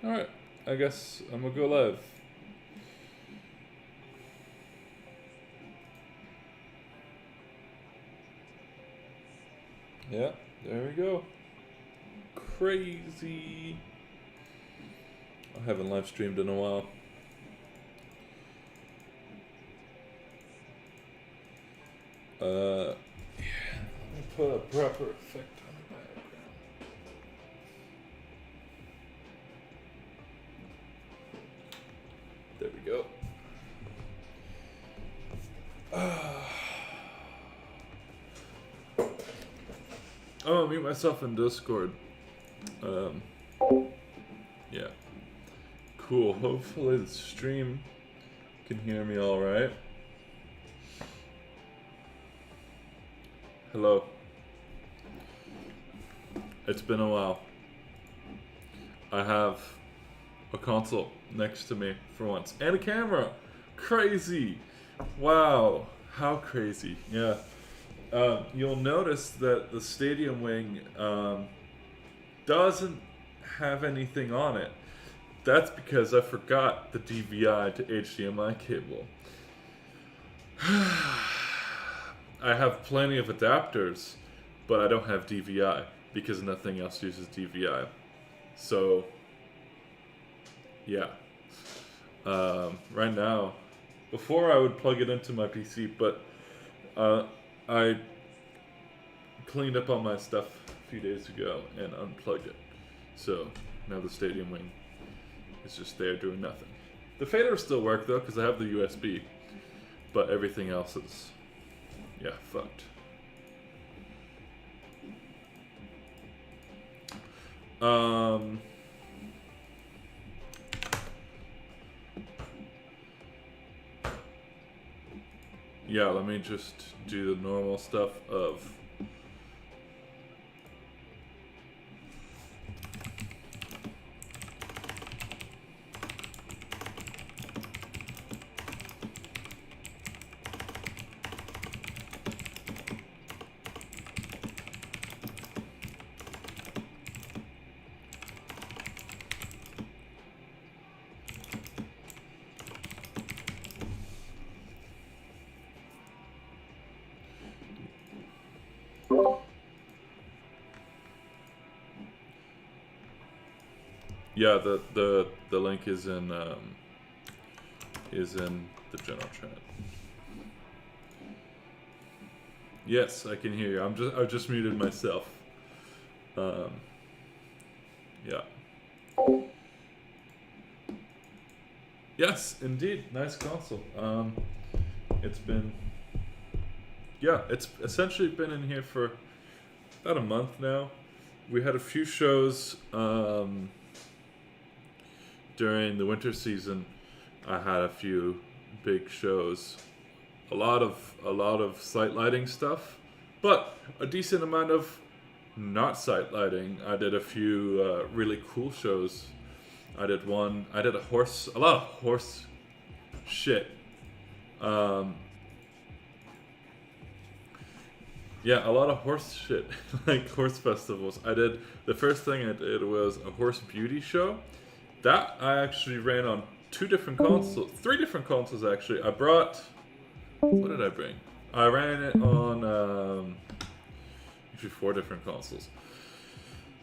Alright, I guess I'm gonna go live. Yeah, there we go. Crazy. I haven't live streamed in a while. Yeah, let me put a proper effect on the background. There we go. I'll mute myself in Discord. Yeah. Cool. Hopefully the stream can hear me all right. Hello. It's been a while. I have a console next to me for once. And a camera. Crazy. Wow. How crazy. Yeah. You'll notice that the stadium wing doesn't have anything on it. That's because I forgot the DVI to HDMI cable. I have plenty of adapters, but I don't have DVI because nothing else uses DVI. So, yeah. Right now, before I would plug it into my PC, but I cleaned up all my stuff a few days ago and unplugged it. So now the stadium wing is just there doing nothing. The faders still work though because I have the USB, but everything else is, yeah, fucked. Yeah, let me just do the normal stuff of yeah, the link is in the general chat. Yes, I can hear you. I just muted myself. Yeah. Yes, indeed, nice console. It's been, yeah, it's essentially been in here for about a month now. We had a few shows during the winter season. I had a few big shows, a lot of sight lighting stuff, but a decent amount of not sight lighting. I did a few really cool shows. I did a lot of horse shit. Yeah, a lot of horse shit, like horse festivals. The first thing I did was a horse beauty show. That I actually ran on 3 different consoles actually. What did I bring? I ran it on actually 4 different consoles.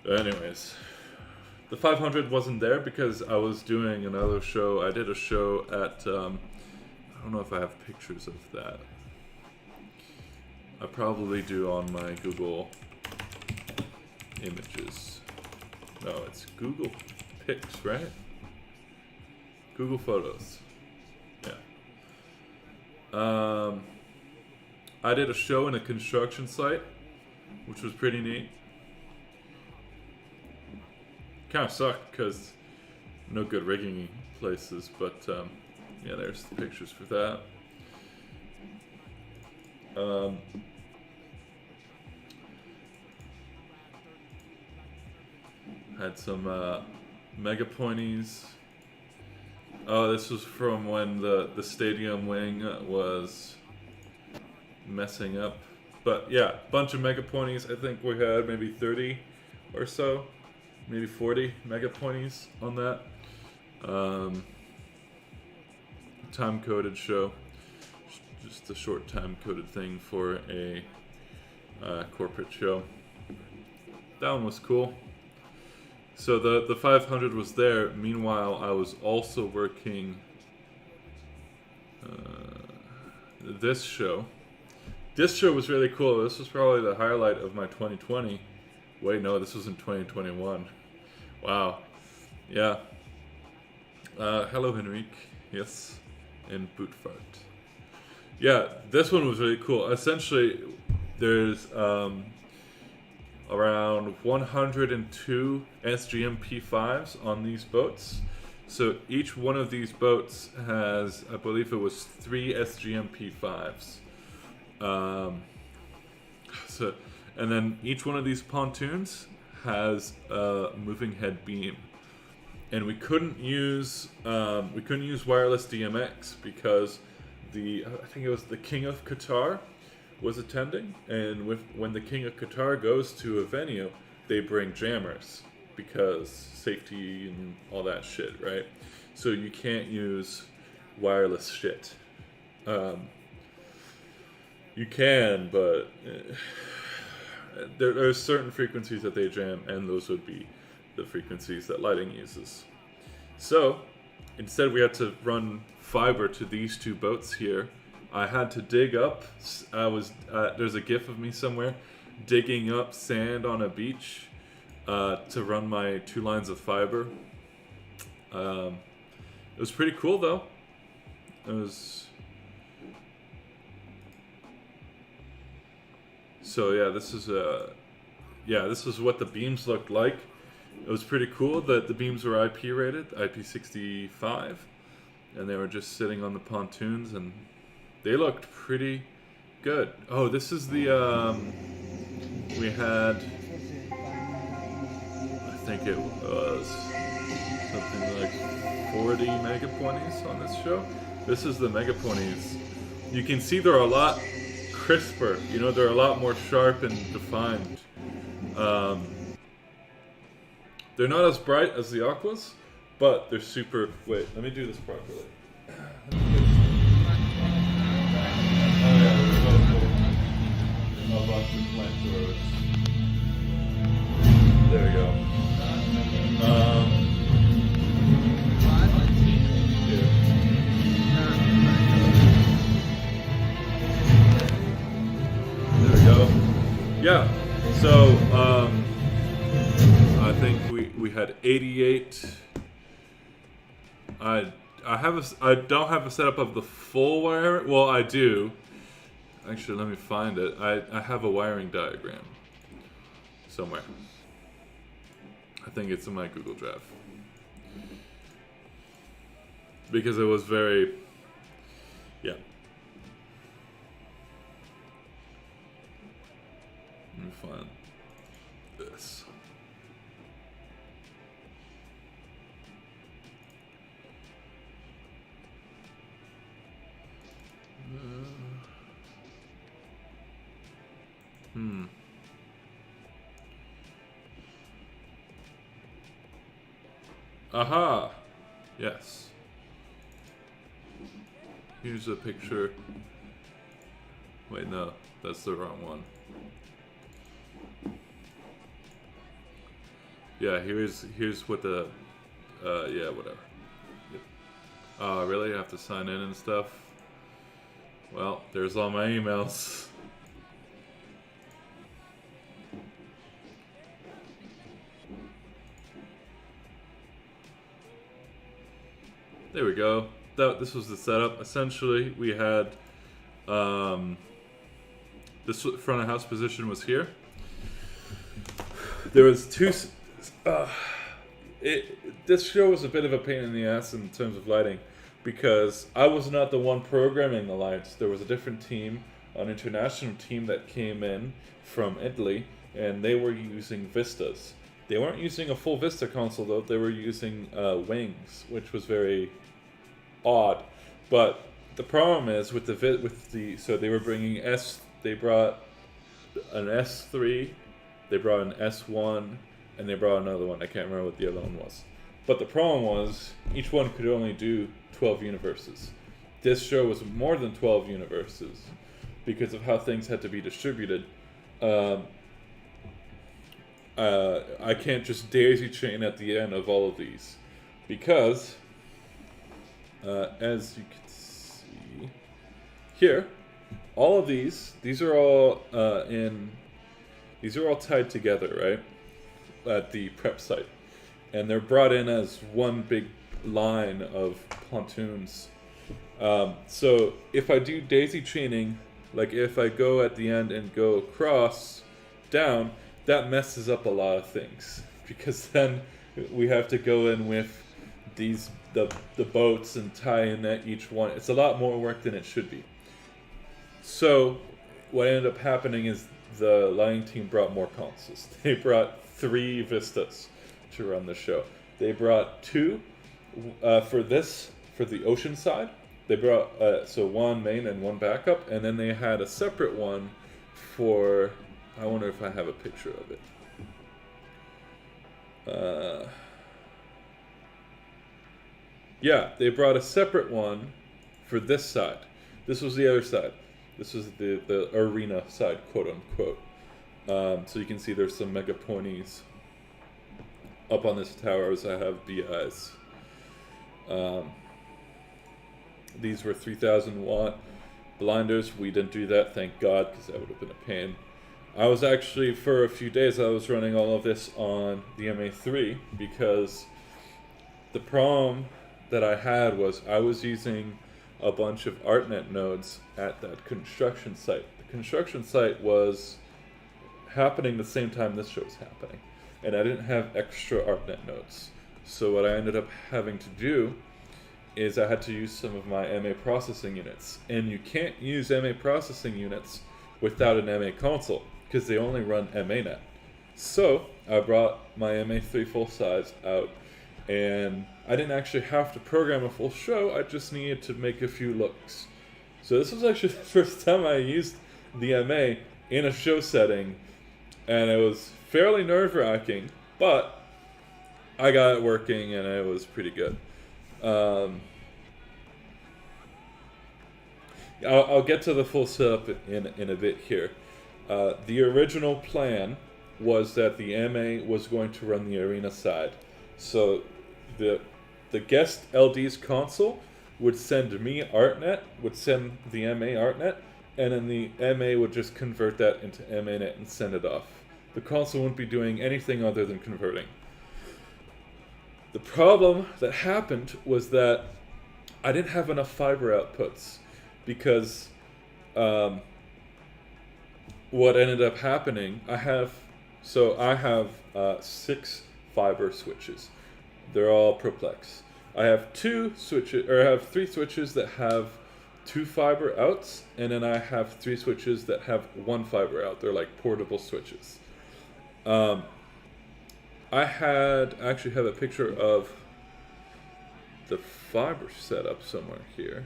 Anyways, the 500 wasn't there because I was doing another show. I did a show at, I don't know if I have pictures of that. I probably do on my Google Images. No, it's Google Pics, right? Google Photos. Yeah. I did a show in a construction site, which was pretty neat. Kind of sucked because no good rigging places, but yeah, there's the pictures for that. Had some mega pointies. Oh, this was from when the stadium wing was messing up. But yeah, bunch of mega pointies. I think we had maybe 30 or so. maybe 40 megapointies on that. Time-coded show. Just a short time-coded thing for a corporate show. That one was cool. So the 500 was there. Meanwhile, I was also working this show. This show was really cool. This was probably the highlight of my 2020. Wait, no, this was in 2021. Wow. Yeah. Hello, Henrique. Yes. And Bootfart. Yeah, this one was really cool. Essentially, there's around 102 SGM P5s on these boats. So each one of these boats has, I believe it was 3 SGM P5s. And then each one of these pontoons has a moving head beam. And we couldn't use wireless DMX because I think it was the King of Qatar was attending, and when the King of Qatar goes to a venue, they bring jammers because safety and all that shit, right? So you can't use wireless shit. You can, but there are certain frequencies that they jam, and those would be the frequencies that lighting uses. So instead we had to run fiber to these 2 boats here. I had to dig up, there's a gif of me somewhere digging up sand on a beach to run my 2 lines of fiber. It was pretty cool though. So yeah, this is what the beams looked like. It was pretty cool that the beams were IP rated, IP65, and they were just sitting on the pontoons, and they looked pretty good. Oh, this is the we had, I think it was something like 40 megapointies on this show. This is the megapointies. You can see they're a lot crisper, they're a lot more sharp and defined. They're not as bright as the Aquas, but they're super... Wait, let me do this properly. There we go. There we go. Yeah, so I think we had 88. I don't have a setup of the full wire. Well, I do. Actually, let me find it. I have a wiring diagram somewhere. I think it's in my Google Drive. Because it was very... Yeah. Let me find this. Aha! Yes. Here's a picture. Wait, no, that's the wrong one. Yeah, here's what the yeah, whatever. Yep. Really? I have to sign in and stuff? Well, there's all my emails. There we go. This was the setup. Essentially, we had this front of house position was here. There was two. This show was a bit of a pain in the ass in terms of lighting, because I was not the one programming the lights. There was a different team, an international team that came in from Italy, and they were using Vistas. They weren't using a full Vista console though. They were using wings, which was very odd. But the problem is with the so they were bringing They brought an S3, they brought an S1, and they brought another one. I can't remember what the other one was. But the problem was each one could only do 12 universes. This show was more than 12 universes because of how things had to be distributed. I can't just daisy chain at the end of all of these because, as you can see here, all of these are all these are all tied together, right, at the prep site, and they're brought in as one big line of pontoons. So if I do daisy chaining, like if I go at the end and go across, down, that messes up a lot of things, because then we have to go in with the boats and tie in at each one. It's a lot more work than it should be. So what ended up happening is the lighting team brought more consoles. They brought 3 Vistas to run the show. They brought 2 for the ocean side. They brought so 1 main and 1 backup, and then they had a separate one for, I wonder if I have a picture of it. Yeah, they brought a separate one for this side. This was the other side. This was the arena side, quote unquote. So you can see there's some mega pointies up on this tower as I have BIs. These were 3,000 watt blinders. We didn't do that, thank God, because that would have been a pain. I was actually, for a few days, I was running all of this on the MA3 because the problem that I had was I was using a bunch of ArtNet nodes at that construction site. The construction site was happening the same time this show was happening, and I didn't have extra ArtNet nodes. So what I ended up having to do is I had to use some of my MA processing units, and you can't use MA processing units without an MA console because they only run MANet. So I brought my MA3 full size out, and I didn't actually have to program a full show, I just needed to make a few looks. So this was actually the first time I used the MA in a show setting, and it was fairly nerve-wracking, but I got it working and it was pretty good. I'll get to the full setup in a bit here. The original plan was that the MA was going to run the arena side. So the guest LD's console would send me ArtNet, would send the MA ArtNet, and then the MA would just convert that into MANet and send it off. The console wouldn't be doing anything other than converting. The problem that happened was that I didn't have enough fiber outputs because what ended up happening, I have 6 fiber switches. They're all Proplex. I have 3 switches that have 2 fiber outs, and then I have 3 switches that have 1 fiber out. They're like portable switches. I actually have a picture of the fiber setup somewhere here.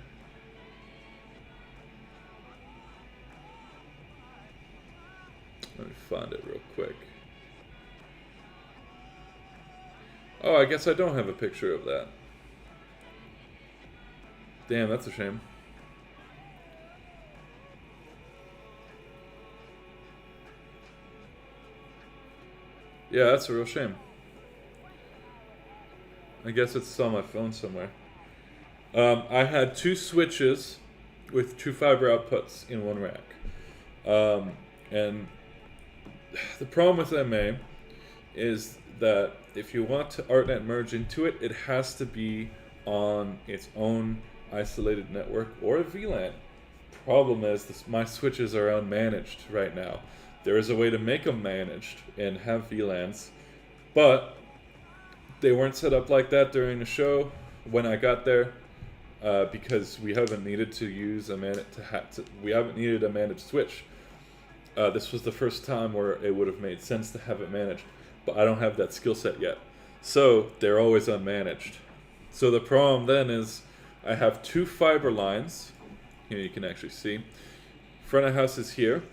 Let me find it real quick. Oh, I guess I don't have a picture of that. Damn, that's a shame. Yeah, that's a real shame. I guess it's on my phone somewhere. I had 2 switches with 2 fiber outputs in 1 rack. And the problem with MA is that if you want to ArtNet merge into it, it has to be on its own isolated network or a VLAN. Problem is, my switches are unmanaged right now. There is a way to make them managed and have VLANs, but they weren't set up like that during the show when I got there, because we haven't needed to use we haven't needed a managed switch. This was the first time where it would have made sense to have it managed, but I don't have that skill set yet. So they're always unmanaged. So the problem then is I have 2 fiber lines. Here you can actually see. Front of house is here.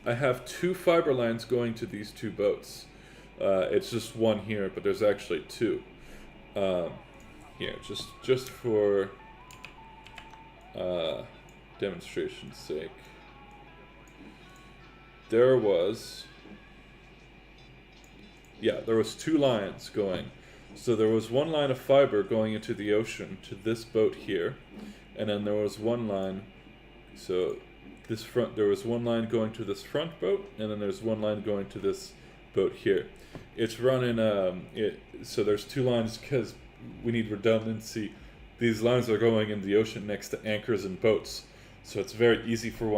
I have 2 fiber lines going to these 2 boats. It's just one here, but there's actually two. Here, just for demonstration's sake. There was two lines going. So there was one line of fiber going into the ocean to this boat here, and then there was one line, so there was one line going to this front boat, and then there's one line going to this boat here. It's running, so there's two lines because we need redundancy. These lines are going in the ocean next to anchors and boats, so it's very easy for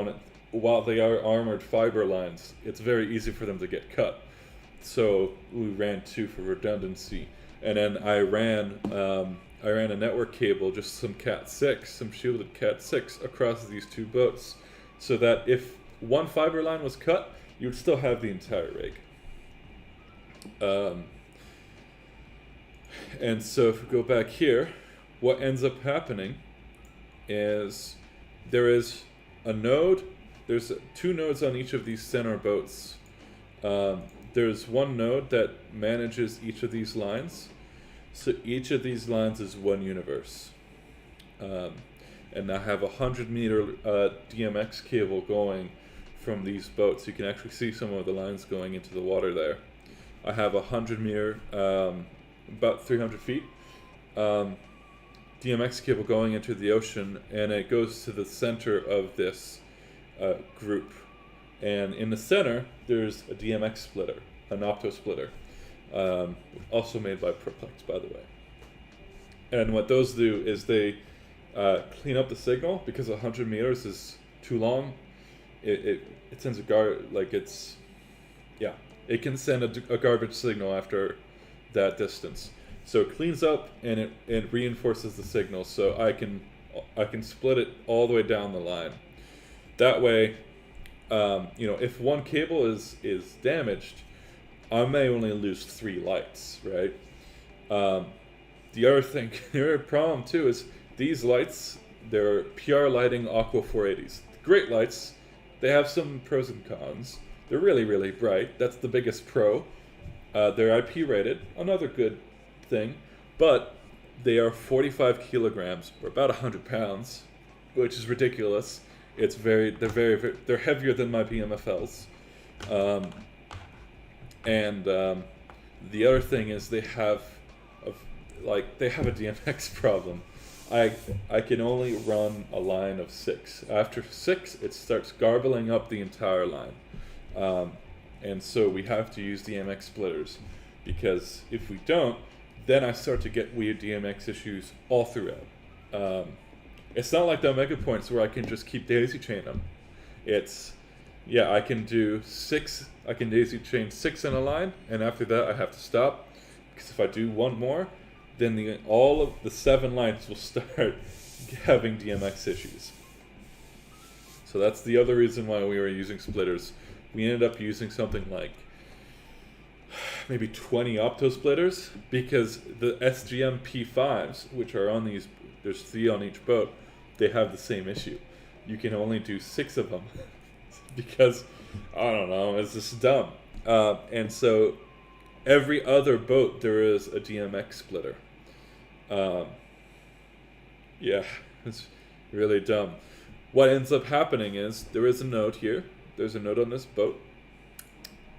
while they are armored fiber lines, it's very easy for them to get cut. So we ran two for redundancy. And then I ran a network cable, just some Cat6, some shielded Cat6 across these two boats, so that if one fiber line was cut, you would still have the entire rig. And so if we go back here, what ends up happening is there is a node. There's two nodes on each of these center boats. There's one node that manages each of these lines. So each of these lines is one universe. And I have a 100-meter DMX cable going from these boats. You can actually see some of the lines going into the water there. I have a 100-meter, about 300 feet, DMX cable going into the ocean, and it goes to the center of this group. And in the center, there's a DMX splitter, an opto splitter, also made by Perplex, by the way. And what those do is they clean up the signal, because 100 meters is too long. It sends it can send a garbage signal after that distance. So it cleans up and it reinforces the signal, so I can split it all the way down the line. That way, if one cable is damaged, I may only lose 3 lights, right? The other problem too is these lights, they're PR Lighting Aqua 480s. Great lights. They have some pros and cons. They're really, really bright. That's the biggest pro. They're IP rated, another good thing, but they are 45 kilograms, or about 100 pounds, which is ridiculous. They're heavier than my BMFLs. The other thing is they have a DMX problem. I can only run a line of 6. After 6, it starts garbling up the entire line. And so we have to use DMX splitters, because if we don't, then I start to get weird DMX issues all throughout. It's not like the Omega points where I can just keep daisy chain them. I can do 6, I can daisy chain 6 in a line, and after that I have to stop, because if I do one more, then all of the 7 lines will start having DMX issues. So that's the other reason why we were using splitters. We ended up using something like maybe 20 opto splitters, because the SGM P5s, which are on these, there's 3 on each boat, they have the same issue. You can only do 6 of them because, I don't know, it's just dumb. And so every other boat there is a DMX splitter. It's really dumb. What ends up happening is there is a node here. There's a node on this boat.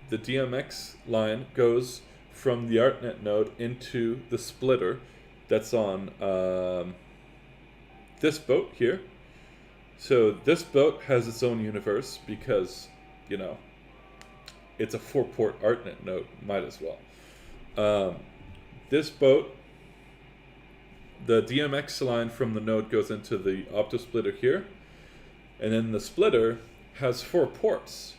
The DMX line goes from the ArtNet node into the splitter that's on this boat here. So this boat has its own universe because, it's a 4-port ArtNet node, might as well. This boat, the DMX line from the node goes into the opto splitter here, and then the splitter has 4 ports.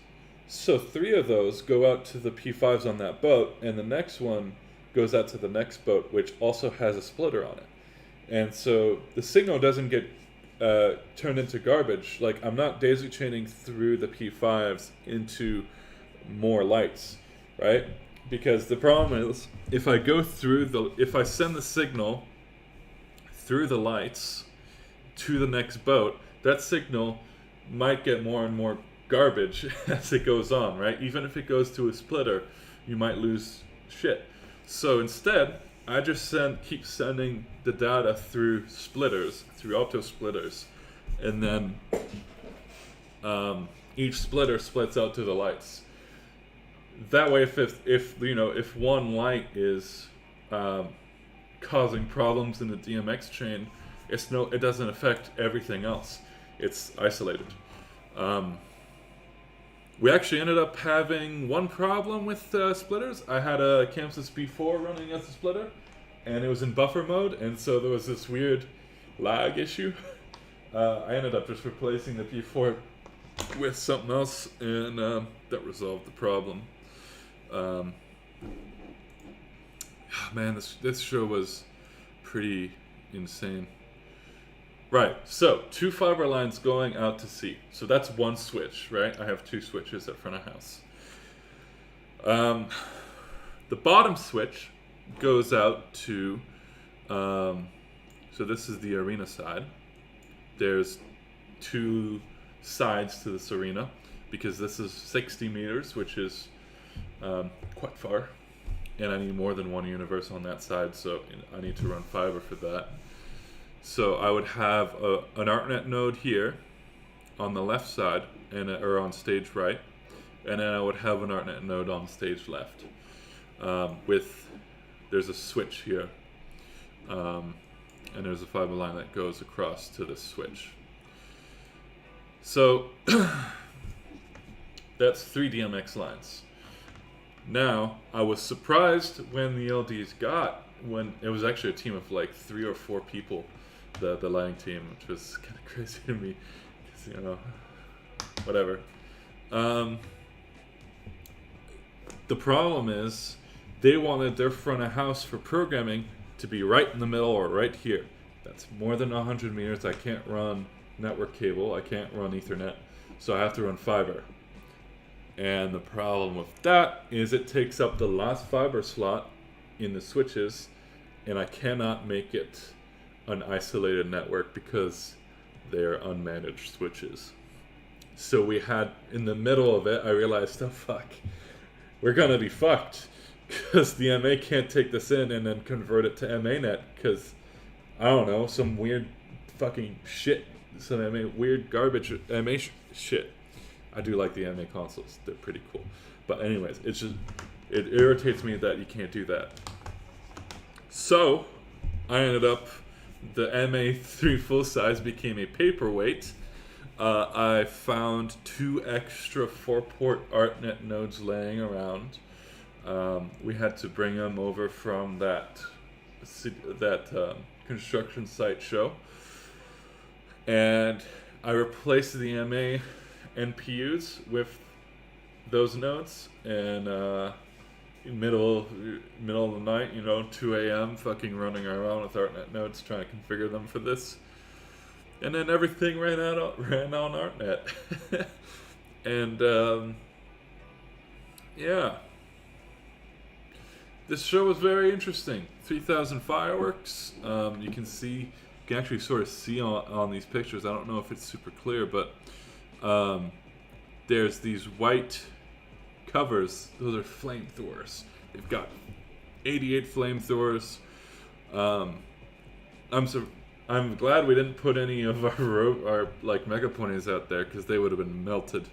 So 3 of those go out to the P5s on that boat, and the next one goes out to the next boat, which also has a splitter on it. And so the signal doesn't get turned into garbage. Like, I'm not daisy chaining through the P5s into more lights, right? Because the problem is, if I send the signal through the lights to the next boat, that signal might get more and more garbage as it goes on, right? Even if it goes to a splitter, you might lose shit. So instead, I just keep sending the data through splitters, through opto splitters, and then each splitter splits out to the lights. That way, if one light is causing problems in the DMX chain, it doesn't affect everything else. It's isolated. We actually ended up having one problem with splitters. I had a Chamsys B4 running as a splitter, and it was in buffer mode, and so there was this weird lag issue. I ended up just replacing the B4 with something else, and that resolved the problem. Man, this show was pretty insane. Right, so 2 fiber lines going out to sea. So that's one switch, right? I have 2 switches at front of house. The bottom switch goes out to, so this is the arena side. There's 2 sides to this arena, because this is 60 meters, which is quite far. And I need more than one universe on that side, so I need to run fiber for that. So I would have an ArtNet node here on the left side, or on stage right, and then I would have an ArtNet node on stage left. There's a switch here, and there's a fiber line that goes across to this switch. So that's 3 DMX lines. Now, I was surprised when the LDs when it was actually a team of like 3 or 4 people, the lighting team, which was kind of crazy to me, because, whatever. The problem is, they wanted their front of house for programming to be right in the middle or right here. That's more than 100 meters. I can't run network cable. I can't run Ethernet, so I have to run fiber. And the problem with that is it takes up the last fiber slot in the switches, and I cannot make it an isolated network because they're unmanaged switches. So we had, in the middle of it, I realized, oh fuck, we're gonna be fucked, because the MA can't take this in and then convert it to MANet, because, I don't know, some weird fucking shit, some weird garbage MA shit. I do like the MA consoles, they're pretty cool. But anyways, it irritates me that you can't do that. So, I ended up, the MA3 full size became a paperweight. I found 2 extra 4-port ArtNet nodes laying around. We had to bring them over from that construction site show. And I replaced the MA NPUs with those nodes, and middle of the night, 2 a.m. fucking running around with ArtNet nodes trying to configure them for this, and then everything ran on ArtNet. And yeah, this show was very interesting. 3,000 fireworks. You can actually sort of see on these pictures. I don't know if it's super clear, but there's these white covers. Those are flamethrowers. They've got 88 flamethrowers. I'm glad we didn't put any of our like mega ponies out there, because they would have been melted.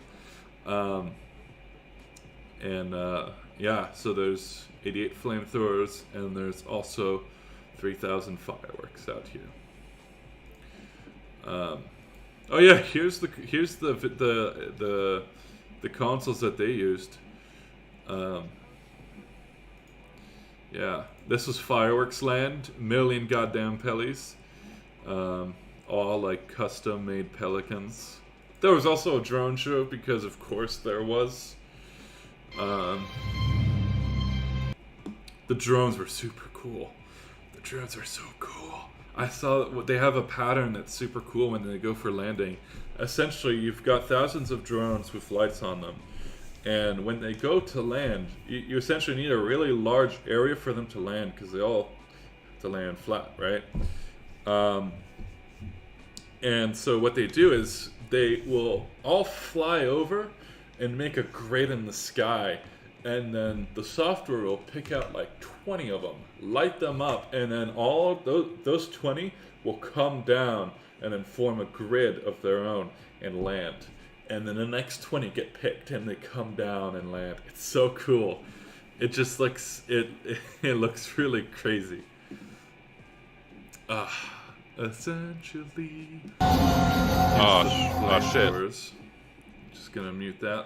Yeah, so there's 88 flamethrowers, and there's also 3,000 fireworks out here. Oh yeah, here's the consoles that they used. Yeah, this was Fireworks Land, million goddamn Pellies, all like custom made Pelicans. There was also a drone show, because of course there was. The drones were super cool. The drones are so cool. I saw they have a pattern that's super cool when they go for landing. Essentially, you've got thousands of drones with lights on them, and when they go to land, you essentially need a really large area for them to land, because they all have to land flat, right? And so what they do is they will all fly over and make a grid in the sky, and then the software will pick out like 20 of them, light them up, and then all of those 20 will come down and then form a grid of their own and land. And then the next 20 get picked and they come down and land. It's so cool. It just looks, it looks really crazy. Essentially. Oh shit. Just gonna mute that.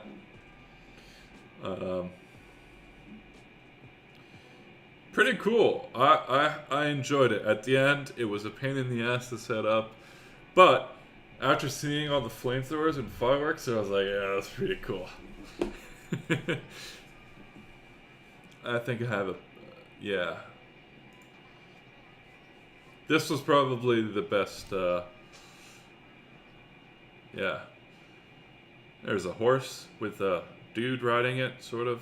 Pretty cool. I enjoyed it. At the end, it was a pain in the ass to set up, but after seeing all the flamethrowers and fireworks, I was like, yeah, that's pretty cool. I think I have a, yeah. This was probably the best, yeah. There's a horse with a dude riding it, sort of.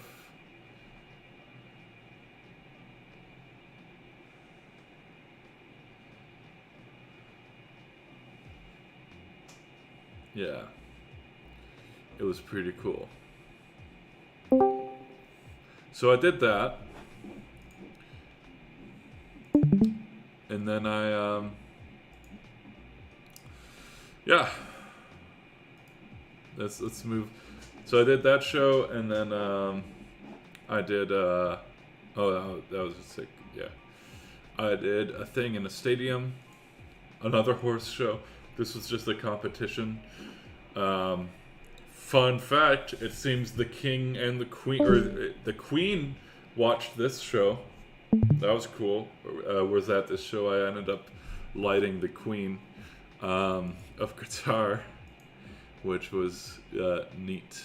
Yeah. It was pretty cool. So I did that. And then yeah. Let's move. So I did that show, and then I did oh, that was sick. Yeah. I did a thing in a stadium, another horse show. This was just a competition. Fun fact, it seems the king and the queen, or the queen watched this show. That was cool. Was at this show, I ended up lighting the queen of guitar, which was neat.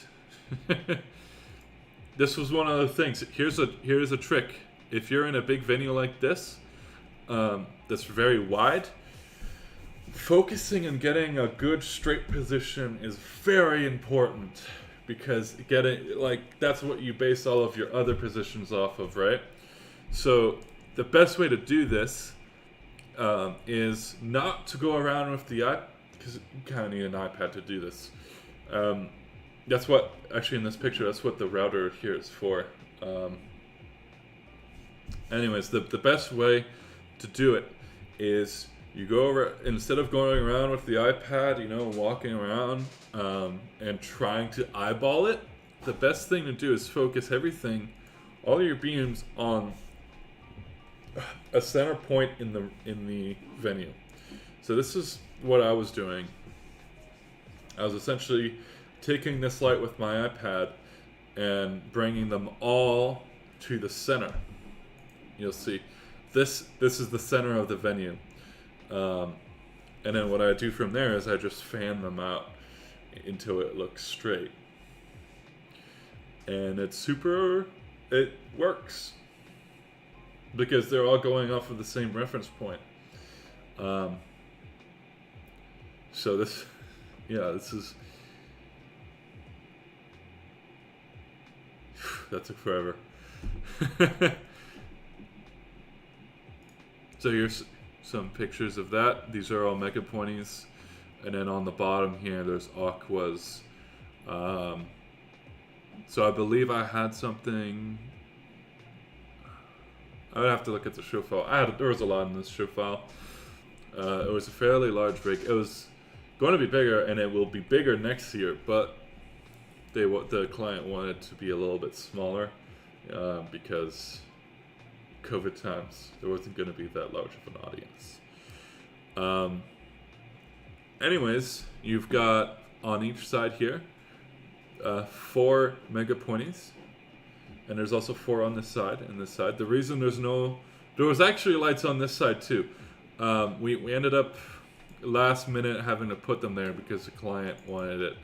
This was one of the things. Here's a trick. If you're in a big venue like this, that's very wide, focusing on getting a good straight position is very important, because that's what you base all of your other positions off of, right? So the best way to do this is not to go around with the iPad, because you kind of need an iPad to do this. That's what, actually in this picture, that's what the router here is for. Anyways, the best way to do it is you go over, instead of going around with the iPad, walking around and trying to eyeball it, the best thing to do is focus everything, all your beams, on a center point in the venue. So this is what I was doing. I was essentially taking this light with my iPad and bringing them all to the center. You'll see, this is the center of the venue. And then what I do from there is I just fan them out until it looks straight. And it works, because they're all going off of the same reference point. So this is, that took forever. So here's some pictures of that. These are all mega pointies, and then on the bottom here there's aquas. So I believe I had something. I would have to look at the show file. There was a lot in this show file. It was a fairly large rig. It was going to be bigger, and it will be bigger next year, but the client wanted to be a little bit smaller because COVID times, there wasn't going to be that large of an audience. Anyways, you've got on each side here 4 mega pointies, and there's also 4 on this side and this side. The reason there was actually lights on this side too. We ended up last minute having to put them there because the client wanted it.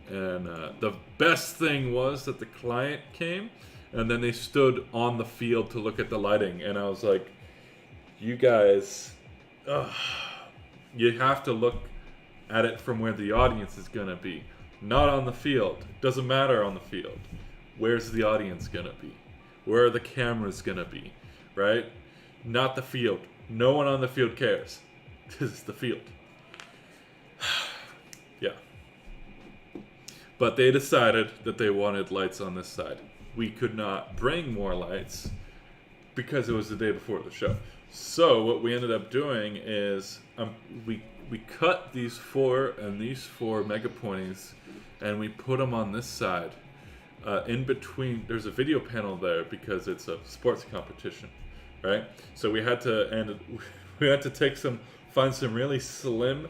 And the best thing was that the client came, and then they stood on the field to look at the lighting, and I was like, you guys, you have to look at it from where the audience is gonna be, not on the field. Doesn't matter on the field. Where's the audience gonna be? Where are the cameras gonna be, right? Not the field. No one on the field cares. This is the field. Yeah. But they decided that they wanted lights on this side, we could not bring more lights because it was the day before the show. So what we ended up doing is we cut these 4 and these 4 mega pointies, and we put them on this side. In between, there's a video panel there because it's a sports competition, right? So we had to find some really slim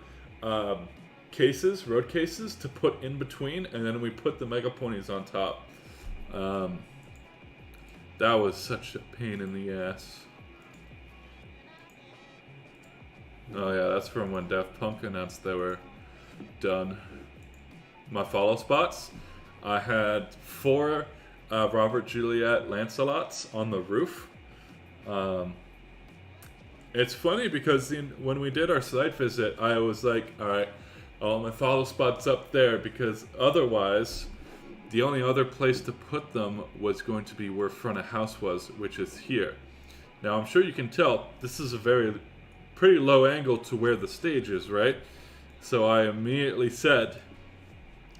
cases, road cases, to put in between, and then we put the mega pointies on top. That was such a pain in the ass. Oh yeah, that's from when Daft Punk announced they were done. My follow spots, I had 4 Robert Juliet Lancelots on the roof. It's funny because when we did our site visit, I was like, alright, all my follow spots up there, because otherwise the only other place to put them was going to be where front of house was, which is here. Now I'm sure you can tell this is a pretty low angle to where the stage is, right? So I immediately said,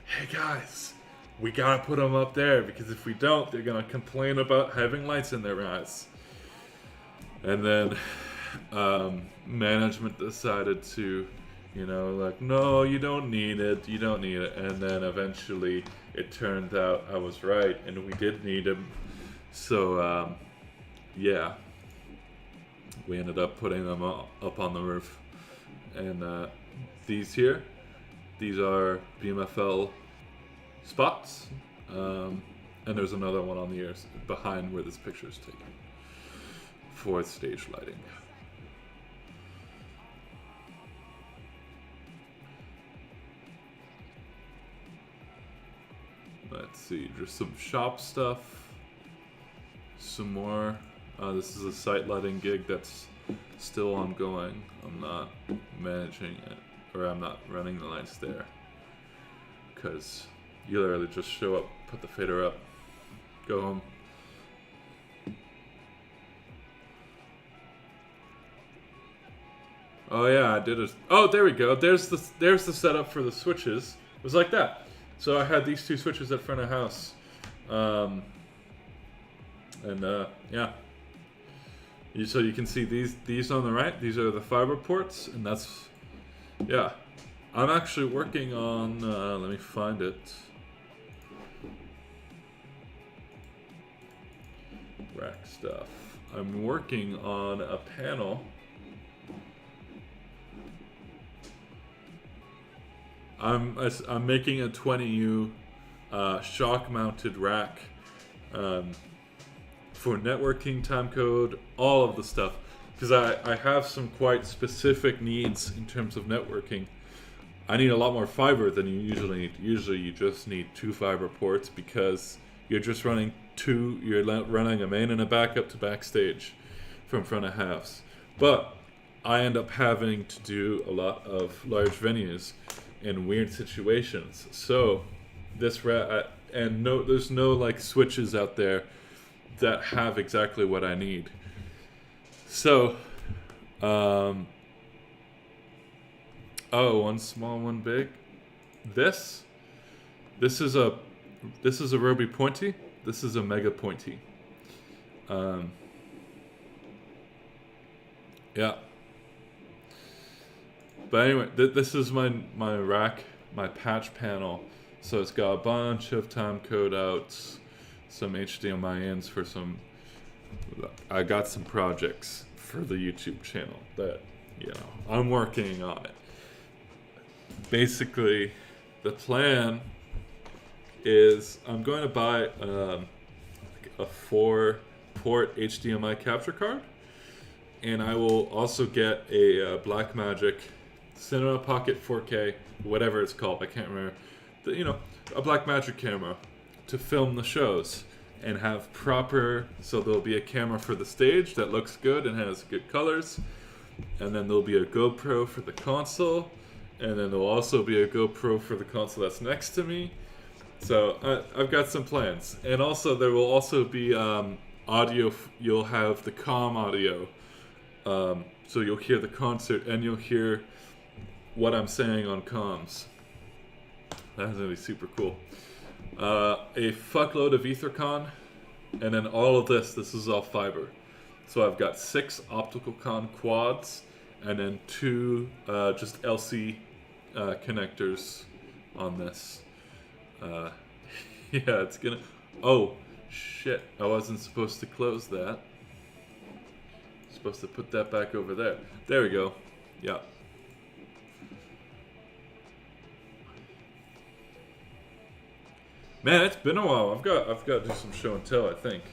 hey guys, we gotta put them up there, because if we don't, they're gonna complain about having lights in their eyes. And then management decided to, like, no, you don't need it. And then eventually it turned out I was right, and we did need them. So yeah, we ended up putting them up on the roof. And these are BMFL spots, and there's another one on the ears behind where this picture is taken for stage lighting. Let's see, just some shop stuff, some more. This is a site lighting gig that's still ongoing. I'm not managing it, or I'm not running the lights there, because you literally just show up, put the fader up, go home. Oh yeah, I did it. Oh, there we go. There's the setup for the switches. It was like that. So I had these 2 switches at front of house, yeah. So you can see these on the right. These are the fiber ports, and that's, yeah. I'm actually working on. Let me find it. Rack stuff. I'm working on a panel. I'm making a 20U shock-mounted rack for networking, timecode, all of the stuff, because I have some quite specific needs in terms of networking. I need a lot more fiber than you usually need. Usually you just need 2 fiber ports, because you're just running 2. You're running a main and a backup to backstage from front of house. But I end up having to do a lot of large venues in weird situations. So this there's no like switches out there that have exactly what I need. So one small, one big. This is a Roby pointy. This is a mega pointy. Yeah. But anyway, this is my rack, my patch panel. So it's got a bunch of timecode outs, some HDMI ins for some. I got some projects for the YouTube channel that, I'm working on it. Basically, the plan is I'm going to buy a 4-port HDMI capture card, and I will also get a Blackmagic Cinema Pocket 4K, whatever it's called, I can't remember. A Blackmagic camera to film the shows and have proper. So there'll be a camera for the stage that looks good and has good colors, and then there'll be a GoPro for the console, and then there'll also be a GoPro for the console that's next to me. So I've got some plans, and also there will also be audio. You'll have the comm audio, so you'll hear the concert and you'll hear what I'm saying on comms. That's gonna be super cool. A fuckload of Ethercon And then all of this is all fiber. So I've got 6 optical con quads, and then 2 just LC connectors on this. Yeah, it's gonna... Oh, shit. I wasn't supposed to close that. Supposed to put that back over there. There we go. Yeah. Man, it's been a while. I've got to do some show and tell, I think.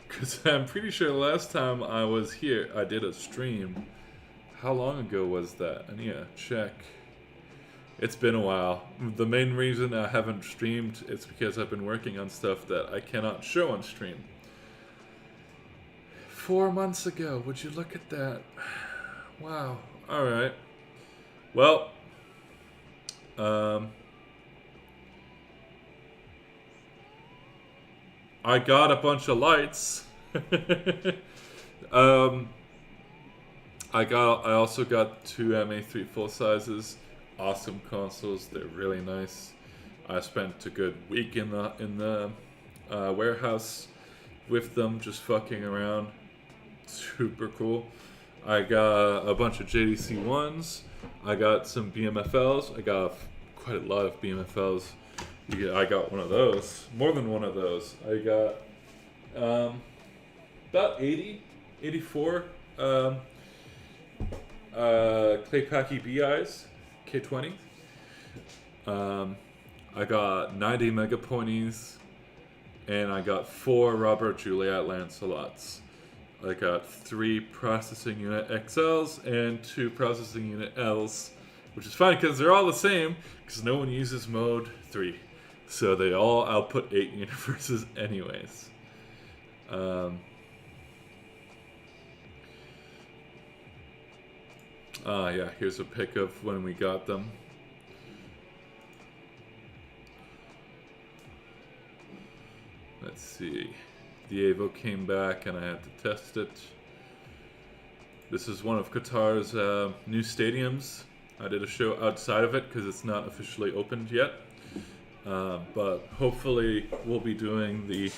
Because I'm pretty sure the last time I was here, I did a stream. How long ago was that? I need to check. It's been a while. The main reason I haven't streamed is because I've been working on stuff that I cannot show on stream. 4 months ago, would you look at that? Wow. Alright. Well, I got a bunch of lights. I also got 2 MA3 full sizes. Awesome consoles. They're really nice. I spent a good week in the warehouse with them, just fucking around. Super cool. I got a bunch of JDC ones. I got some BMFLs. I got quite a lot of BMFLs. I got one of those. More than one of those. I got about 84 Claypacky BIs, K20. I got 90 Megaponies, and I got 4 Robert Juliet Lancelots. I got 3 processing unit XLs and 2 processing unit Ls, which is fine because they're all the same because no one uses mode 3. So they all output 8 universes anyways. Yeah, here's a pic of when we got them. Let's see. The Evo came back and I had to test it. This is one of Qatar's new stadiums. I did a show outside of it because it's not officially opened yet. But hopefully we'll be doing the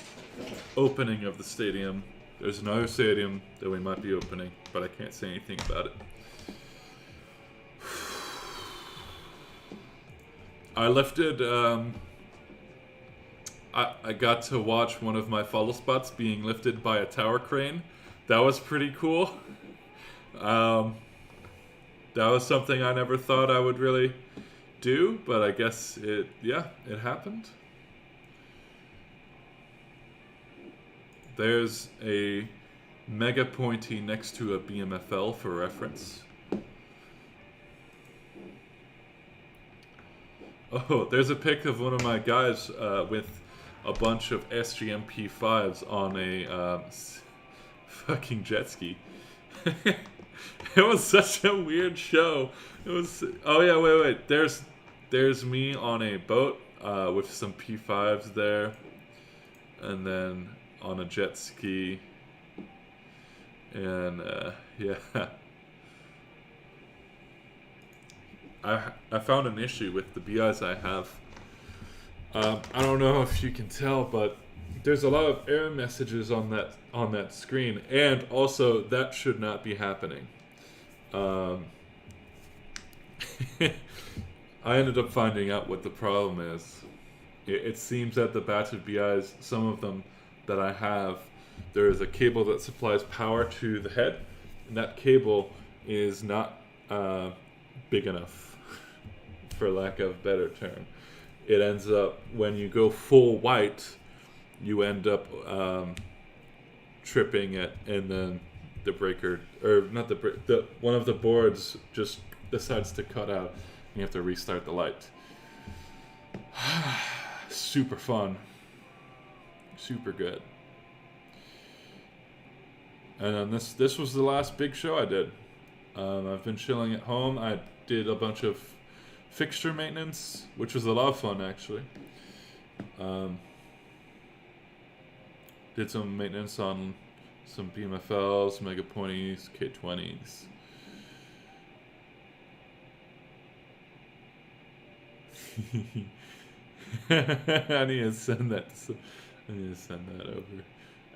opening of the stadium. There's another stadium that we might be opening, but I can't say anything about it. I lifted, I got to watch one of my follow spots being lifted by a tower crane. That was pretty cool. That was something I never thought I would really do, but I guess it happened. There's a mega pointy next to a BMFL for reference. Oh, there's a pic of one of my guys with a bunch of SGM P5s on a fucking jet ski. It was such a weird show. It was. Oh yeah, wait. There's me on a boat with some P5s there, and then on a jet ski, and yeah. I found an issue with the BIs I have. I don't know if you can tell, but there's a lot of error messages on that screen, and also that should not be happening. I ended up finding out what the problem is. It seems that the batch of BIs, some of them that I have, there is a cable that supplies power to the head, and that cable is not big enough, for lack of a better term. It ends up, when you go full white, you end up tripping it, and then the breaker, or not one of the boards just decides to cut out, and you have to restart the light. Super fun. Super good. And then this was the last big show I did. I've been chilling at home. I did a bunch of fixture maintenance, which was a lot of fun actually. Did some maintenance on some BMFLs, Megaponies, K20s. I need to send that. I need to send that over.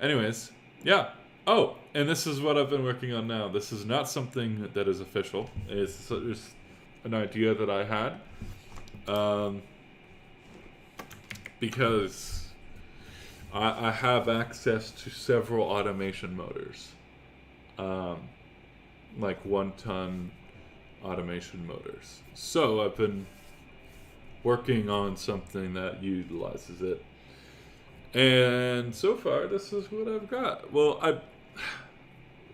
Anyways, yeah. Oh, and this is what I've been working on now. This is not something that is official. It's just an idea that I had. Because I have access to several automation motors. Like 1-ton automation motors. So I've been working on something that utilizes it. And so far, this is what I've got. Well,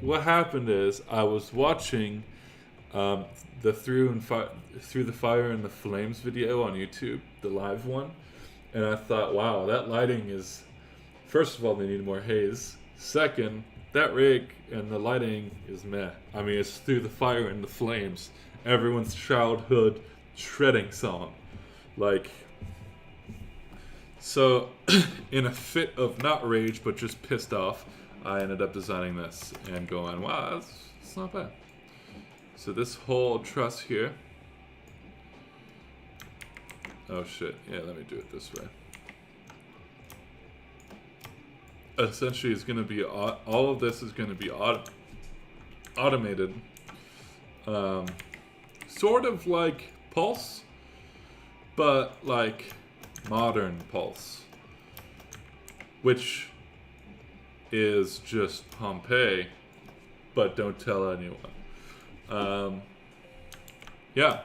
what happened is I was watching the Through the Fire and the Flames video on YouTube, the live one, and I thought, wow, that lighting is, first of all, they need more haze. Second, that rig and the lighting is meh. I mean, it's Through the Fire and the Flames, everyone's childhood shredding song. Like, so in a fit of not rage, but just pissed off, I ended up designing this and going, wow, it's not bad. So this whole truss here, oh shit, yeah, let me do it this way. Essentially, it's going to be, all of this is going to be automated, sort of like Pulse, but like modern Pulse, which is just Pompeii, but don't tell anyone. Yeah,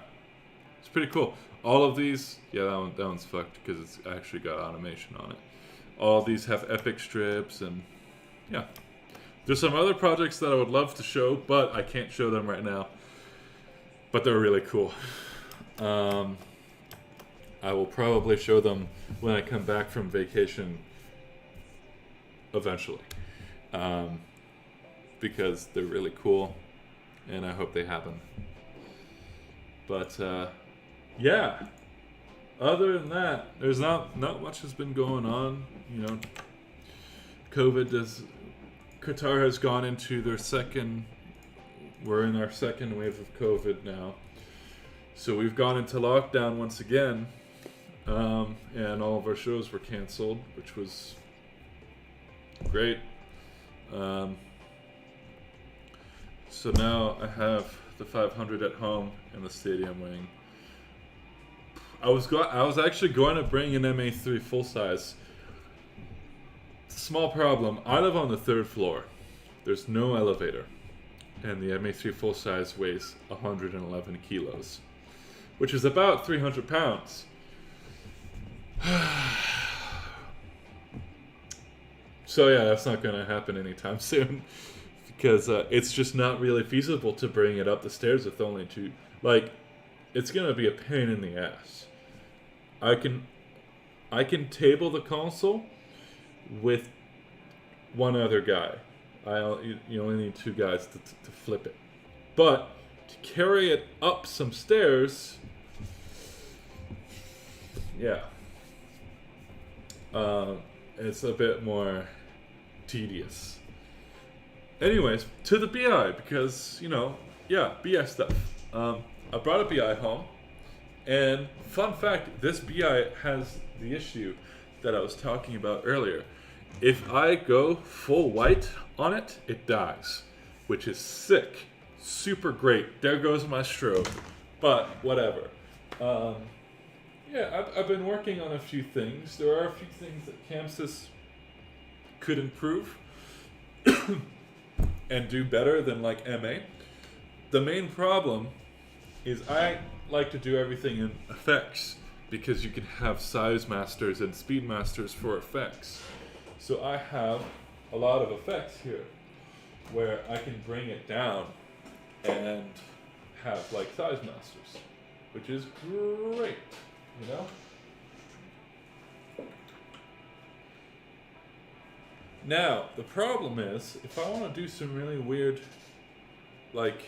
it's pretty cool. All of these, yeah, that one's fucked because it's actually got automation on it. All of these have epic strips, and yeah. There's some other projects that I would love to show, but I can't show them right now. But they're really cool. I will probably show them when I come back from vacation eventually. Because they're really cool, and I hope they happen. But yeah, other than that, there's not much has been going on. You know, Qatar has gone into their we're in our second wave of COVID now. So we've gone into lockdown once again, and all of our shows were canceled, which was great. So now I have the 500 at home in the stadium wing. I was actually going to bring an MA3 full size. Small problem. I live on the 3rd floor. There's no elevator, and the MA3 full size weighs 111 kilos, which is about 300 pounds. So yeah, that's not going to happen anytime soon, because it's just not really feasible to bring it up the stairs with only two. Like, it's going to be a pain in the ass. I can table the console with one other guy. You only need 2 guys to flip it. But to carry it up some stairs, yeah, it's a bit more tedious. Anyways, to the BI, because, yeah, BI stuff. I brought a BI home, and fun fact, this BI has the issue that I was talking about earlier. If I go full white on it, it dies, which is sick. Super great. There goes my strobe. But whatever. Yeah, I've been working on a few things. There are a few things that Chamsys could improve and do better than like MA. The main problem is I like to do everything in effects, because you can have size masters and speed masters for effects. So I have a lot of effects here where I can bring it down and have like size masters, which is great, Now, the problem is, if I want to do some really weird, like,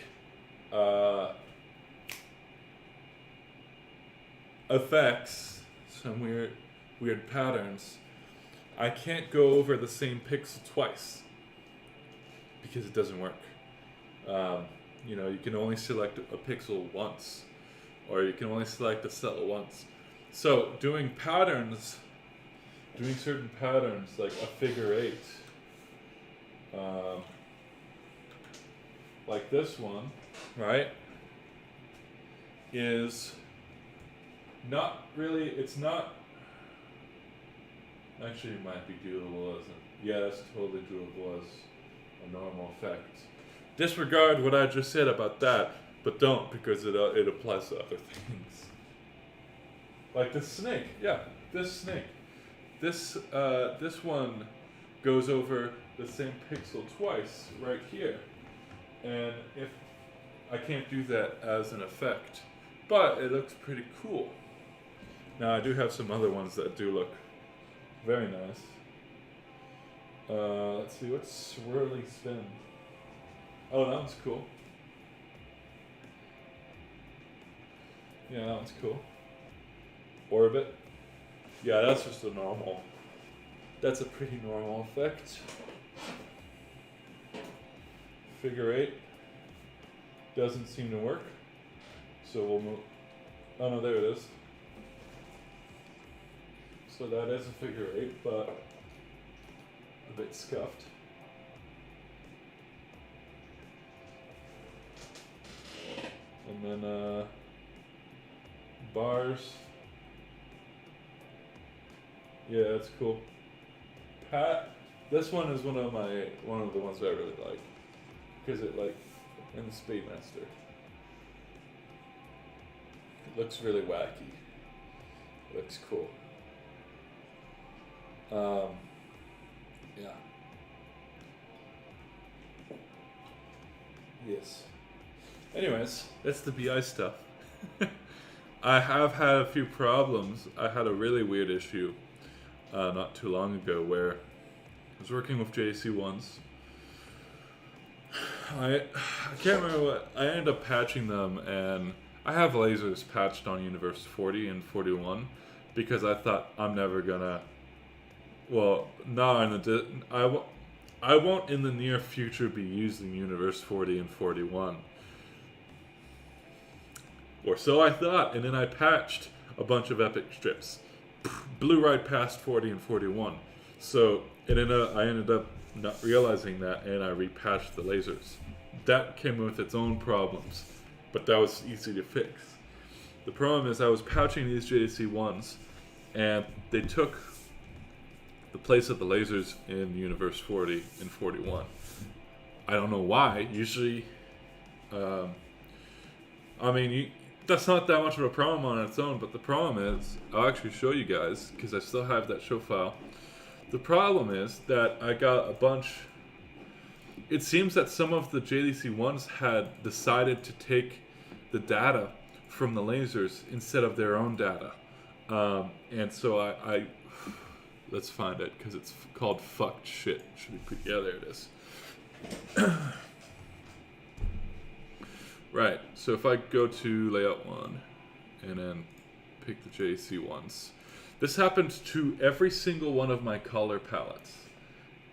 effects, some weird patterns, I can't go over the same pixel twice because it doesn't work. You can only select a pixel once, or you can only select a cell once. So doing patterns doing certain patterns, like a figure 8. Like this one, right, is not really, it's not, actually it might be doable as a, yeah, it's totally doable as a normal effect. Disregard what I just said about that, but don't, because it applies to other things. Like this snake, yeah, this snake. This one goes over the same pixel twice right here. And if I can't do that as an effect, but it looks pretty cool. Now I do have some other ones that do look very nice. Let's see, what's swirly spin? Oh, that one's cool. Yeah, that one's cool. Orbit. Yeah, that's just a normal. That's a pretty normal effect. Figure 8 doesn't seem to work, so we'll move. Oh no, there it is. So that is a figure 8, but a bit scuffed. And then bars. Yeah, that's cool. Pat, this one is one of the ones that I really like, because it like in the Speedmaster. It looks really wacky. It looks cool. Yeah. Yes. Anyways, that's the BI stuff. I have had a few problems. I had a really weird issue not too long ago where I was working with JC1s. I can't remember what, I ended up patching them, and I have lasers patched on Universe 40 and 41 because I thought I'm never gonna, well, I won't in the near future be using Universe 40 and 41. Or so I thought, and then I patched a bunch of epic strips. Blew right past 40 and 41. So I ended up not realizing that, and I repatched the lasers. That came with its own problems, but that was easy to fix. The problem is I was patching these JDC1s, and they took the place of the lasers in Universe 40 and 41. I don't know why. Usually, that's not that much of a problem on its own, but the problem is, I'll actually show you guys, because I still have that show file. The problem is that I got a bunch, it seems that some of the JDC1s had decided to take the data from the lasers instead of their own data. And so I let's find it, because it's called fucked shit. Yeah, there it is. Right, so if I go to layout 1 and then pick the JC1s, this happened to every single one of my color palettes,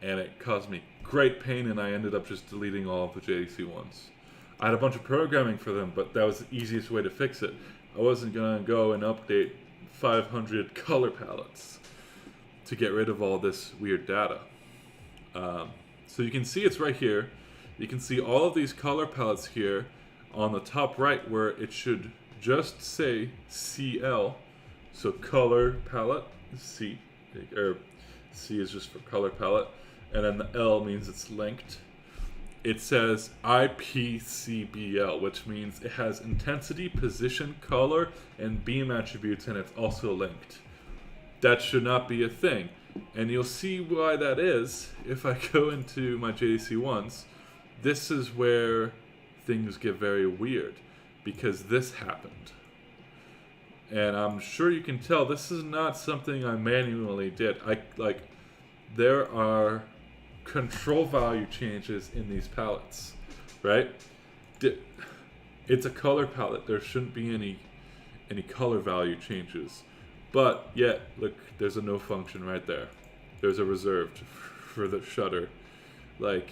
and it caused me great pain, and I ended up just deleting all of the JC1s. I had a bunch of programming for them, but that was the easiest way to fix it. I wasn't gonna go and update 500 color palettes to get rid of all this weird data. So you can see it's right here. You can see all of these color palettes here on the top right, where it should just say CL, so color palette, C is just for color palette, and then the L means it's linked. It says IPCBL, which means it has intensity, position, color, and beam attributes, and it's also linked. That should not be a thing, and you'll see why that is if I go into my JDC1s. This is where things get very weird, because this happened, and I'm sure you can tell this is not something I manually did. There are control value changes in these palettes, right? It's a color palette. There shouldn't be any color value changes, but yet look, there's a no function right there. There's a reserved for the shutter, and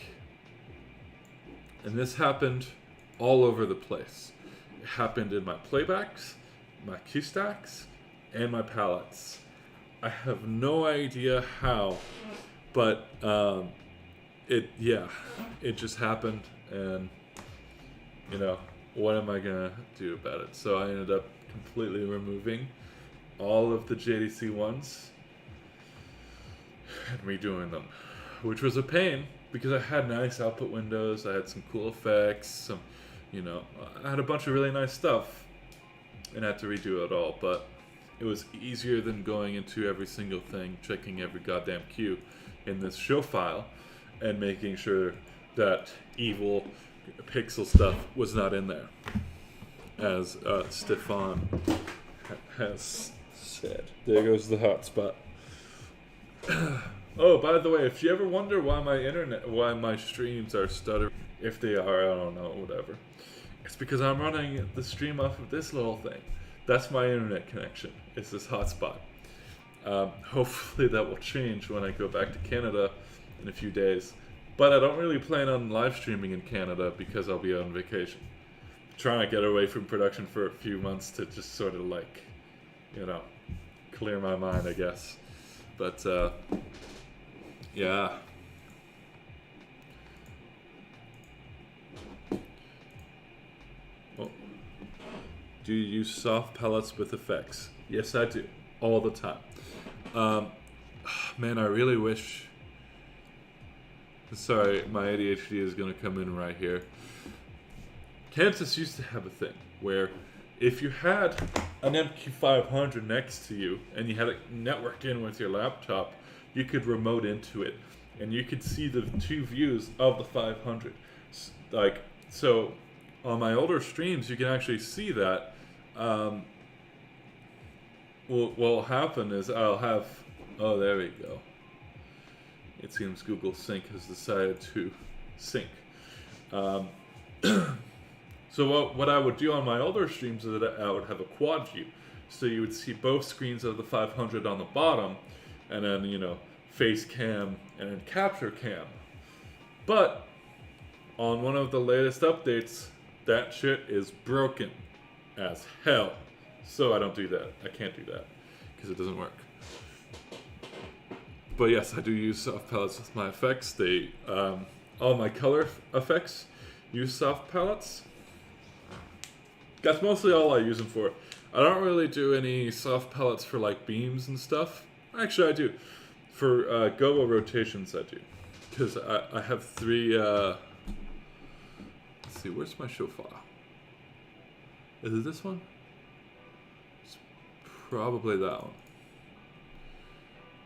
this happened all over the place. It happened in my playbacks, my key stacks, and my palettes. I have no idea how, but it just happened, and what am I gonna do about it? So I ended up completely removing all of the JDC ones and redoing them, which was a pain because I had nice output windows, I had some cool effects, I had a bunch of really nice stuff, and I had to redo it all, but it was easier than going into every single thing, checking every goddamn queue in this show file, and making sure that evil pixel stuff was not in there, as Stefan has said. There goes the hotspot. Oh, by the way, if you ever wonder why my streams are stuttering, if they are, I don't know, whatever. It's because I'm running the stream off of this little thing. That's my internet connection. It's this hotspot. Hopefully that will change when I go back to Canada in a few days. But I don't really plan on live streaming in Canada because I'll be on vacation. Trying to get away from production for a few months to just sort of clear my mind, I guess. But yeah. Well, do you use soft palettes with effects? Yes, I do. All the time. Man, I really wish... Sorry, my ADHD is going to come in right here. Chamsys used to have a thing where if you had an MQ500 next to you and you had it networked in with your laptop, you could remote into it and you could see the two views of the 500. So on my older streams, you can actually see that. What'll happen is I'll have... Oh, there we go. It seems Google Sync has decided to sync. So what I would do on my older streams is that I would have a quad view. So you would see both screens of the 500 on the bottom, and then, face cam and then capture cam. But on one of the latest updates, that shit is broken as hell. So I don't do that. I can't do that because it doesn't work. But yes, I do use soft palettes with my effects. All my color effects use soft palettes. That's mostly all I use them for. I don't really do any soft palettes for beams and stuff. Actually, I do. For gobo rotations, I do. Because I have three... let's see, where's my show file? Is it this one? It's probably that one.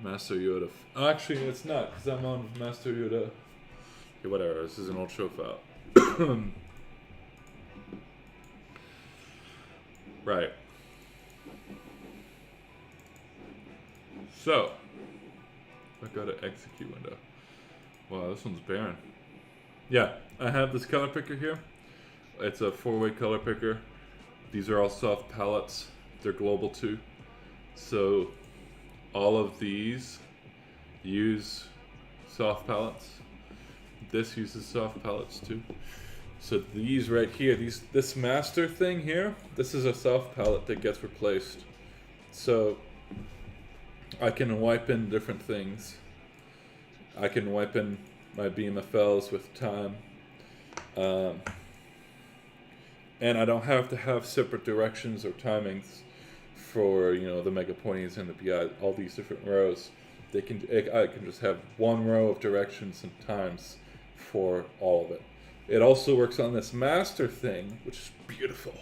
Master Yoda. Actually, it's not, because I'm on Master Yoda. Okay, whatever, this is an old show file. Right. So, I got an execute window. Wow, this one's barren. Yeah, I have this color picker here. It's a 4-way color picker. These are all soft palettes. They're global too. So, all of these use soft palettes. This uses soft palettes too. So these right here, this master thing here, this is a soft palette that gets replaced. So I can wipe in different things. I can wipe in my BMFLs with time. And I don't have to have separate directions or timings for the mega pointies and the PI, all these different rows. I can just have one row of directions and times for all of it. It also works on this master thing, which is beautiful.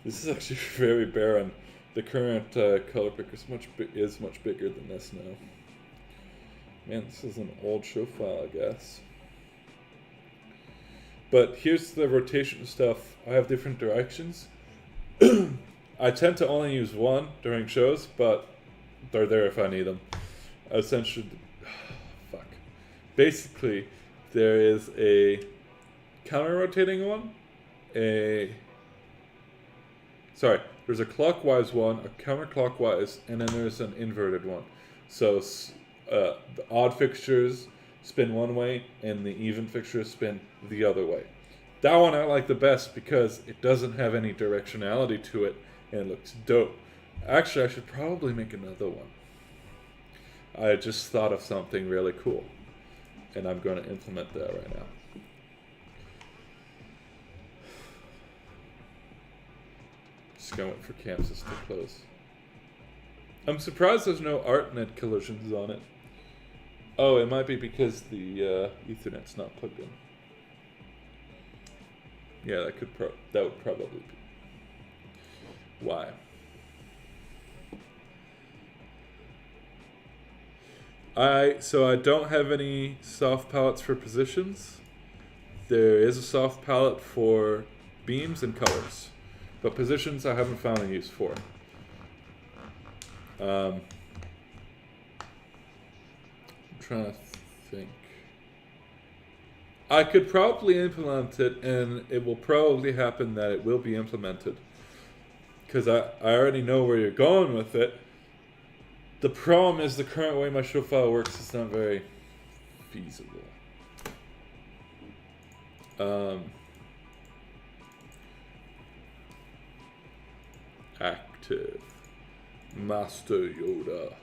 This is actually very barren. The current color picker is much bigger than this now. Man, this is an old show file, I guess. But here's the rotation stuff. I have different directions. I tend to only use one during shows, but they're there if I need them. Essentially, fuck. Basically, there is a counter-rotating one, there's a clockwise one, a counterclockwise, and then there's an inverted one. So the odd fixtures spin one way, and the even fixtures spin the other way. That one I like the best because it doesn't have any directionality to it, and it looks dope. Actually, I should probably make another one. I just thought of something really cool, and I'm going to implement that right now. Just going to wait for Chamsys to close. I'm surprised there's no ArtNet collisions on it. Oh, it might be because the Ethernet's not plugged in. Yeah, that would probably be why. So I don't have any soft palettes for positions. There is a soft palette for beams and colors, but positions I haven't found a use for. I'm trying to think. I could probably implement it, and it will probably happen that it will be implemented, because I already know where you're going with it. The problem is the current way my show file works is not very feasible. Active Master Yoda.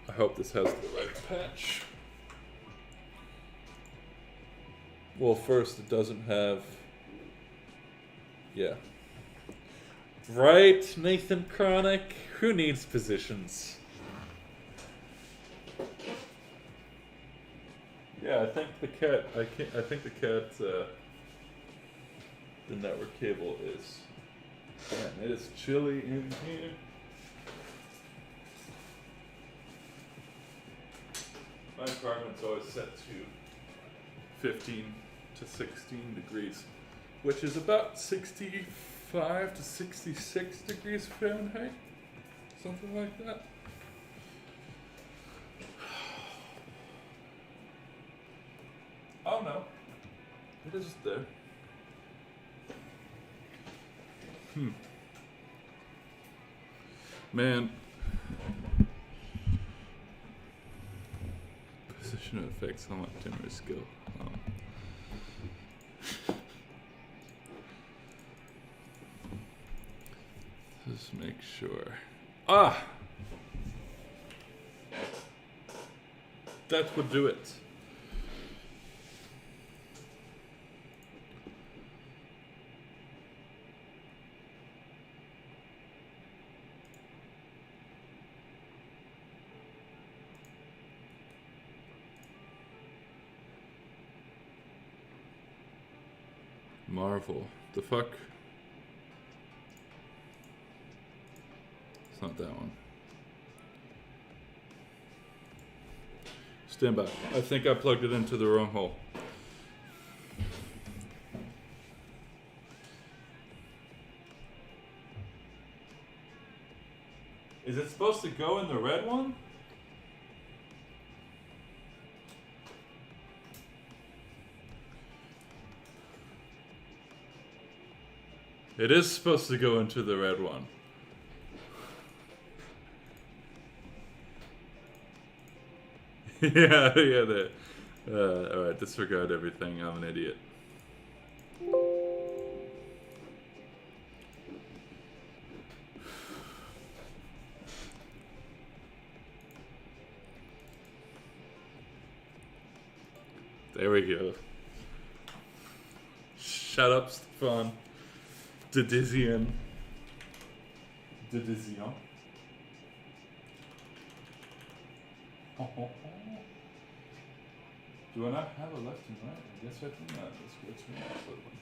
I hope this has the right patch. Well, first it doesn't have. Yeah. Right, Nathan Chronic? Who needs positions? Yeah, I think the cat. I think the cat. The network cable is. Man, it is chilly in here. My apartment's always set to 15 to 16 degrees, which is about 65 to 66 degrees Fahrenheit, something like that. Oh no, it is there. Man. Position affects how much timers go. Just make sure. Ah! That would do it. Marvel. The fuck? It's not that one. Stand by. I think I plugged it into the wrong hole. Is it supposed to go in the red one? It is supposed to go into the red one. yeah. Alright, disregard everything. I'm an idiot. There we go. Shut up, Stefan. Didizian. Do I not have a left and right? I guess I do not. Let's go to my output one.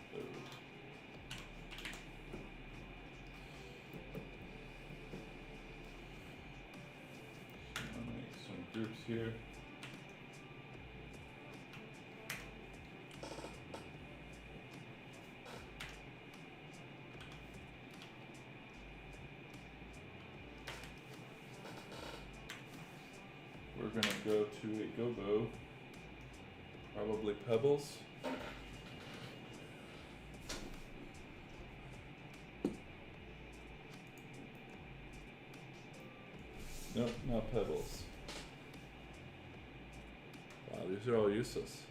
I'll make some groups here. We're gonna go to a gobo, probably pebbles. Nope, not pebbles. Wow, these are all useless.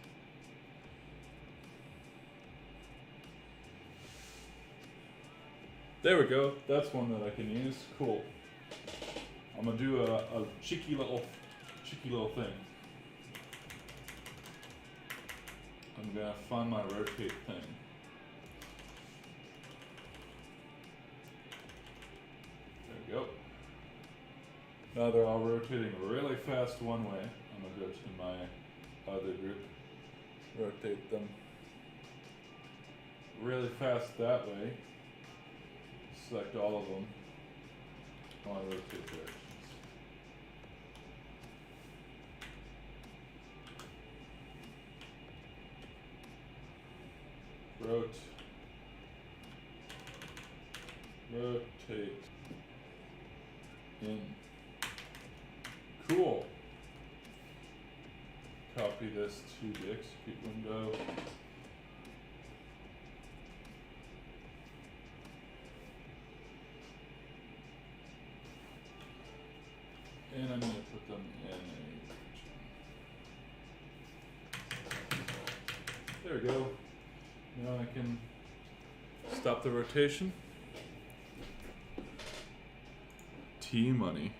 There we go. That's one that I can use. Cool. I'm gonna do a cheeky little thing. I'm gonna find my rotate thing. There we go. Now they're all rotating really fast one way. I'm gonna go to my other group, rotate them really fast that way. Select all of them. I want to rotate directions. Rotate in. Cool. Copy this to the execute window. And I'm going to put them in a. There we go. Now I can stop the rotation. T-money.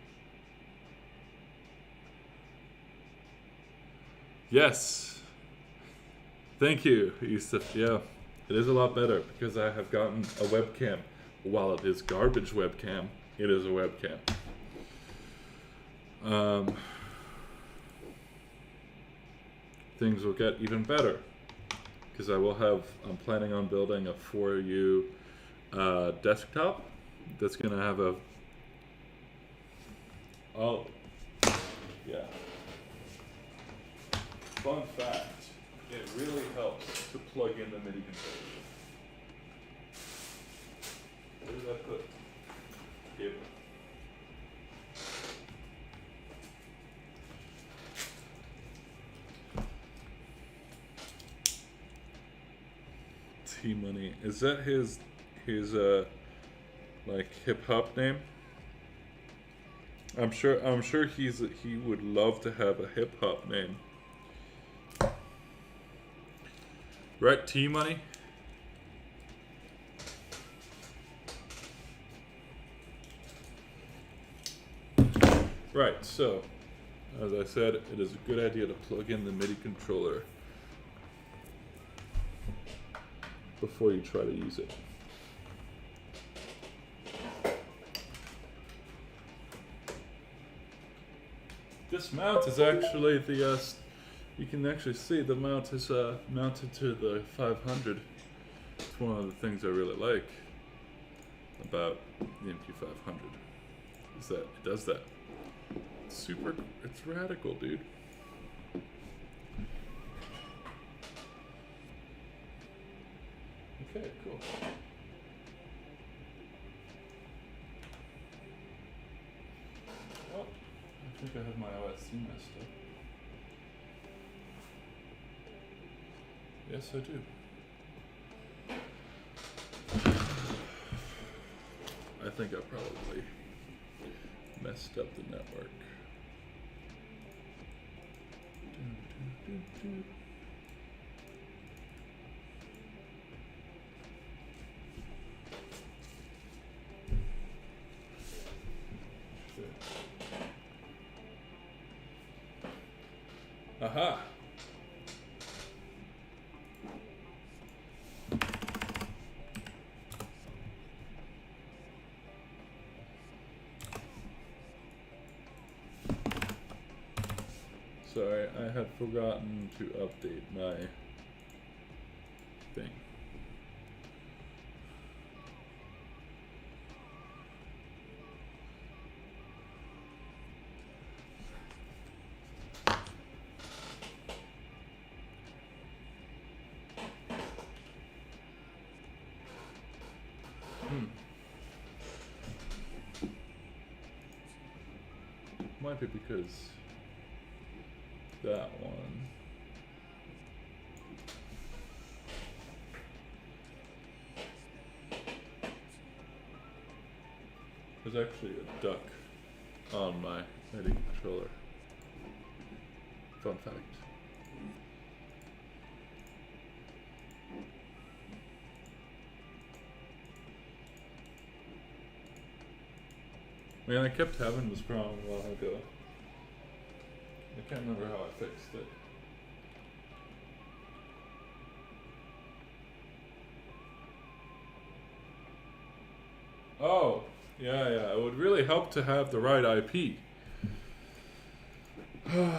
Yes. Thank you, Yusuf. Yeah, it is a lot better because I have gotten a webcam. While it is garbage webcam, it is a webcam. Things will get even better because I'm planning on building a 4U desktop that's going to have yeah. Fun fact, it really helps to plug in the MIDI controller. Where did I put cable? T-Money. Is that his like hip hop name? I'm sure he would love to have a hip hop name. Right, T-Money? Right, so as I said, it is a good idea to plug in the MIDI controller before you try to use it. This mount is actually you can actually see the mount is mounted to the 500. It's one of the things I really like about the MQ500 is that it does that. It's radical, dude. Okay, cool. Oh, I think I have my OSC messed up. Yes, I do. I think I probably messed up the network. Aha! Sorry, I had forgotten to update my thing. Might be because that one. There's actually a duck on my MIDI controller. Fun fact. Man, I kept having this problem a while ago. I can't remember how I fixed it. Oh, yeah, it would really help to have the right IP.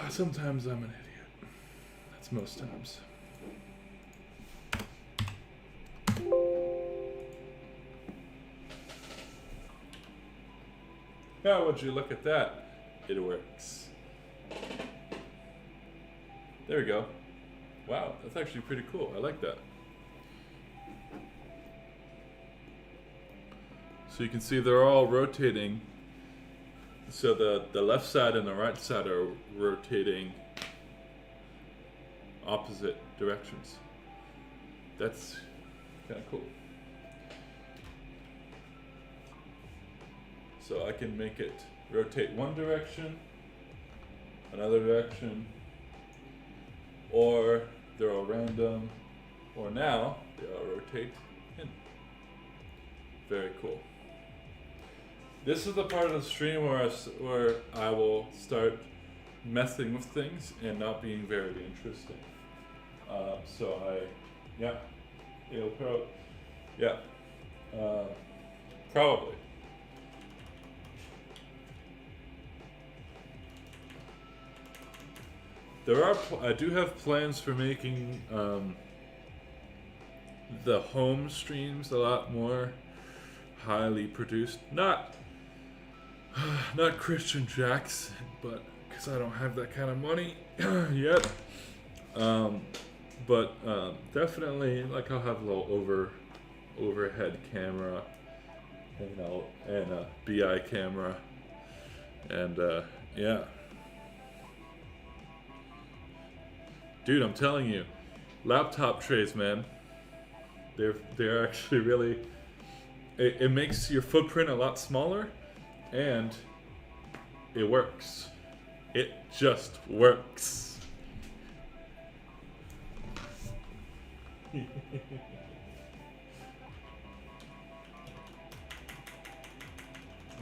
Sometimes I'm an idiot. That's most times. Yeah, would you look at that? It works. There we go. Wow, that's actually pretty cool. I like that. So you can see they're all rotating. So the left side and the right side are rotating opposite directions. That's kind of cool. So I can make it rotate one direction, another direction, or they're all random, or now they all rotate in. Very cool. This is the part of the stream where I will start messing with things and not being very interesting. Probably. I do have plans for making the home streams a lot more highly produced. Not Christian Jackson, but because I don't have that kind of money yet. Definitely, like, I'll have a little overhead camera, and a BI camera, and yeah. Dude, I'm telling you, laptop trays, man. They're actually really. It makes your footprint a lot smaller, and it works. It just works. I'm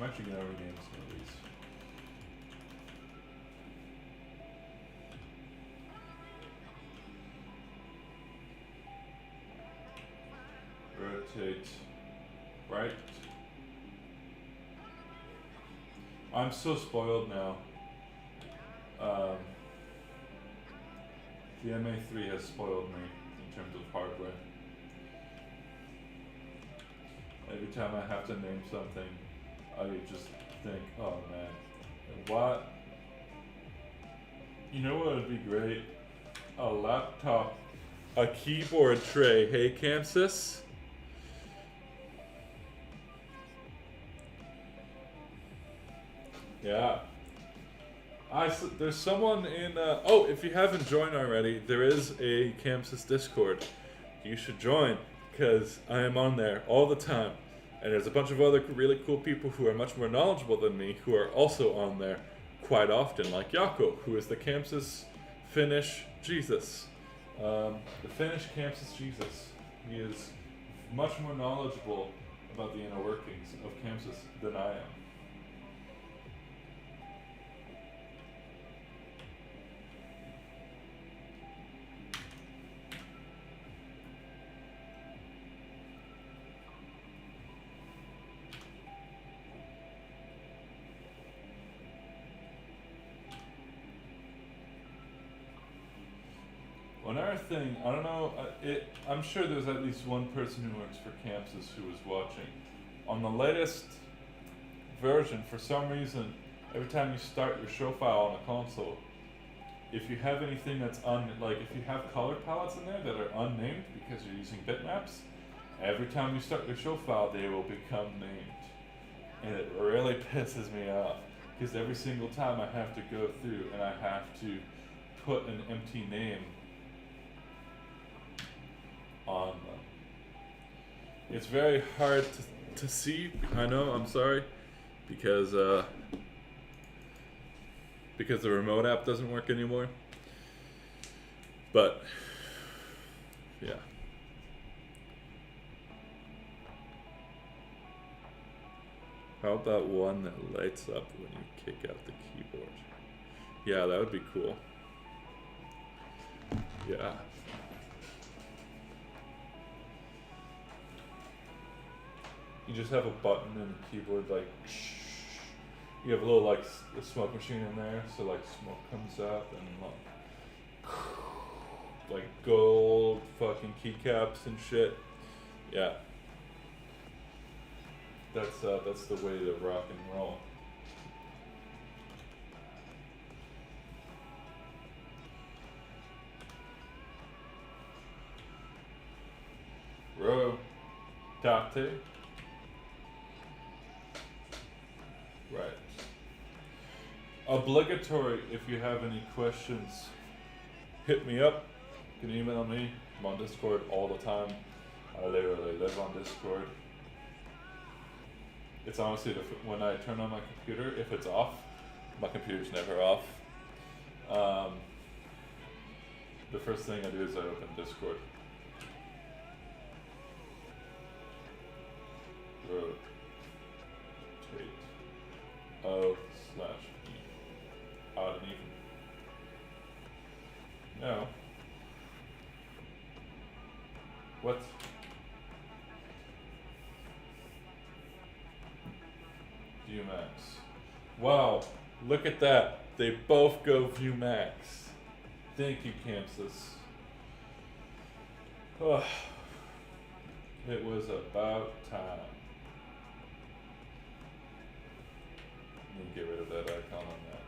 actually gonna rename some of these. Rotate right. I'm so spoiled now. The MA3 has spoiled me in terms of hardware. Every time I have to name something, I just think, oh man, what? You know what would be great? A laptop, a keyboard tray. Hey, Chamsys? Yeah. There's someone in, oh, if you haven't joined already, there is a Chamsys Discord. You should join, because I am on there all the time. And there's a bunch of other really cool people who are much more knowledgeable than me who are also on there quite often, like Jaakko, who is the Chamsys Finnish Jesus. The Finnish Chamsys Jesus. He is much more knowledgeable about the inner workings of Chamsys than I am. Another thing, I don't know, I'm sure there's at least one person who works for Chamsys who is watching. On the latest version, for some reason, every time you start your show file on a console, if you have anything that's if you have color palettes in there that are unnamed because you're using bitmaps, every time you start your show file, they will become named. And it really pisses me off, because every single time I have to go through and I have to put an empty name on them. It's very hard to see. I know, I'm sorry, because the remote app doesn't work anymore. But yeah. How about one that lights up when you kick out the keyboard? Yeah, that would be cool. Yeah. You just have a button and a keyboard, like, you have a little, like, a smoke machine in there, so, like, smoke comes out and, like gold fucking keycaps and shit. Yeah. That's the way to rock and roll. Rotate. Right. Obligatory, if you have any questions, hit me up. You can email me. I'm on Discord all the time. I literally live on Discord. It's honestly, when I turn on my computer, if it's off, my computer's never off. The first thing I do is I open Discord. Rotate O/E. Odd and even. No. What? View max. Wow, look at that. They both go view max. Thank you, Chamsys. Oh, it was about time. Let me get rid of that icon on that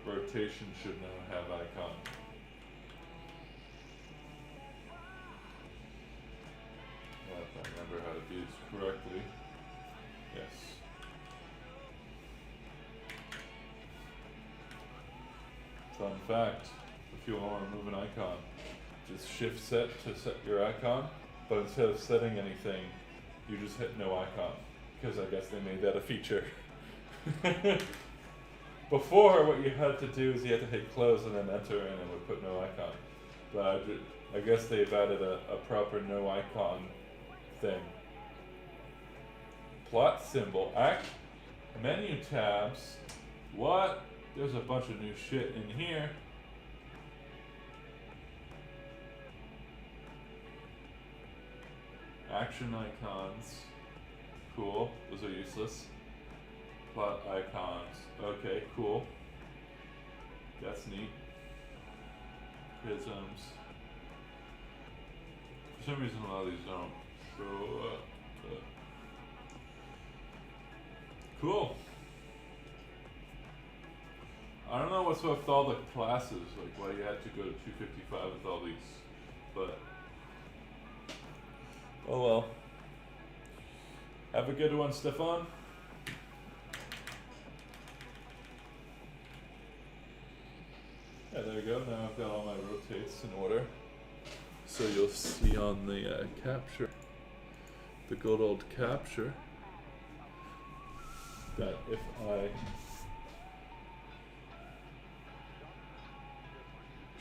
thing. Rotation should now have icon. If I remember how to do this correctly. Yes. Fun fact, if you want to remove an icon, just shift set to set your icon, but instead of setting anything, you just hit no icon, because I guess they made that a feature. Before, what you had to do is you had to hit close and then enter and it would put no icon. But I guess they've added a proper no icon thing. Plot symbol, menu tabs, what? There's a bunch of new shit in here. Action icons, cool, those are useless. Plot icons, okay, cool. That's neat. Prisms. For some reason a lot of these don't show up. Cool. I don't know what's with all the classes, like why you had to go to 255 with all these, but oh well. Have a good one, Stefan. Yeah, there you go. Now I've got all my rotates in order. So you'll see on the capture, the good old capture, that if I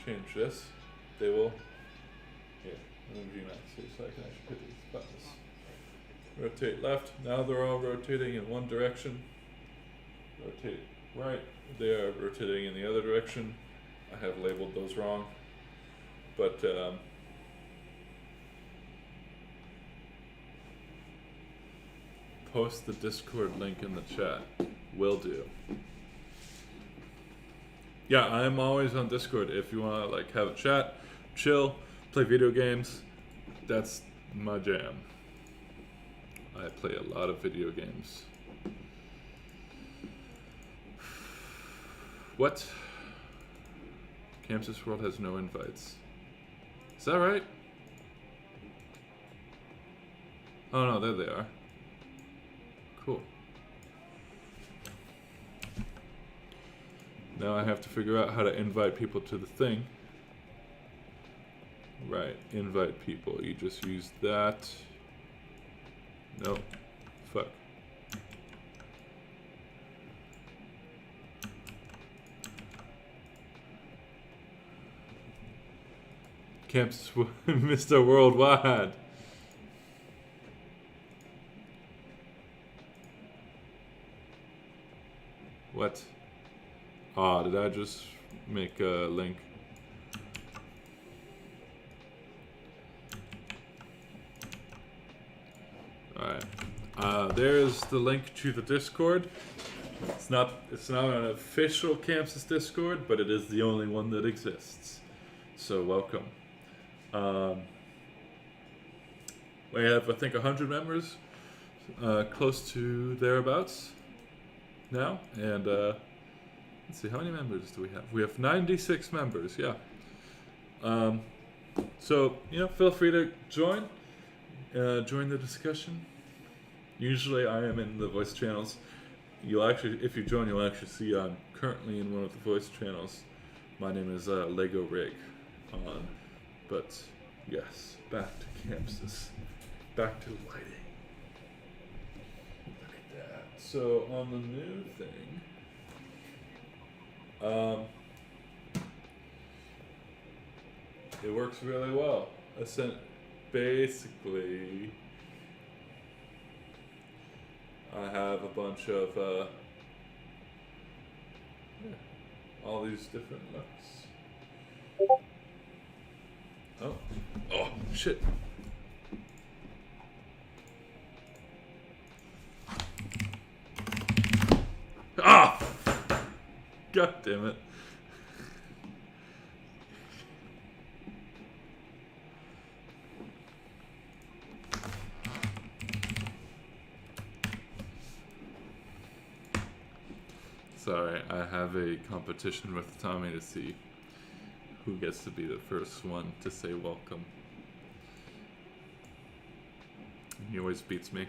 change this, they will, here, let me Vmax here so I can actually hit these buttons. Rotate left, now they're all rotating in one direction. Rotate right, they are rotating in the other direction. I have labeled those wrong, but post the Discord link in the chat. Will do. Yeah, I'm always on Discord if you want to like have a chat, chill, play video games. That's my jam. I play a lot of video games. What? Chamsys World has no invites. Is that right? Oh no, there they are. Cool. Now I have to figure out how to invite people to the thing. Right, invite people. You just use that. Nope. Fuck. Camps Mr. Worldwide. What? Ah, did I just make a link? Alright. There's the link to the Discord. It's not an official Chamsys Discord, but it is the only one that exists. So welcome. We have, I think, 100 members, close to thereabouts now. And let's see, how many members do we have? We have 96 members, yeah. So, feel free to join the discussion. Usually I am in the voice channels. If you join, you'll actually see I'm currently in one of the voice channels. My name is Lego Rig. But yes, back to Chamsys. Back to lighting. Look at that. So on the new thing, it works really well. Basically, I have a bunch of all these different looks. Oh, shit. Ah! God damn it. Sorry, I have a competition with Tommy to see who gets to be the first one to say welcome. He always beats me.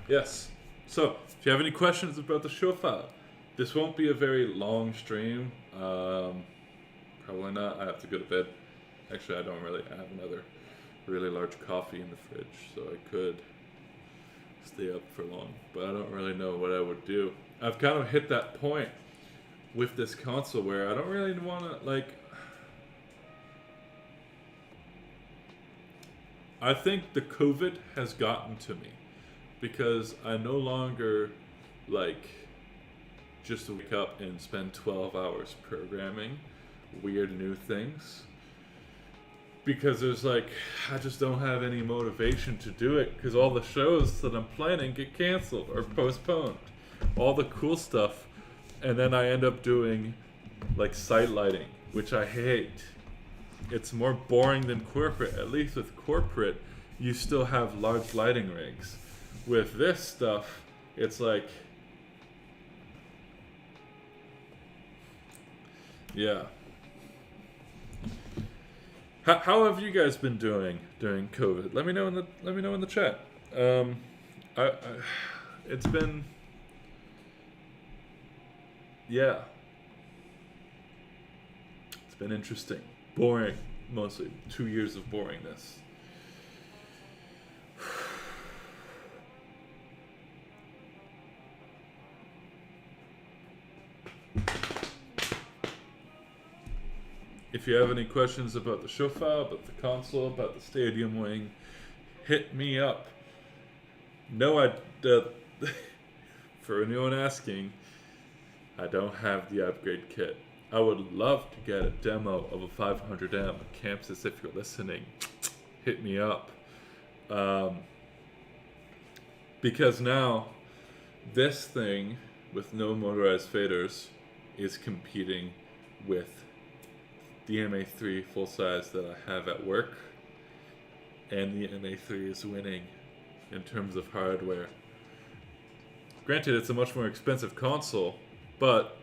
Yes. So, if you have any questions about the show file, this won't be a very long stream. Probably not. I have to go to bed. Actually, I don't really. I have another really large coffee in the fridge, so I could stay up for long, but I don't really know what I would do. I've kind of hit that point with this console where I don't really want to, I think the COVID has gotten to me because I no longer just wake up and spend 12 hours programming weird new things. Because there's I just don't have any motivation to do it because all the shows that I'm planning get canceled or postponed. All the cool stuff. And then I end up doing site lighting, which I hate. It's more boring than corporate. At least with corporate, you still have large lighting rigs. With this stuff, it's yeah. How have you guys been doing during COVID? Let me know in the chat. It's been it's been interesting, boring, mostly 2 years of boringness. If you have any questions about the show file, about the console, about the Stadium Wing, hit me up. No, for anyone asking, I don't have the upgrade kit. I would love to get a demo of a 500 amp Chamsys. If you're listening, hit me up. Because now, this thing with no motorized faders is competing with the MA3 full size that I have at work, and the MA3 is winning in terms of hardware. Granted, it's a much more expensive console, but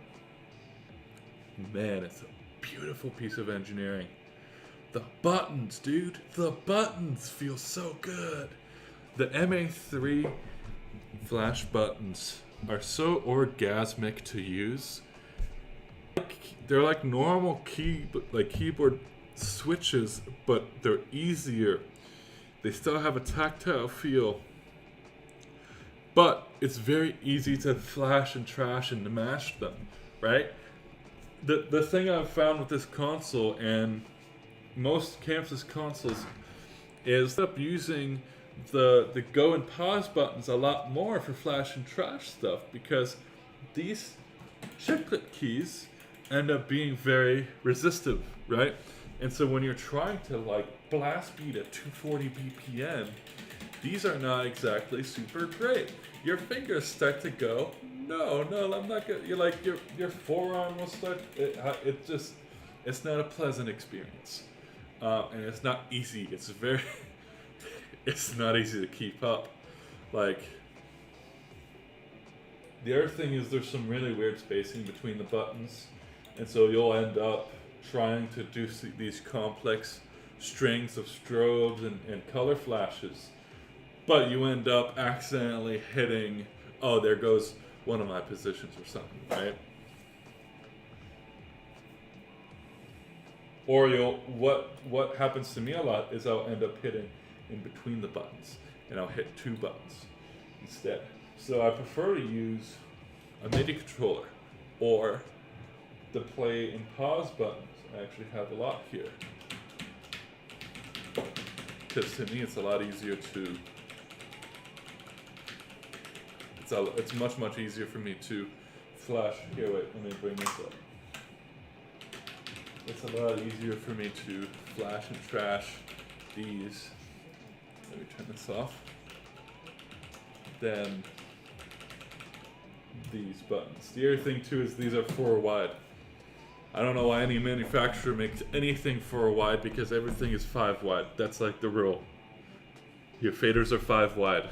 man, it's a beautiful piece of engineering. The buttons, dude, the buttons feel so good. The MA3 flash buttons are so orgasmic to use. They're like normal keyboard switches, but they're easier. They still have a tactile feel. but it's very easy to flash and trash and to mash them, right? The thing I've found with this console and most Chamsys consoles is up using the go and pause buttons a lot more for flash and trash stuff, because these chiclet keys end up being very resistive, right? And so when you're trying to like blast beat at 240 BPM, these are not exactly super great. Your fingers start to go, no, I'm not gonna. You're like your forearm will start. It's not a pleasant experience, and it's not easy. It's very, it's not easy to keep up. Like, the other thing is there's some really weird spacing between the buttons, and so you'll end up trying to do these complex strings of strobes and color flashes, but you end up accidentally hitting, oh, there goes one of my positions or something, right? Or what happens to me a lot is I'll end up hitting in between the buttons, and I'll hit 2 buttons instead. So I prefer to use a MIDI controller or the play and pause buttons. I actually have a lot here, because to me it's a lot easier to. It's much easier for me to flash. Here, wait, let me bring this up. It's a lot easier for me to flash and trash these. Let me turn this off. Than these buttons. The other thing too is these are 4 wide. I don't know why any manufacturer makes anything 4 wide, because everything is 5 wide. That's like the rule. Your faders are 5 wide.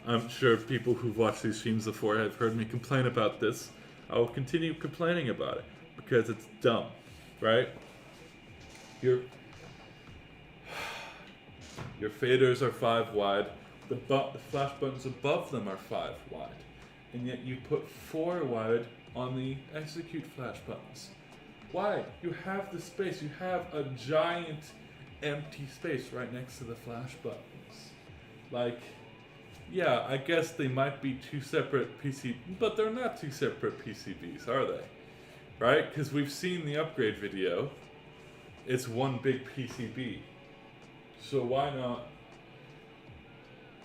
I'm sure people who've watched these streams before have heard me complain about this. I will continue complaining about it because it's dumb, right? Your faders are 5 wide. The flash buttons above them are 5 wide, and yet you put 4 wide on the execute flash buttons. Why? You have the space. You have a giant empty space right next to the flash buttons. Like, yeah, I guess they might be 2 separate PCBs, but they're not 2 separate PCBs, are they? Right? Because we've seen the upgrade video. It's one big PCB. So why not?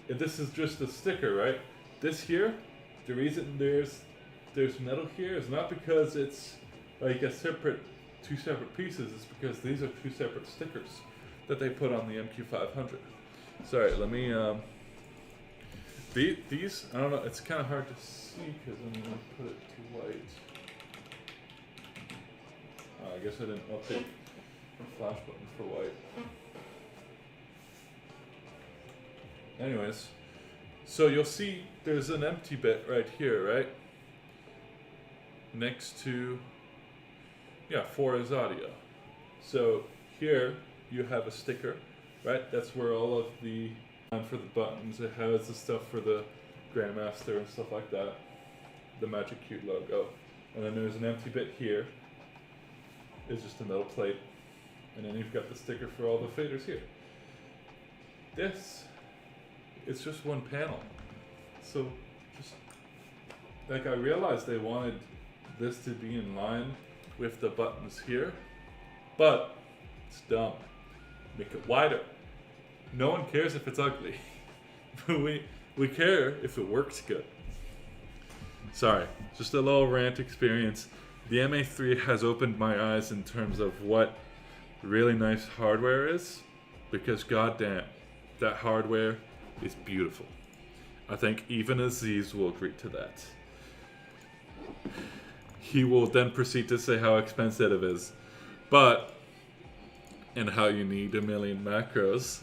If this is just a sticker, right? This here, the reason there's metal here is not because it's like a separate 2 separate pieces. It's because these are 2 separate stickers that they put on the MQ500. Sorry, let me. These, I don't know, it's kind of hard to see because I'm going to put it to white. I guess I didn't update the flash button for white. Anyways, so you'll see there's an empty bit right here, right? Next to, yeah, 4 is audio. So here you have a sticker, right? That's where all of the for the buttons, it has the stuff for the Grandmaster and stuff like that, the Magic Cube logo, and then there's an empty bit here. It's just a metal plate, and then you've got the sticker for all the faders here. This, it's just one panel. So just like, I realized they wanted this to be in line with the buttons here, but it's dumb. Make it wider. No one cares if it's ugly. we care if it works good. Sorry, just a little rant experience. The MA3 has opened my eyes in terms of what really nice hardware is, because goddamn, that hardware is beautiful. I think even Aziz will agree to that. He will then proceed to say how expensive it is, but and how you need a million macros.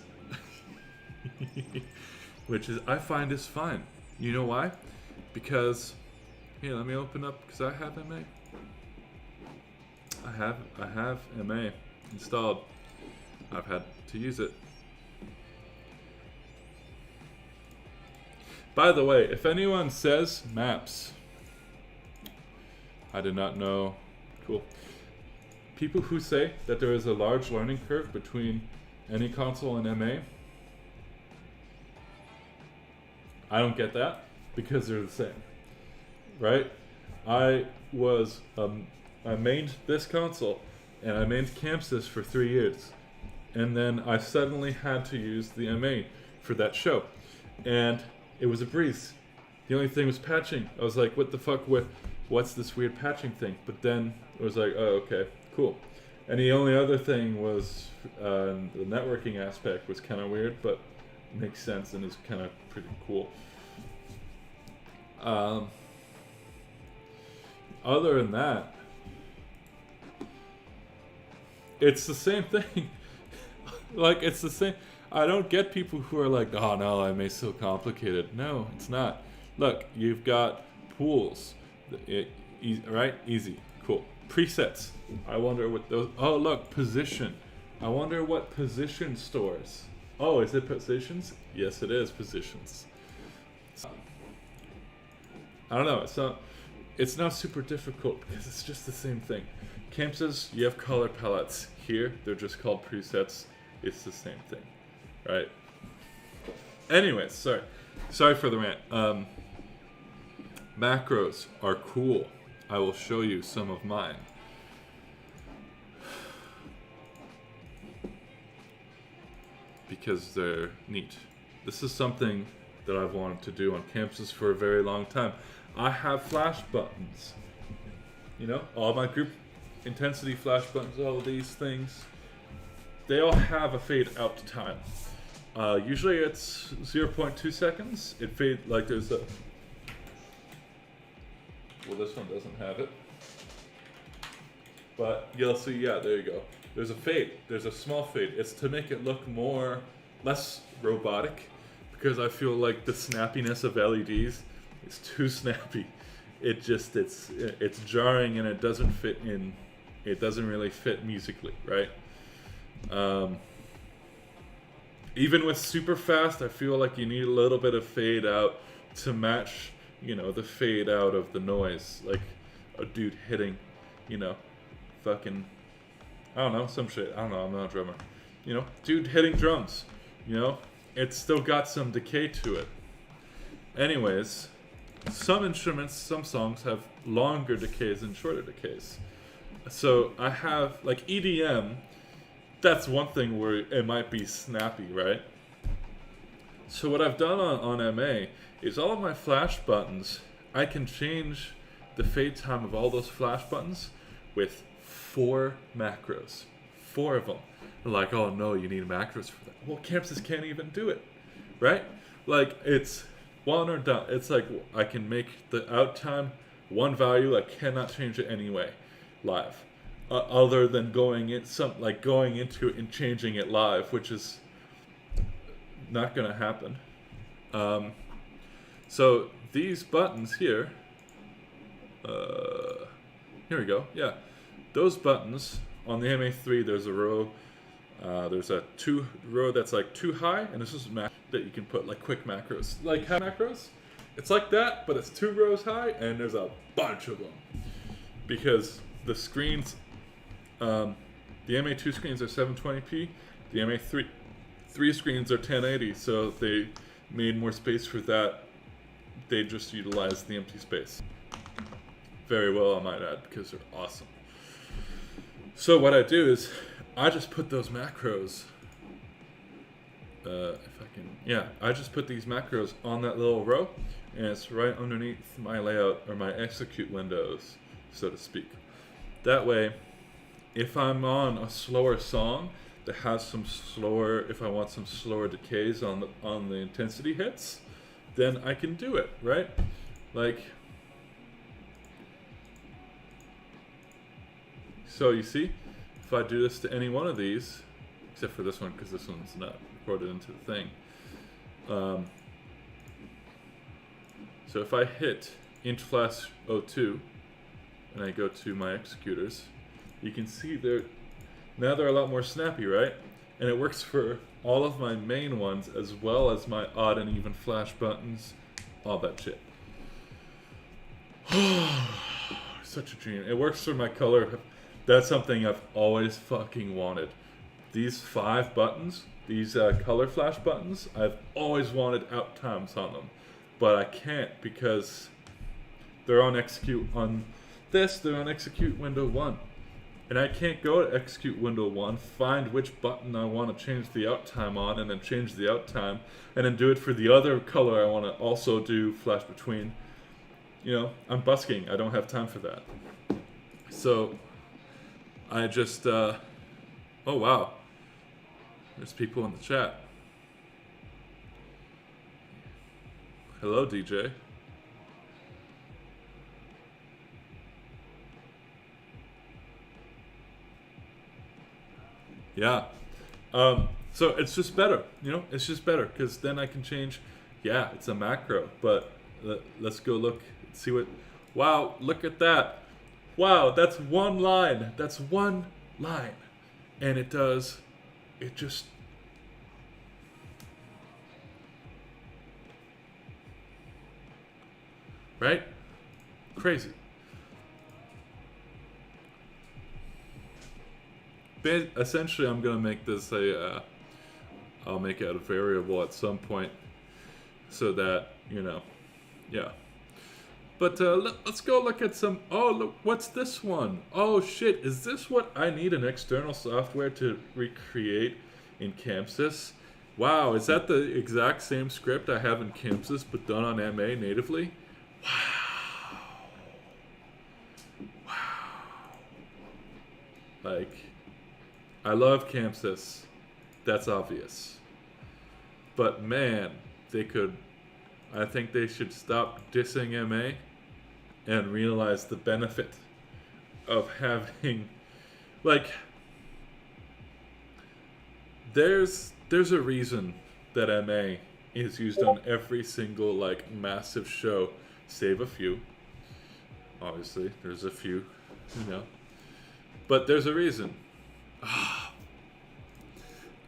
Which is, I find is fine. You know why? Because, here, let me open up, because I have MA. I have MA installed. I've had to use it. By the way, if anyone says maps, I did not know. Cool. People who say that there is a large learning curve between any console and MA, I don't get that. because they're the same, right? I mained this console, and I mained Chamsys for 3 years, and then I suddenly had to use the MA for that show, and it was a breeze. The only thing was patching. I was like, what the fuck, what's this weird patching thing? But then it was like, oh, okay, cool. And the only other thing was the networking aspect was kind of weird, but makes sense and is kind of pretty cool. Other than that, it's the same thing. Like, it's the same. I don't get people who are like, oh no, I made so complicated. No, it's not. Look, you've got pools, right? Easy, cool. Presets. I wonder what those. Oh, look, position. I wonder what position stores. Oh, is it positions? Yes, it is positions. I don't know. It's not super difficult because it's just the same thing. Chamsys, you have color palettes. Here, they're just called presets. It's the same thing, right? Anyways, sorry for the rant. Macros are cool. I will show you some of mine. Because they're neat. This is something that I've wanted to do on Chamsys for a very long time. I have flash buttons. You know, all my group intensity flash buttons, all of these things, they all have a fade out time. Usually it's 0.2 seconds. It fade like there's a. Well, this one doesn't have it. But you'll see, yeah, there you go. There's a fade. There's a small fade. It's to make it look less robotic, because I feel like the snappiness of LEDs is too snappy. It's jarring and it doesn't fit in. It doesn't really fit musically, right? Even with super fast, I feel like you need a little bit of fade out to match, the fade out of the noise. Like a dude hitting, fucking, I don't know, some shit. I don't know, I'm not a drummer. Dude hitting drums, it's still got some decay to it. Anyways, some instruments, some songs have longer decays and shorter decays. So I have, like EDM, that's one thing where it might be snappy, right? So what I've done on MA is all of my flash buttons, I can change the fade time of all those flash buttons with 4 macros. 4 of them. They're like, oh no, you need macros for that. Well, Chamsys can't even do it, right? Like, it's one or done. It's like, I can make the out time one value, I cannot change it anyway, live. Other than going into it and changing it live, which is not gonna happen. So these buttons here, here we go, yeah. Those buttons, on the MA3, there's a row, there's a row that's like too high, and this is that you can put like quick macros. Like macros, it's like that, but it's 2 rows high, and there's a bunch of them. Because the screens, the MA2 screens are 720p, the MA3 screens are 1080, so they made more space for that. They just utilized the empty space very well, I might add, because they're awesome. So what I do is I just put those macros, I just put these macros on that little row, and it's right underneath my layout, or my execute windows, so to speak. That way, if I'm on a slower song that has if I want some slower decays on the intensity hits, then I can do it, right? Like, so you see, if I do this to any one of these, except for this one, because this one's not recorded into the thing. So if I hit int flash 02 and I go to my executors, you can see now they're a lot more snappy, right? And it works for all of my main ones as well as my odd and even flash buttons, all that shit. Such a dream. It works for my color. That's something I've always fucking wanted. These 5 buttons, these color flash buttons, I've always wanted out times on them. but I can't because they're on execute on this, they're on execute window 1. And I can't go to execute window 1, find which button I want to change the out time on, and then change the out time, and then do it for the other color I want to also do flash between. You know, I'm busking. I don't have time for that. So I just, oh wow, there's people in the chat. Hello, DJ. Yeah. So it's just better, you know, it's just better because then I can change. Yeah, it's a macro, but let's go look, see what, wow, look at that. Wow, that's one line. That's one line. And it does, it just, right? Crazy. Essentially, I'm gonna make this a, I'll make it a variable at some point, so that, you know, yeah. But let's go look at some, oh, look, what's this one? Oh shit, is this what I need an external software to recreate in Chamsys? Wow, is that the exact same script I have in Chamsys, but done on MA natively? Wow. Wow. Like, I love Chamsys, that's obvious. But man, they could, I think they should stop dissing MA and realize the benefit of having, like, there's a reason that MA is used on every single, like, massive show, save a few. Obviously, there's a few, you know. But there's a reason.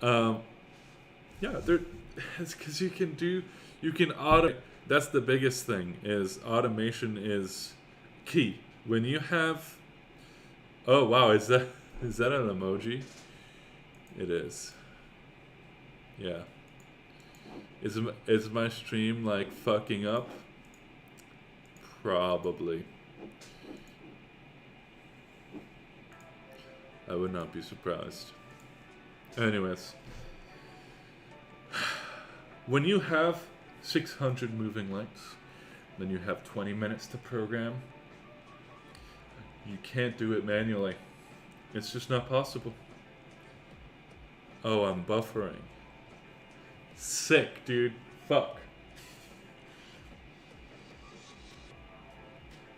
Yeah, it's because you can automate. That's the biggest thing, is automation is key. When you have, oh wow, is that an emoji? It is. Yeah. Is my stream like fucking up? Probably. I would not be surprised. Anyways, when you have 600 moving links, then you have 20 minutes to program. You can't do it manually. It's just not possible. Oh, I'm buffering. Sick, dude. Fuck.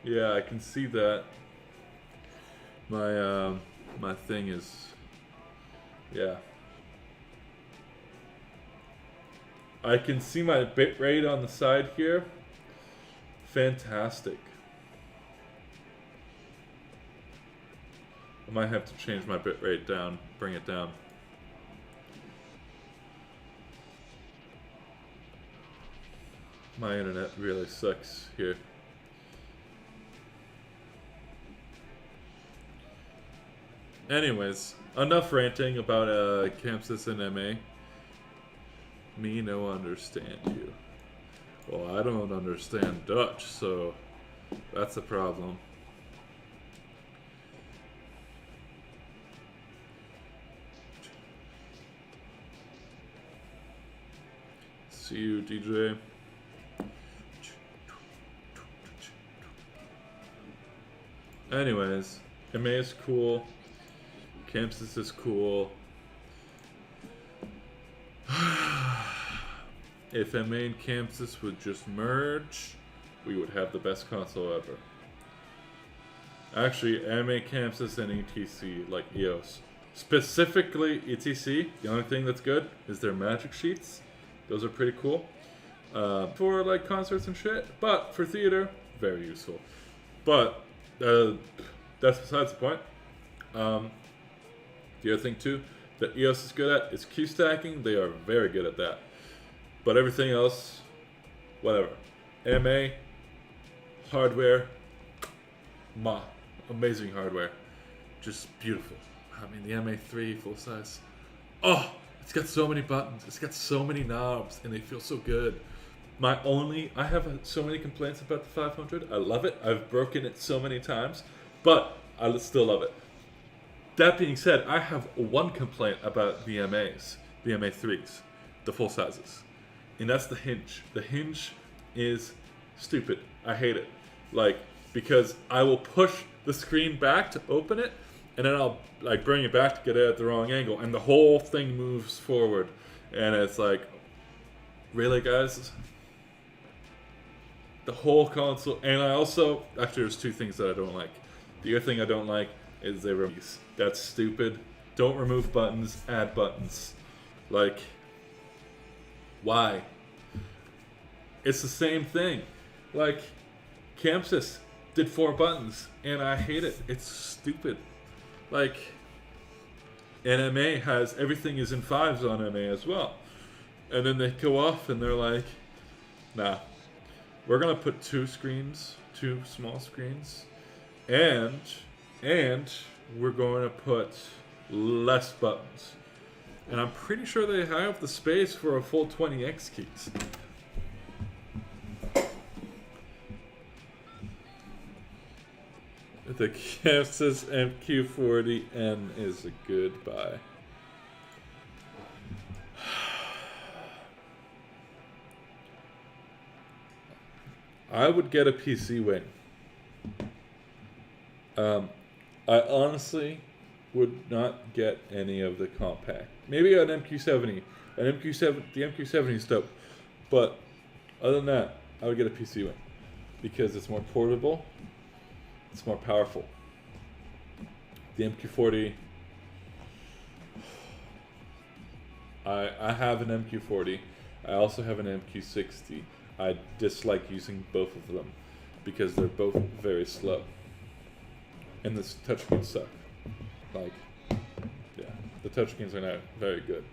Yeah, I can see that. My thing is, yeah. I can see my bitrate on the side here. Fantastic. I might have to change my bitrate down, bring it down. My internet really sucks here. Anyways, enough ranting about Chamsys and MA. Me no understand you. Well, I don't understand Dutch, so that's a problem. See you, DJ. Anyways, MA is cool. Chamsys is cool. If MA and Chamsys would just merge, we would have the best console ever. Actually, MA, Chamsys, and ETC, like EOS. Specifically, ETC, the only thing that's good is their magic sheets. Those are pretty cool. For like concerts and shit, but for theater, very useful. But that's besides the point. The other thing too that EOS is good at is queue stacking. They are very good at that. But everything else, whatever. MA, hardware, amazing hardware. Just beautiful. I mean, the MA3 full size. Oh, it's got so many buttons. It's got so many knobs, and they feel so good. I have so many complaints about the 500. I love it. I've broken it so many times, but I still love it. That being said, I have one complaint about the MAs, the MA3s, the full sizes, and that's the hinge. The hinge is stupid. I hate it. Like, because I will push the screen back to open it, and then I'll like bring it back to get it at the wrong angle, and the whole thing moves forward, and it's like, really, guys? The whole console. And I also, actually, there's two things that I don't like. The other thing I don't like is they remove these. That's stupid. Don't remove buttons, add buttons. Like, why? It's the same thing. Like, Chamsys did 4 buttons, and I hate it. It's stupid. Like, and MA has, everything is in 5s on MA as well. And then they go off and they're like, nah, we're gonna put 2 screens, 2 small screens, and we're going to put less buttons. And I'm pretty sure they have the space for a full 20x keys. The Chamsys MQ40N is a good buy. I would get a PC wing. I honestly would not get any of the compact. Maybe an MQ70. The MQ70 is dope. But other than that, I would get a PC wing because it's more portable. It's more powerful. The MQ40. I have an MQ40. I also have an MQ60. I dislike using both of them because they're both very slow. And the touchscreens suck. Like, yeah, the touchscreens are not very good.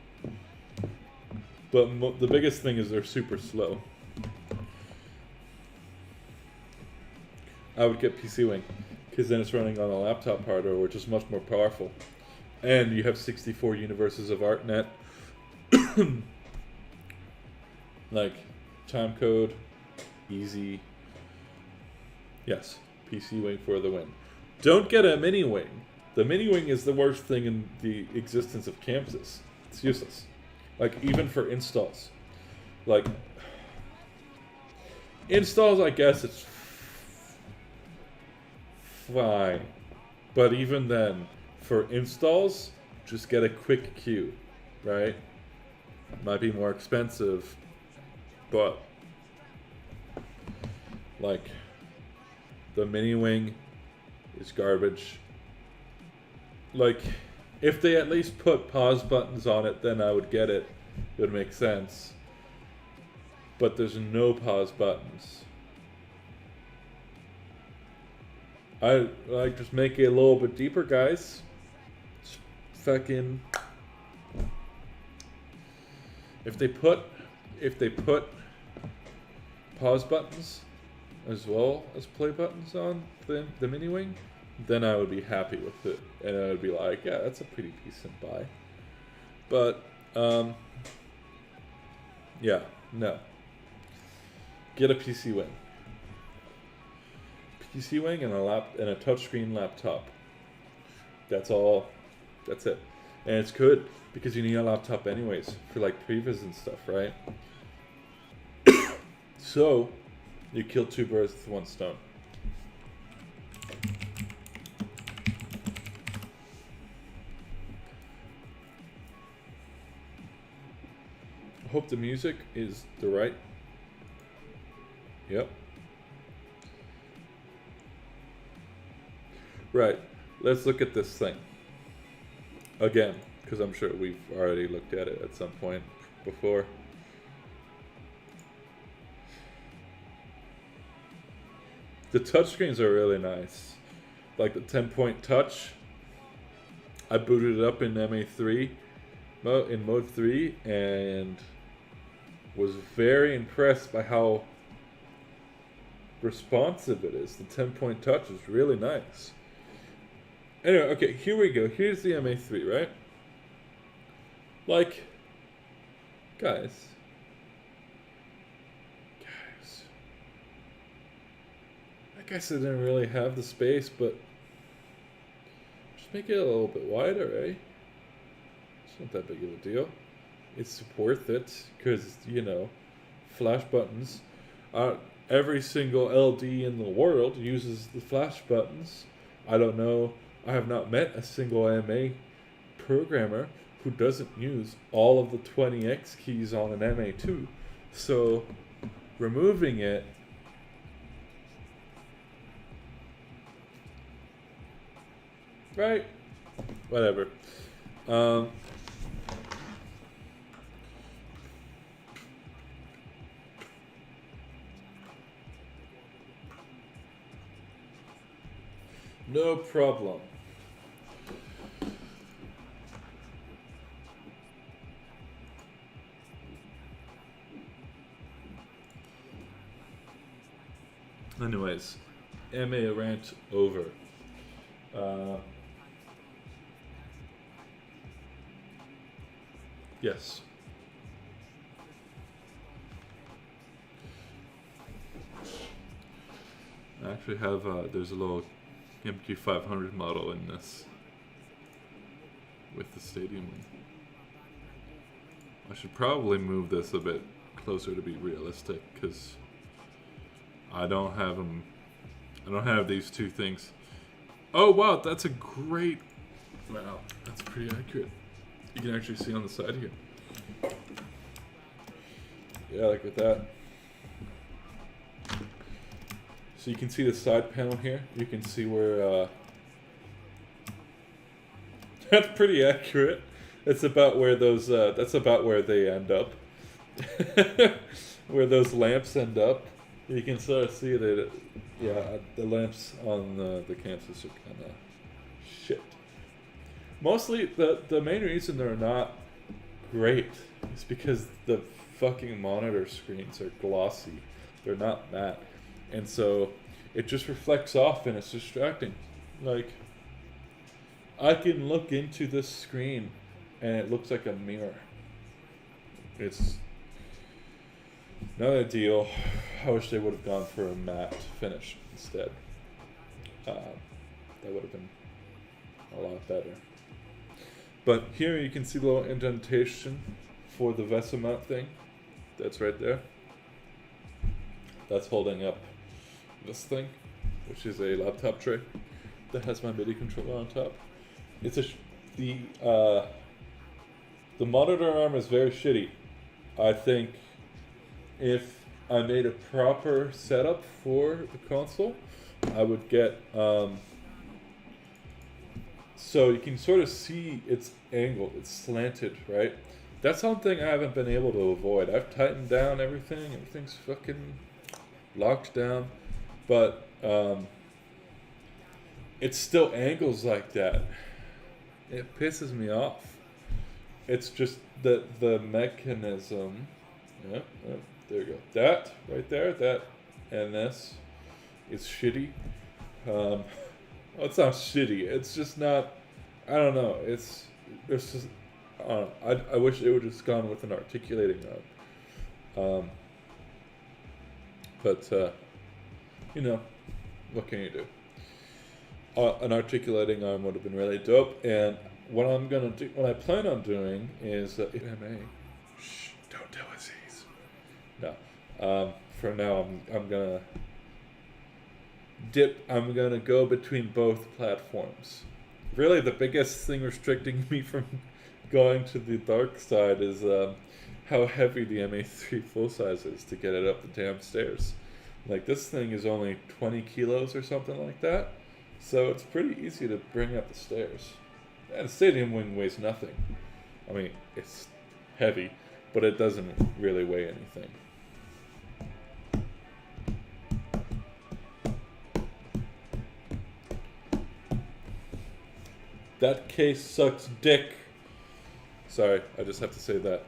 But the biggest thing is they're super slow. I would get PC Wing because then it's running on a laptop hardware, which is much more powerful. And you have 64 universes of ArtNet. Like, time code, easy. Yes, PC Wing for the win. Don't get a mini wing. The mini wing is the worst thing in the existence of Chamsys. It's useless. Like, even for installs. Like, installs, I guess it's fine. But even then, for installs, just get a quick queue, right? Might be more expensive, but like, the mini wing is garbage. Like, if they at least put pause buttons on it, then I would get it. It would make sense. But there's no pause buttons. I like, just make it a little bit deeper, guys. Just fucking. If they put pause buttons as well as play buttons on the mini wing, then I would be happy with it, and I would be like, yeah, that's a pretty decent buy. But yeah, no. Get a PC wing. PC wing and a touchscreen laptop. That's all. That's it. And it's good because you need a laptop anyways for like previews and stuff, right? So you kill 2 birds with 1 stone. I hope the music is the right. Yep. Right. Let's look at this thing again, because I'm sure we've already looked at it at some point before. The touchscreens are really nice. Like the 10-point touch. I booted it up in MA3, in mode 3, and was very impressed by how responsive it is. The 10-point touch is really nice. Anyway, okay, here we go. Here's the MA3, right? Like, guys, guess I didn't really have the space, but just make it a little bit wider, eh? It's not that big of a deal. It's worth it, because, you know, flash buttons. Every single LD in the world uses the flash buttons. I don't know, I have not met a single MA programmer who doesn't use all of the 20x keys on an MA2. So removing it right, whatever. No problem. Anyways, MA rant over. Yes. I actually have, there's a little MQ500 model in this with the stadium one. I should probably move this a bit closer to be realistic, because I don't have them. I don't have these two things. Oh wow, that's a great. Wow, that's pretty accurate. You can actually see on the side here. Yeah, like with that. So you can see the side panel here. You can see where. That's pretty accurate. It's about where those. That's about where they end up. Where those lamps end up. You can sort of see that. Yeah, the lamps on the Chamsys are kind of shit. Mostly, the main reason they're not great is because the fucking monitor screens are glossy. They're not matte. And so it just reflects off and it's distracting. Like, I can look into this screen and it looks like a mirror. It's not ideal. I wish they would have gone for a matte finish instead. That would have been a lot better. But here you can see the little indentation for the VESA mount thing. That's right there. That's holding up this thing, which is a laptop tray that has my MIDI controller on top. It's the monitor arm is very shitty. I think if I made a proper setup for the console, I would get so you can sort of see it's angled, it's slanted, right? That's something I haven't been able to avoid. I've tightened down everything, everything's fucking locked down, but it still angles like that. It pisses me off. It's just that the mechanism, yeah, there you go. That right there, that and this is shitty. Well, it's not shitty. It's just not. I don't know. It's just. I wish it would have just gone with an articulating arm. But you know, what can you do? An articulating arm would have been really dope. And what I'm gonna do, what I plan on doing is MA. Shh! Don't tell Aziz. No. For now, I'm gonna dip. I'm gonna go between both platforms. Really, the biggest thing restricting me from going to the dark side is how heavy the MA3 full size is to get it up the damn stairs. Like, this thing is only 20 kilos or something like that, so it's pretty easy to bring up the stairs. And the stadium wing weighs nothing. I mean, it's heavy, but it doesn't really weigh anything. That case sucks dick. Sorry, I just have to say that.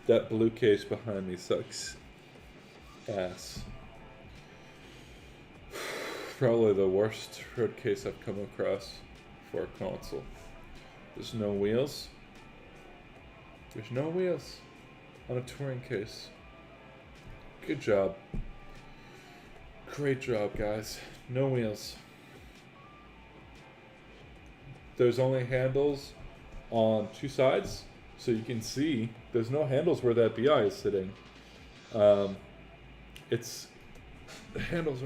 That blue case behind me sucks ass. Probably the worst road case I've come across for a console. There's no wheels. There's no wheels on a touring case. Good job. Great job, guys. No wheels. There's only handles on two sides, so you can see there's no handles where that BI is sitting. It's the handles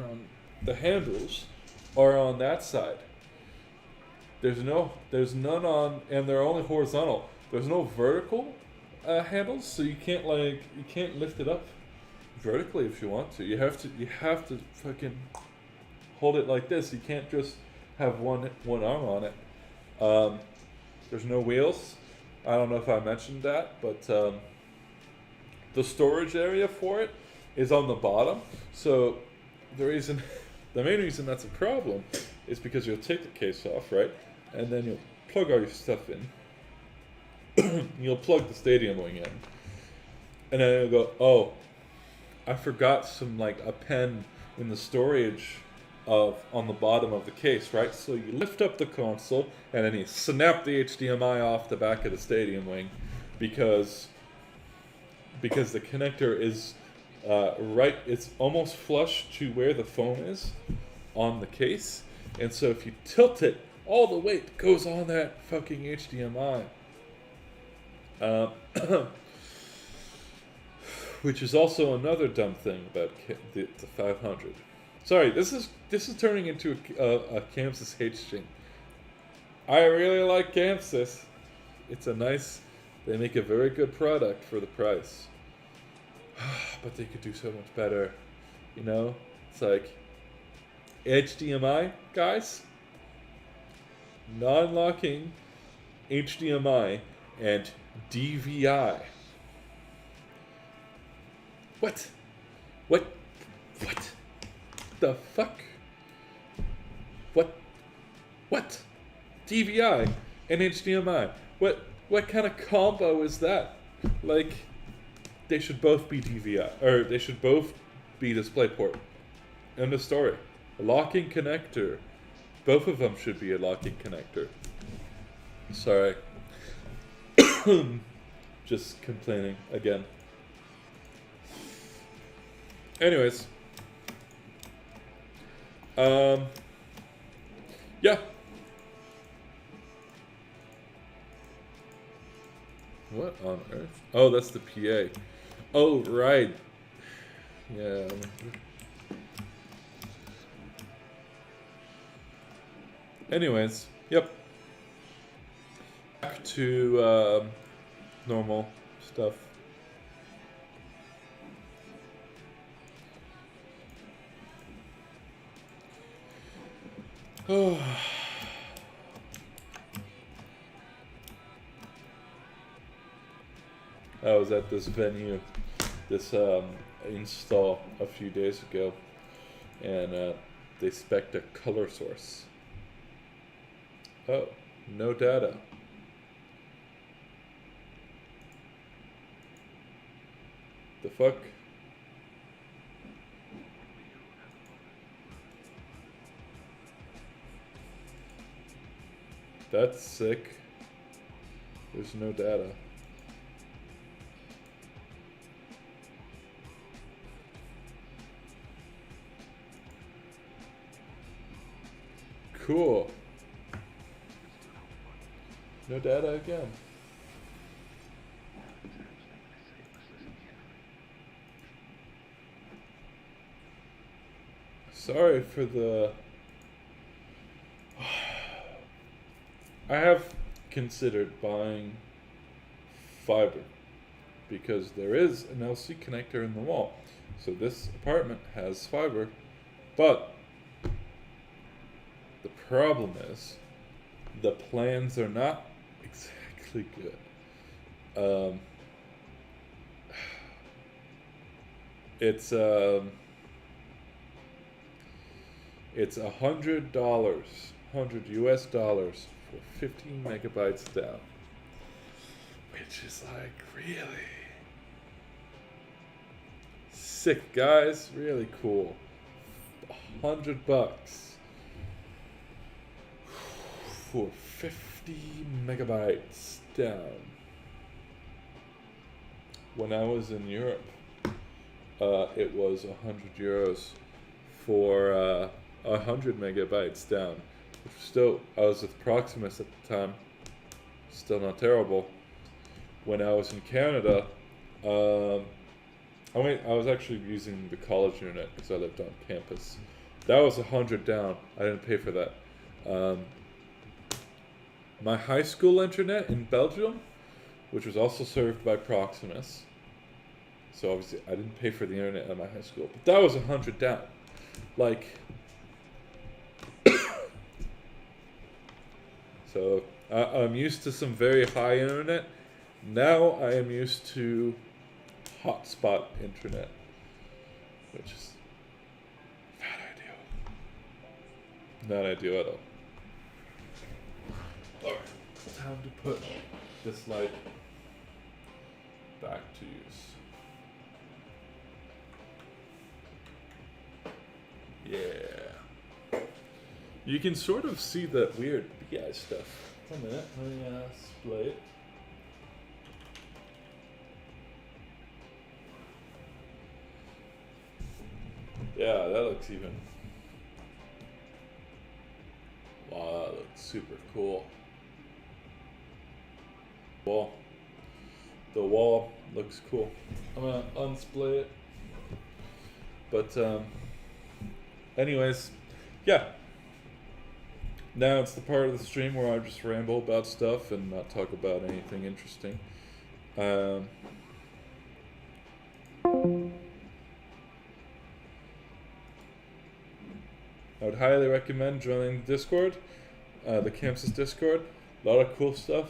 are on that side. There's none on, and they're only horizontal. There's no vertical handles, so you can't lift it up vertically if you want to. You have to fucking hold it like this. You can't just have one arm on it. There's no wheels. I don't know if I mentioned that, but the storage area for it is on the bottom. So the main reason that's a problem is because you'll take the case off, right? And then you'll plug all your stuff in. You'll plug the stadium wing in. And then you'll go, oh, I forgot a pen in the storage on the bottom of the case, right? So you lift up the console and then you snap the HDMI off the back of the stadium wing because the connector is it's almost flush to where the phone is on the case. And so if you tilt it, all the weight goes on that fucking HDMI. Which is also another dumb thing about the 500. Sorry, this is turning into a Chamsys hate stream. I really like Chamsys. They make a very good product for the price. But they could do so much better. You know? It's like HDMI, guys. Non-locking HDMI and DVI. What the fuck? What? DVI and HDMI. What kind of combo is that? Like, they should both be DVI, or they should both be DisplayPort. End of story. A locking connector. Both of them should be a locking connector. Sorry. Just complaining again. Anyways. Yeah. What on earth? Oh, that's the PA. Oh, right. Yeah. Anyways, yep. Back to normal stuff. Oh. I was at this venue, this install a few days ago, and they spec'd a color source. Oh, no data. The fuck? That's sick. There's no data. Cool. No data again. Sorry for the... I have considered buying fiber because there is an LC connector in the wall. So this apartment has fiber, but the problem is the plans are not exactly good. It's $100, $100 US for 15 megabytes down, which is like really sick, guys. Really cool. $100 for 50 megabytes down. When I was in Europe, it was €100 for 100 megabytes down, which was still, I was with Proximus at the time, still not terrible. When I was in Canada, I was actually using the college internet because I lived on campus. That was 100 down. I didn't pay for that. My high school internet in Belgium, which was also served by Proximus, so obviously I didn't pay for the internet at my high school, but that was 100 down. Like, so I'm used to some very high internet. Now I am used to hotspot internet, which is not ideal at all. Alright, time to put this light back to use. Yeah. You can sort of see that weird BI stuff. Wait a minute, let me split it. Yeah, that looks even. Wow, that looks super cool. The wall looks cool. I'm gonna unsplit it. But anyways, yeah. Now it's the part of the stream where I just ramble about stuff and not talk about anything interesting. I would highly recommend joining Discord, the Chamsys Discord. A lot of cool stuff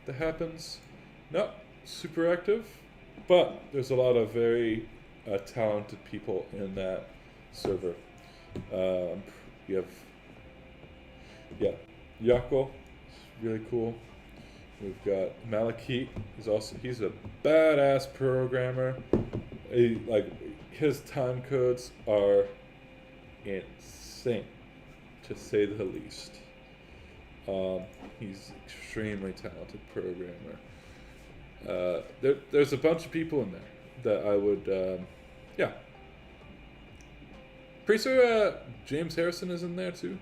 that happens. Not super active, but there's a lot of very talented people in that server. You have, Yako, really cool. We've got Malakit, he's a badass programmer. His time codes are insane, to say the least. He's extremely talented programmer. There's a bunch of people in there that I would, Pretty sure James Harrison is in there too.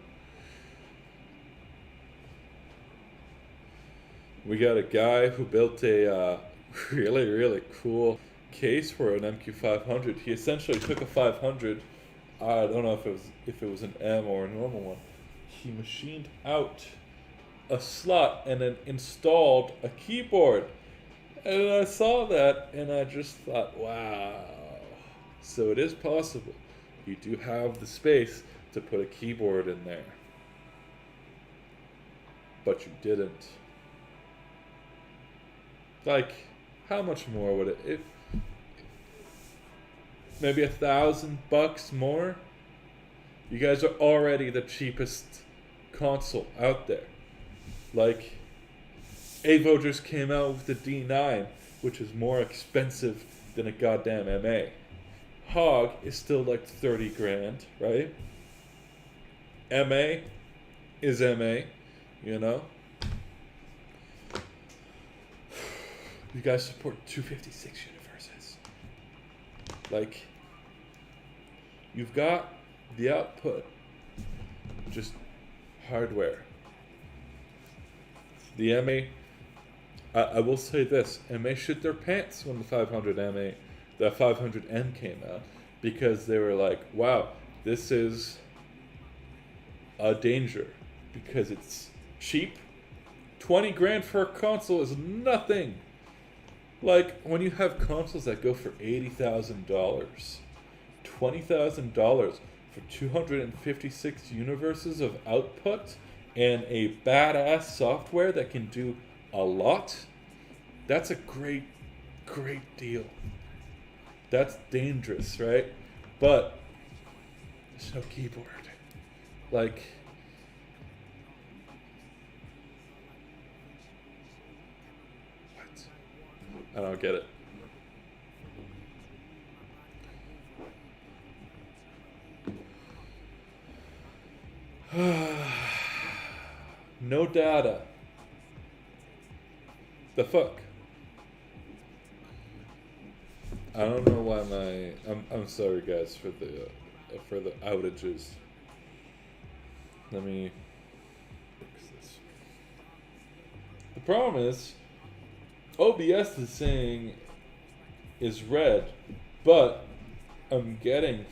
We got a guy who built a really, really cool case for an MQ500. He essentially took a 500. I don't know if it was an M or a normal one. He machined out a slot and then installed a keyboard. And I saw that and I just thought, wow. So it is possible. You do have the space to put a keyboard in there. But you didn't. Like, how much more would it? Maybe $1,000 more? You guys are already the cheapest console out there. Like, Avo just came out with the D9, which is more expensive than a goddamn MA. Hog is still like 30 grand, right? MA is MA, you know? You guys support 256 universes. Like, you've got the output, just hardware. The MA, I will say this, MA shit their pants when the 500M came out, because they were like, wow, this is a danger, because it's cheap. 20 grand for a console is nothing. Like, when you have consoles that go for $80,000, $20,000 for 256 universes of output and a badass software that can do a lot, that's a great, great deal. That's dangerous, right? But there's no keyboard. Like, I don't get it. No data. The fuck? I don't know why I'm sorry guys for the for the outages. Let me fix this. The problem is, OBS is saying is red, but I'm getting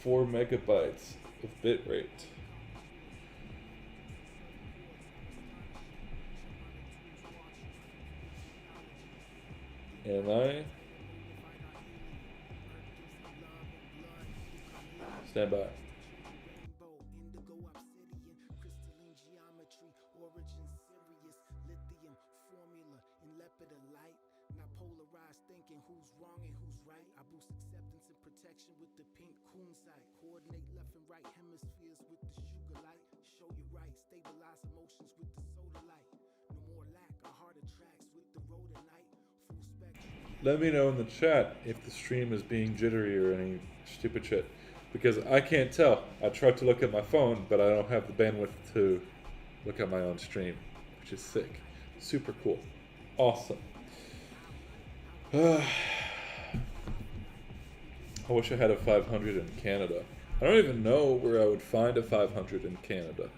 4 megabytes of bitrate. Am I? Stand by. Let me know in the chat if the stream is being jittery or any stupid shit. Because I can't tell. I tried to look at my phone, but I don't have the bandwidth to look at my own stream. Which is sick. Super cool. Awesome. I wish I had a 500 in Canada. I don't even know where I would find a 500 in Canada.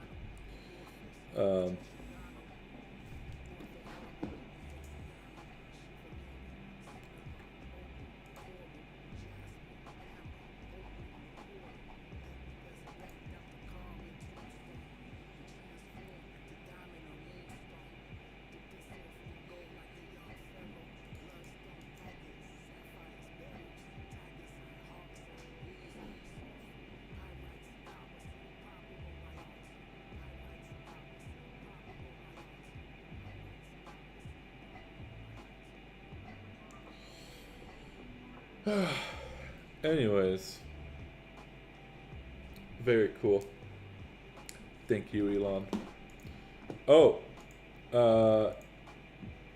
Anyways, very cool. Thank you, Elon. Oh,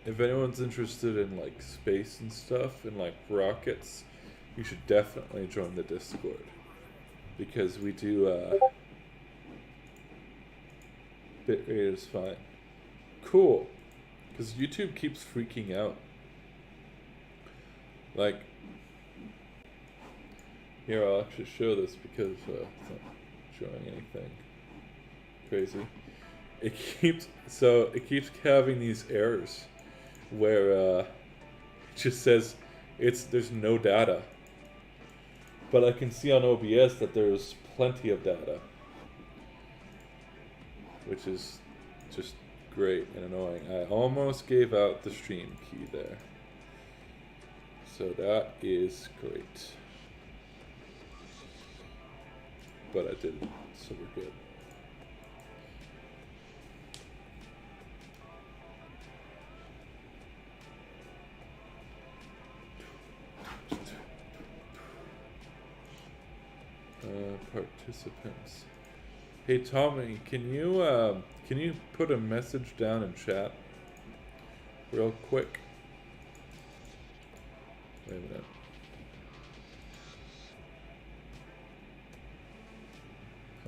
if anyone's interested in like space and stuff and like rockets, you should definitely join the Discord because we do bitrate is fine. Cool, because YouTube keeps freaking out. Like, here, I'll actually show this because it's not showing anything crazy. It keeps having these errors where it just says there's no data. But I can see on OBS that there's plenty of data, which is just great and annoying. I almost gave out the stream key there. So that is great. But I didn't, so we're good. Participants. Hey Tommy, can you put a message down in chat real quick? Wait a minute.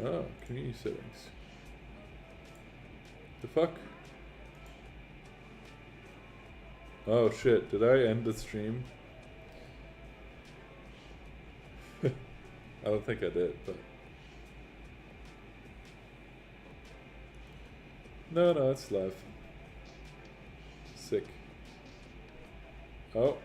Oh, community settings. The fuck? Oh shit, did I end the stream? I don't think I did, but... No, it's live. Sick. Oh.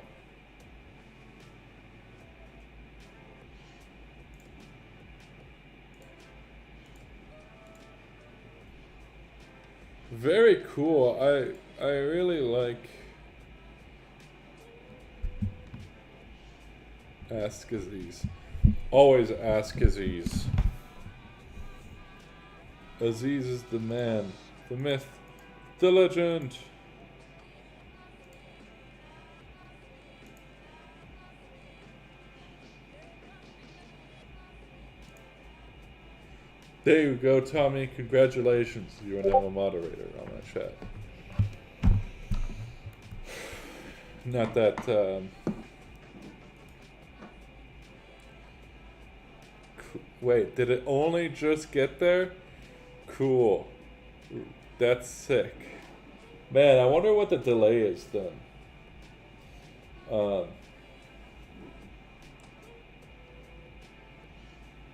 Very cool. I really like Ask Aziz. Always ask Aziz. Aziz is the man, the myth, the legend. There you go, Tommy. Congratulations. You are now a moderator on my chat. Not that... Wait, did it only just get there? Cool. That's sick. Man, I wonder what the delay is then.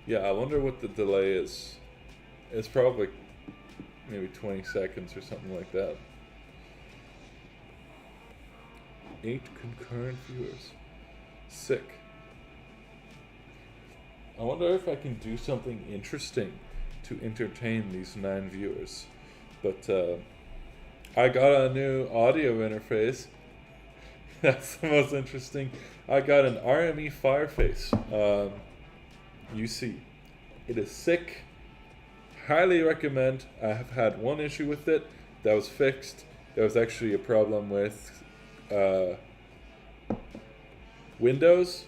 Yeah, I wonder what the delay is. It's probably maybe 20 seconds or something like that. 8 concurrent viewers. Sick. I wonder if I can do something interesting to entertain these 9 viewers. But I got a new audio interface. That's the most interesting. I got an RME Fireface UC. It is sick. Highly recommend. I have had one issue with it that was fixed. There was actually a problem with Windows.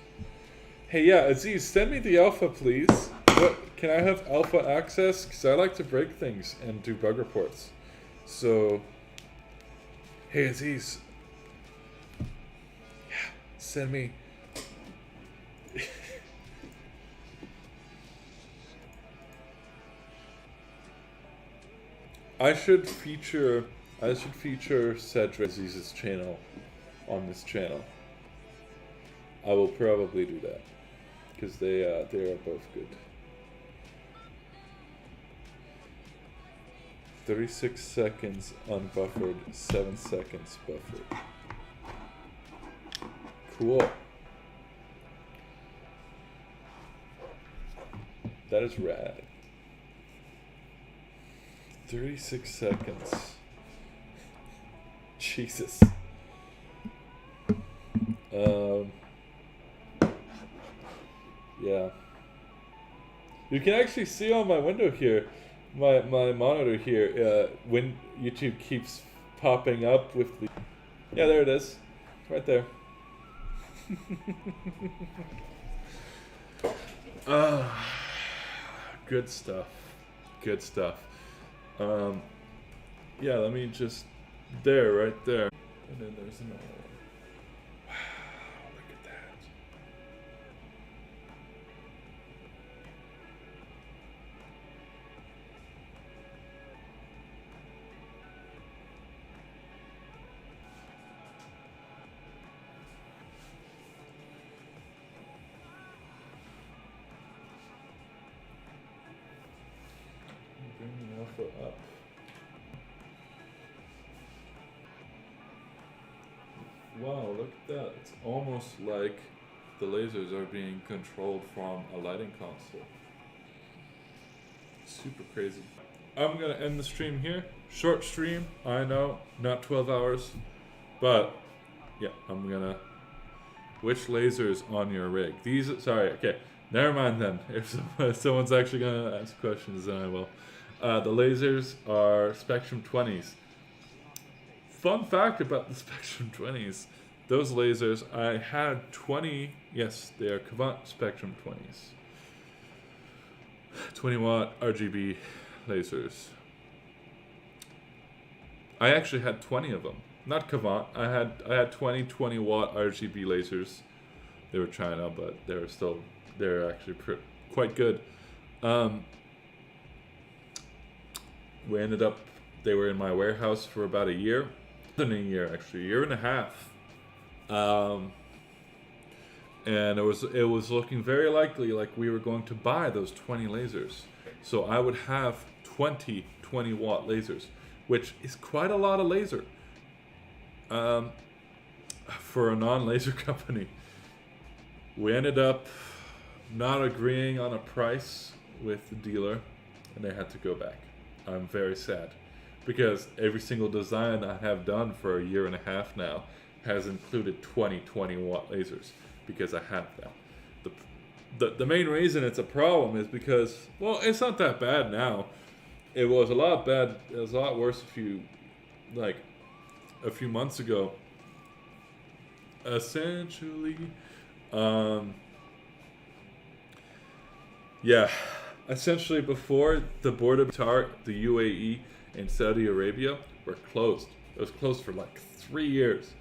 Hey, yeah, Aziz, send me the alpha, please. What, can I have alpha access? Because I like to break things and do bug reports. So, hey, Aziz. Yeah, send me. I should feature Cedric Aziz's channel on this channel. I will probably do that because they are both good. 36 seconds unbuffered, 7 seconds buffered. Cool. That is rad. 36 seconds. Jesus. Yeah. You can actually see on my window here, my monitor here, when YouTube keeps popping up with the... Yeah, there it is. Right there. Good stuff. Good stuff. Yeah, let me just... There, right there. And then there's another one. Wow, look at that. Bring the alpha up. Wow, look at that. It's almost like the lasers are being controlled from a lighting console. Super crazy. I'm gonna end the stream here. Short stream, I know, not 12 hours. But, yeah, I'm gonna... Which lasers on your rig? These, sorry, okay. Never mind then. If someone's actually gonna ask questions, then I will. The lasers are Spectrum 20s. Fun fact about the Spectrum 20s, those lasers, I had 20, yes, they are Cavant Spectrum 20s. 20 watt RGB lasers. I actually had 20 of them. Not Cavant, I had 20 watt RGB lasers. They were China, but they're actually quite good. We ended up, they were in my warehouse for about a year. Than a year, actually, a year and a half. And it was looking very likely like we were going to buy those 20 lasers. So I would have 20 watt lasers, which is quite a lot of laser for a non-laser company. We ended up not agreeing on a price with the dealer, and they had to go back. I'm very sad. Because every single design I have done for a year and a half now has included 20 watt lasers, because I have them. The main reason it's a problem is because, well, it's not that bad now. It was a lot worse a few months ago. Essentially, yeah, essentially before the border the UAE and Saudi Arabia were closed. It was closed for like 3 years.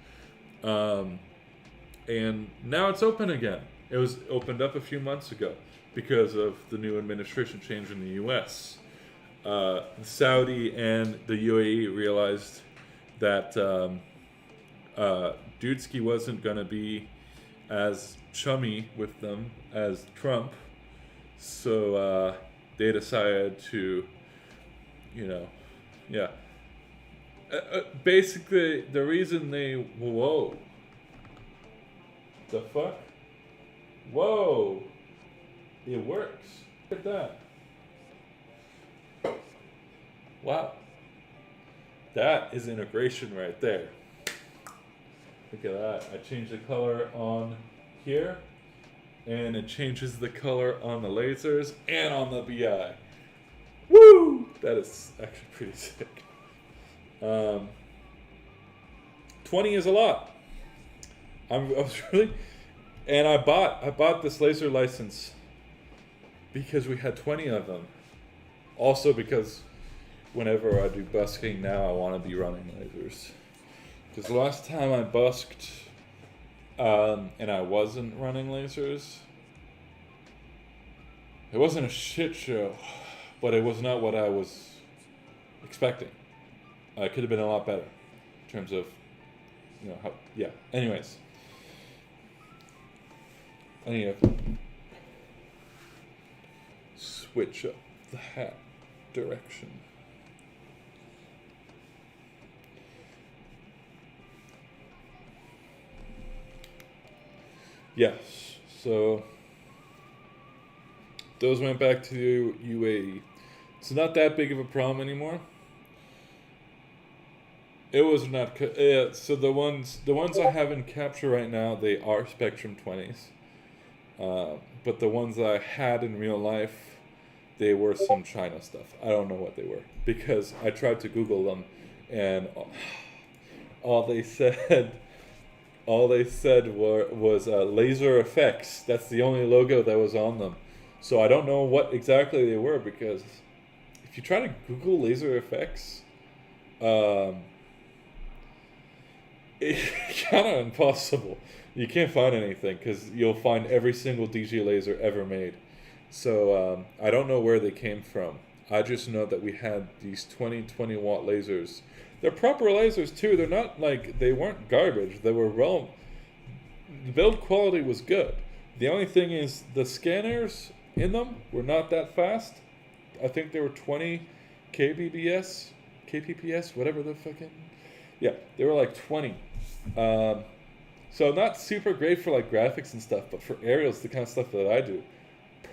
And now it's open again. It was opened up a few months ago because of the new administration change in the US. Saudi and the UAE realized that Dudesky wasn't going to be as chummy with them as Trump. So they decided to, you know, yeah. Basically, the reason they... Whoa. The fuck? Whoa. It works. Look at that. Wow. That is integration right there. Look at that. I changed the color on here, and it changes the color on the lasers and on the BI. Woo! That is actually pretty sick. 20 is a lot. I was really... And I bought this laser license because we had 20 of them. Also because whenever I do busking now, I want to be running lasers. Because last time I busked and I wasn't running lasers, it wasn't a shit show, but it was not what I was expecting. It could have been a lot better in terms of, how, yeah. Anyways. I need to switch up the hat direction. Yes, so those went back to UAE. It's not that big of a problem anymore. It was not. So the ones I have in capture right now, they are Spectrum 20s. But the ones that I had in real life, they were some China stuff. I don't know what they were because I tried to Google them, and all they said was laser effects. That's the only logo that was on them. So I don't know what exactly they were, because if you try to Google laser effects, it's kind of impossible. You can't find anything because you'll find every single DJ laser ever made. So I don't know where they came from. I just know that we had these 20 watt lasers. They're proper lasers too. They're not like, they weren't garbage. They were well, the build quality was good. The only thing is the scanners in them were not that fast. I think they were 20 kbps, whatever the fucking, yeah, they were like 20. So not super great for like graphics and stuff, but for aerials, the kind of stuff that I do,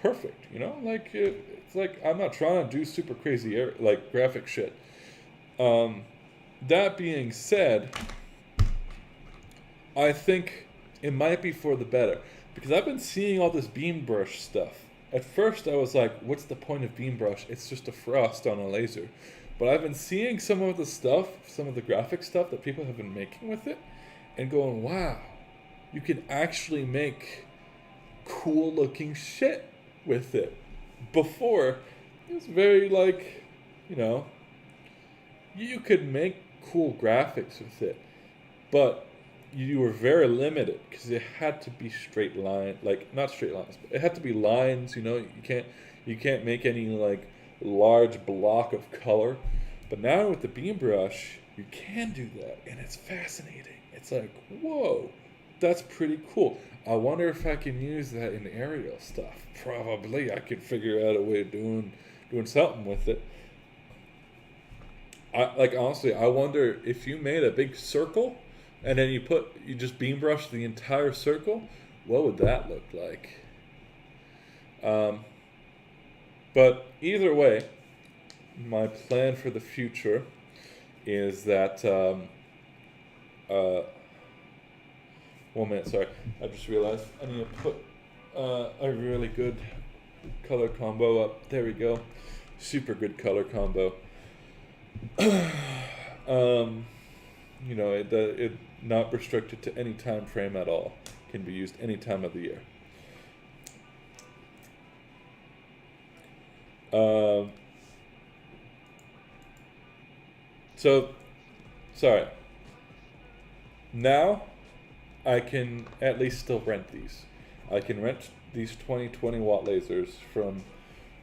perfect. Like it's like I'm not trying to do super crazy like graphic shit. That being said, I think it might be for the better, because I've been seeing all this beam brush stuff. At first I was like, what's the point of beam brush? It's just a frost on a laser. But I've been seeing some of the stuff, some of the graphic stuff that people have been making with it, and going, wow, you can actually make cool looking shit with it. Before, it was very like, you could make cool graphics with it, but you were very limited because it had to be straight line, like not straight lines, but it had to be lines. You can't make any like large block of color. But now with the beam brush, you can do that, and it's fascinating. It's like, whoa, that's pretty cool. I wonder if I can use that in aerial stuff. Probably, I could figure out a way of doing something with it. Honestly, I wonder if you made a big circle and then you just beam brush the entire circle, what would that look like? But either way, my plan for the future is that 1 minute, sorry. I just realized I need to put a really good color combo up. There we go. Super good color combo. It not restricted to any time frame at all. Can be used any time of the year. Sorry. Now, I can at least still rent these. I can rent these 20 watt lasers from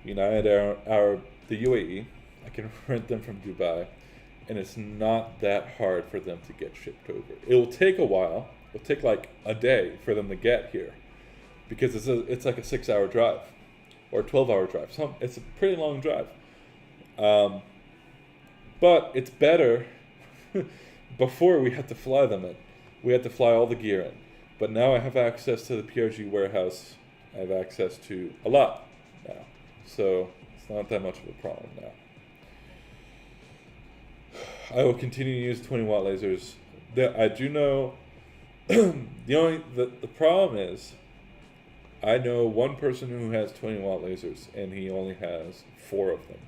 United Arab, the UAE. I can rent them from Dubai, and it's not that hard for them to get shipped over. It will take a while. It'll take like a day for them to get here, because it's like a 6-hour drive. or a 12-hour drive. It's a pretty long drive. But it's better. Before we had to fly them in. We had to fly all the gear in. But now I have access to the PRG warehouse. I have access to a lot now. So it's not that much of a problem now. I will continue to use 20-watt lasers. I do know the problem is I know one person who has 20-watt lasers and he only has 4 of them.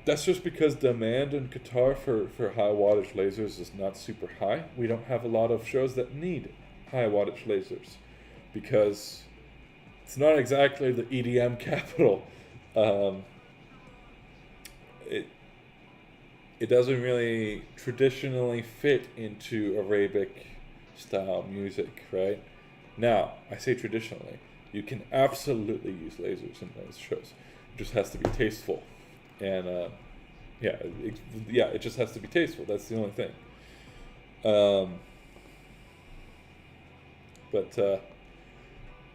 That's just because demand in Qatar for high wattage lasers is not super high. We don't have a lot of shows that need high wattage lasers because it's not exactly the EDM capital. It doesn't really traditionally fit into Arabic style music, right? Now, I say traditionally. You can absolutely use lasers in those shows. It just has to be tasteful. And it just has to be tasteful. That's the only thing.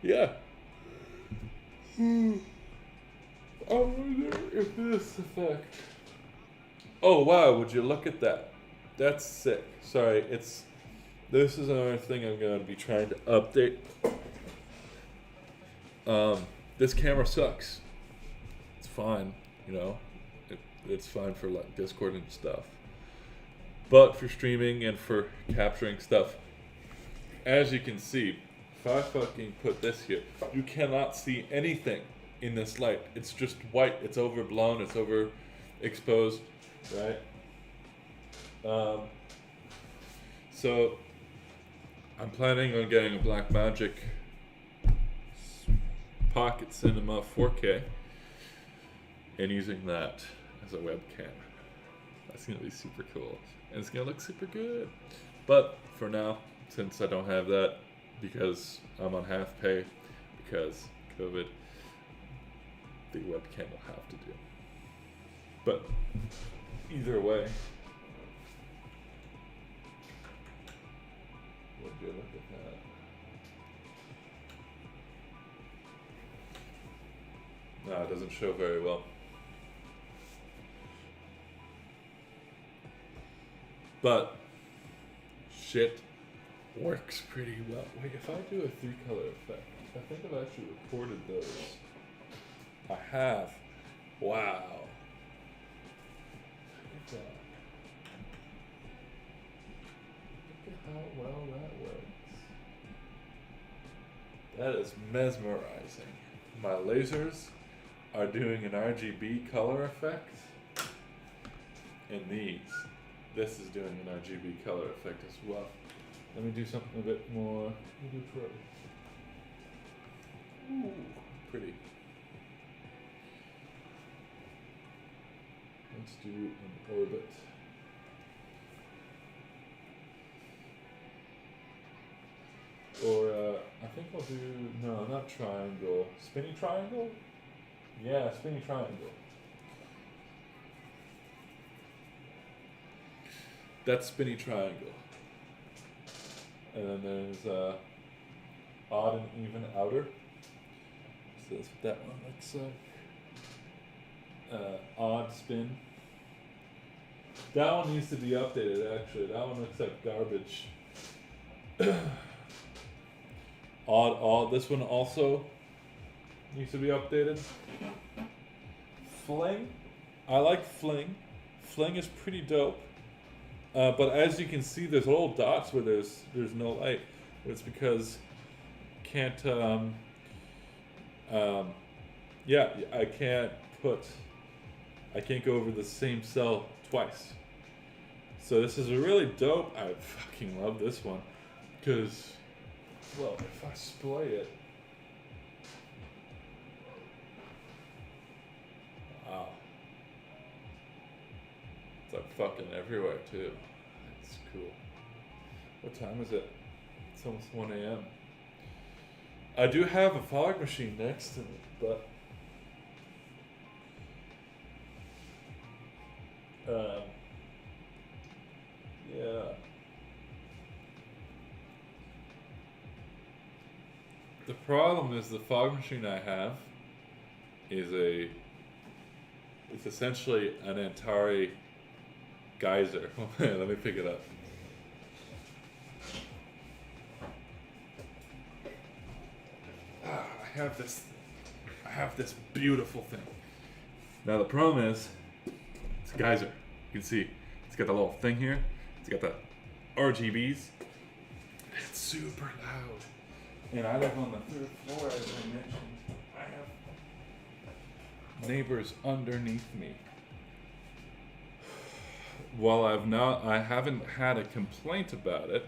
Yeah. I wonder if this effect. Oh wow! Would you look at that? That's sick. Sorry, this is another thing I'm going to be trying to update. This camera sucks. It's fine, you know. It's fine for like Discord and stuff. But for streaming and for capturing stuff, as you can see, if I fucking put this here, you cannot see anything in this light. It's just white. It's overblown. It's overexposed, right? So I'm planning on getting a Blackmagic Pocket Cinema 4K and using that as a webcam. That's gonna be super cool, and it's gonna look super good. But for now, since I don't have that because I'm on half pay because COVID, the webcam will have to do. But either way, would you look at that? No, it doesn't show very well. But shit works pretty well. Wait, if I do a 3-color effect, I think I've actually recorded those. I have. Wow. Look at that. Look at how well that works. That is mesmerizing. My lasers are doing an RGB color effect, and this is doing an RGB color effect as well. Let me do something a bit more. Let me do pretty. Ooh, pretty. Let's do an orbit. Or I think I'll do not triangle. Spinny triangle? Yeah, spinny triangle. That's spinny triangle. And then there's odd and even outer. So that's what that one looks like. Odd spin. That one needs to be updated actually. That one looks like garbage. Odd. This one also needs to be updated. Fling. I like fling. Fling is pretty dope. But as you can see, there's little dots where there's no light. It's because I can't go over the same cell twice. So this is a really dope. I fucking love this one because, well, if I splay it, wow, it's like fucking everywhere too. It's cool. What time is it? It's almost 1 a.m. I do have a fog machine next to me, but yeah. The problem is the fog machine I have is it's essentially an Atari geyser. Let me pick it up. I have this beautiful thing. Now the problem is, it's a geyser. You can see, it's got the little thing here. It's got the RGBs. It's super loud. And I live on the 3rd floor, as I mentioned. I have neighbors underneath me. While I haven't had a complaint about it,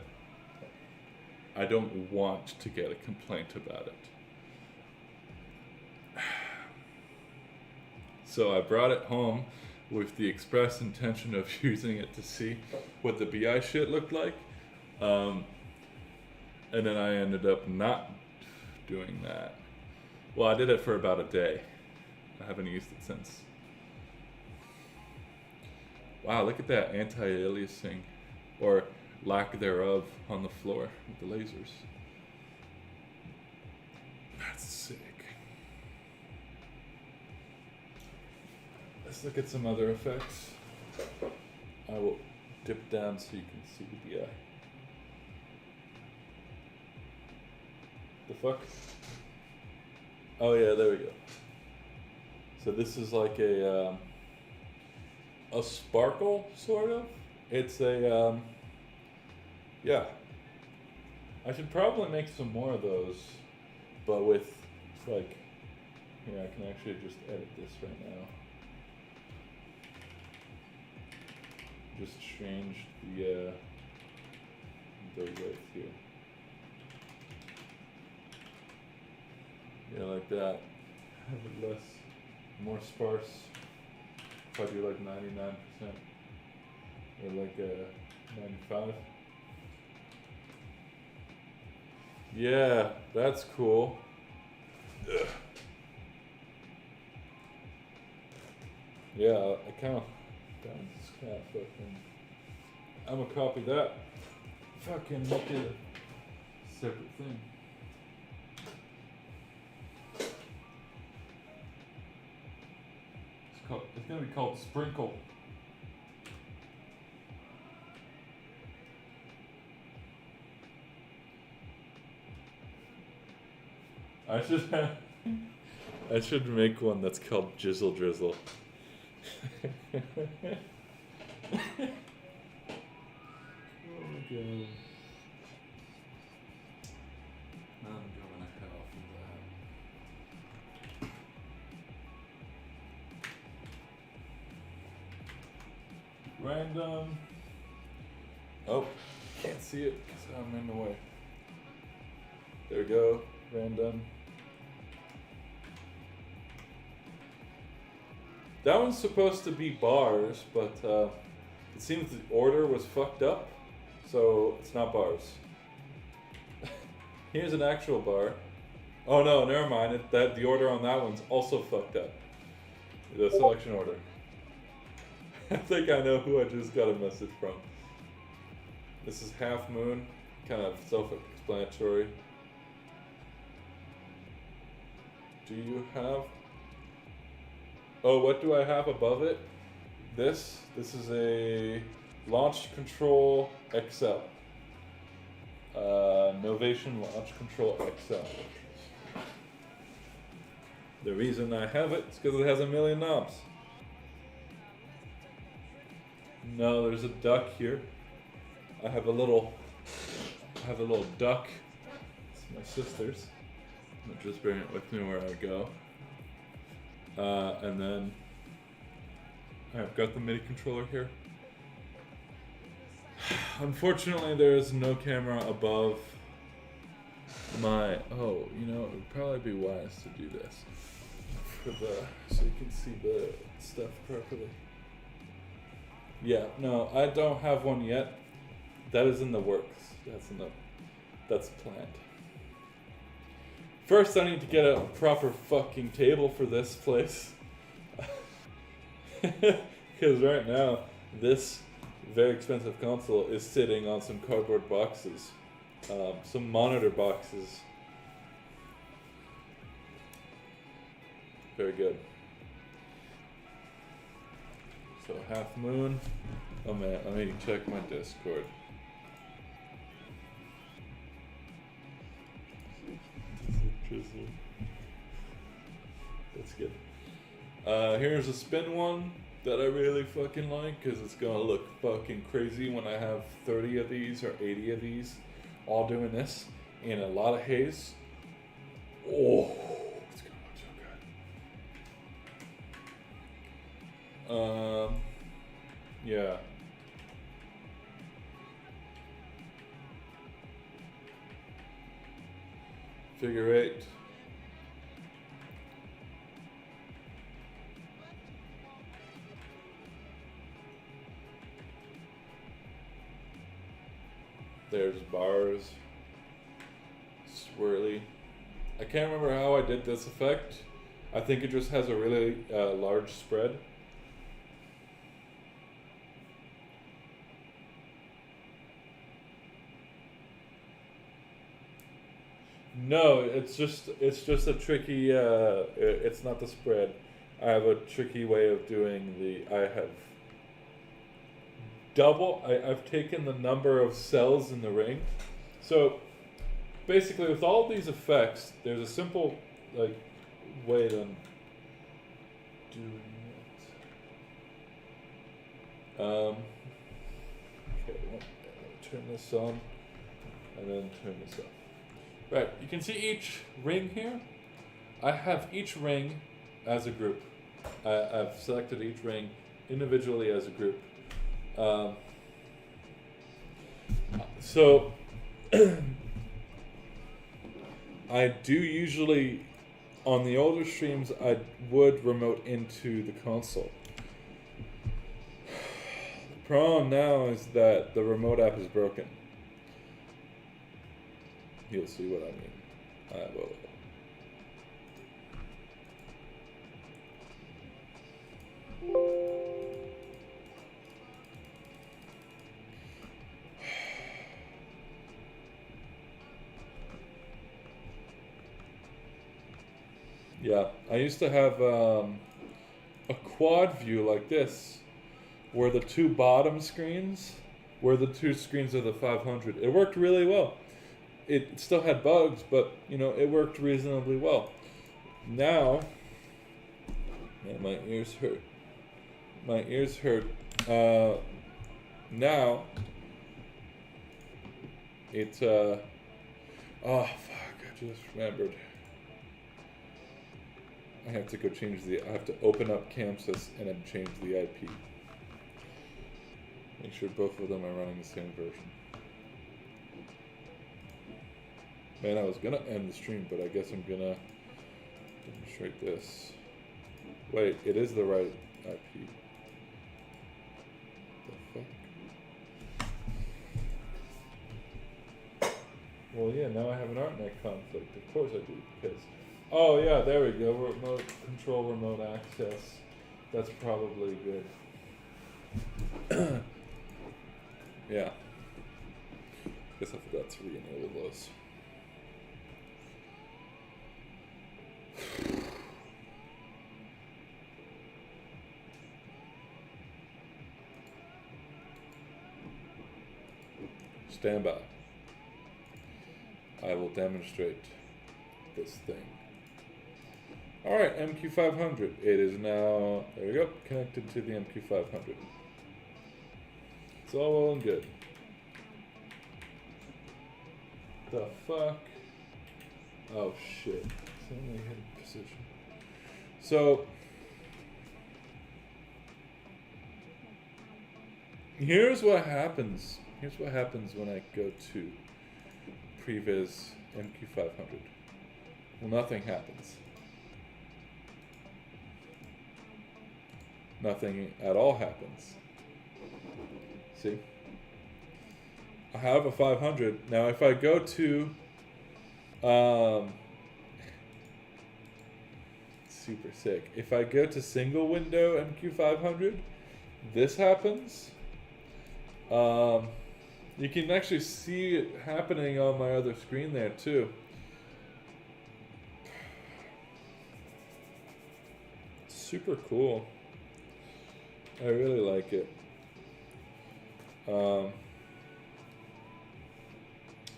I don't want to get a complaint about it. So I brought it home with the express intention of using it to see what the BI shit looked like. And then I ended up not doing that. Well, I did it for about a day. I haven't used it since. Wow, look at that anti-aliasing, or lack thereof, on the floor with the lasers. That's sick. Let's look at some other effects. I will dip down so you can see the BI. The fuck? Oh yeah, there we go. So this is like a sparkle, sort of. It's a, yeah. I should probably make some more of those, but with, like, here, I can actually just edit this right now. Just change the width here. Yeah, like that. Have it less, more sparse. If I do like 99% or like 95. Yeah, that's cool. Ugh. Yeah, I kind of fucking. I'm gonna copy that. Fucking make it a separate thing. It's gonna be called Sprinkle. I should make one that's called Jizzle Drizzle. Oh my god. I'm going to hell from that. Random. Oh, can't see it because I'm in the way. There we go. Random. That one's supposed to be bars, but it seems the order was fucked up, so it's not bars. Here's an actual bar. Oh no, never mind. The order on that one's also fucked up. The selection order. I think I know who I just got a message from. This is Half Moon, kind of self-explanatory. Do you have... Oh, what do I have above it? This is a Launch Control XL. Novation Launch Control XL. The reason I have it is because it has a million knobs. No, there's a duck here. I have a little duck. It's my sister's. I'll just bring it with me where I go. And then I've got the MIDI controller here. Unfortunately, there is no camera above my... Oh, you know, it would probably be wise to do this so you can see the stuff properly. Yeah, no, I don't have one yet. That is in the works. That's planned. First, I need to get a proper fucking table for this place. Because right now, this very expensive console is sitting on some cardboard boxes. Some monitor boxes. Very good. So half moon. Oh man, let me check my Discord. That's good. Here's a spin one that I really fucking like because it's gonna look fucking crazy when I have 30 of these or 80 of these all doing this in a lot of haze. Oh, it's gonna look so good. Yeah. Figure 8. There's bars. Swirly. I can't remember how I did this effect. I think it just has a really large spread. No, it's just a tricky. It's not the spread. I have a tricky way of doing the. I have I've taken the number of cells in the ring. So basically, with all these effects, there's a simple way to doing it. Okay, turn this on, and then turn this off. Right, you can see each ring here. I have each ring as a group. I've selected each ring individually as a group. So I do usually, on the older streams, I would remote into the console. The problem now is that the remote app is broken. You'll see what I mean. I will. Yeah, I used to have a quad view like this, where the two bottom screens were the two screens of the 500. It worked really well. It still had bugs, but it worked reasonably well. Now, man, my ears hurt. My ears hurt. Now, it's oh fuck! I just remembered. I have to go change I have to open up Chamsys and then change the IP. Make sure both of them are running the same version. Man, I was gonna end the stream, but I guess I'm gonna demonstrate this. Wait, it is the right IP. The fuck? Well, yeah, now I have an ArtNet conflict. Of course I do, because... Oh, yeah, there we go. Remote control, remote access. That's probably good. Yeah. Guess I forgot to re-enable those. Stand by. I will demonstrate this thing. Alright, MQ500. It is now, there we go, connected to the MQ500. It's all well and good. The fuck? Oh shit. It's only hidden position. So, here's what happens. Here's what happens when I go to Previs MQ500. Well, nothing happens. Nothing at all happens. See? I have a 500. Now, if I go to super sick. If I go to single window MQ500, this happens. You can actually see it happening on my other screen there too. super cool. I really like it. I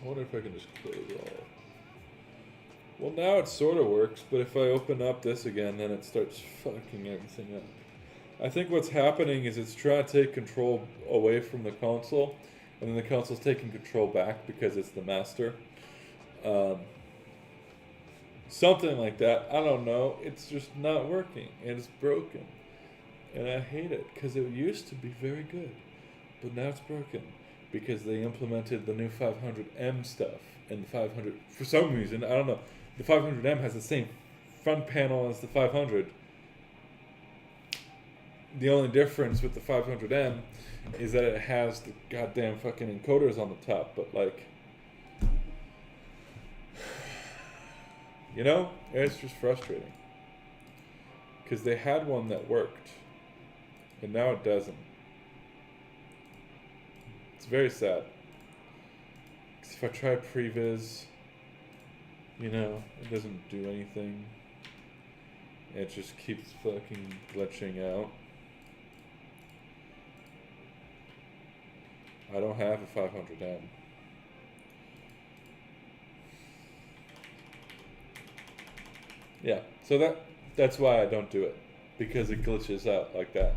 wonder if I can just close all. Well, now it sort of works, but if I open up this again, then it starts fucking everything up. I think what's happening is it's trying to take control away from the console, and then the console's taking control back because it's the master. Something like that. I don't know. It's just not working, and it's broken. And I hate it, because it used to be very good. But now it's broken, because they implemented the new 500M stuff, and the 500, for some reason, I don't know, the 500M has the same front panel as the 500. The only difference with the 500M is that it has the goddamn fucking encoders on the top, but like, you know, it's just frustrating. Because they had one that worked, and now it doesn't. It's very sad. Because if I try previs, you know, it doesn't do anything. It just keeps fucking glitching out. I don't have a 500M. Yeah, so that's why I don't do it. Because it glitches out like that.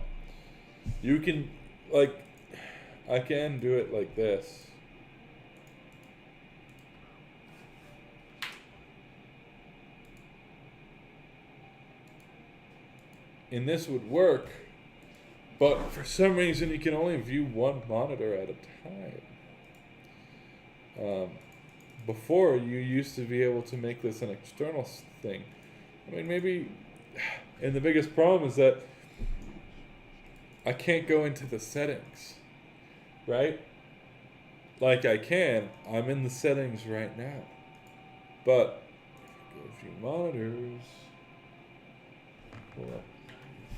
You can, like, I can do it like this. And this would work, but for some reason you can only view one monitor at a time. Before, you used to be able to make this an external thing. I mean, maybe, and the biggest problem is that I can't go into the settings, right? Like I can, I'm in the settings right now. But, if I go to view monitors, hold on.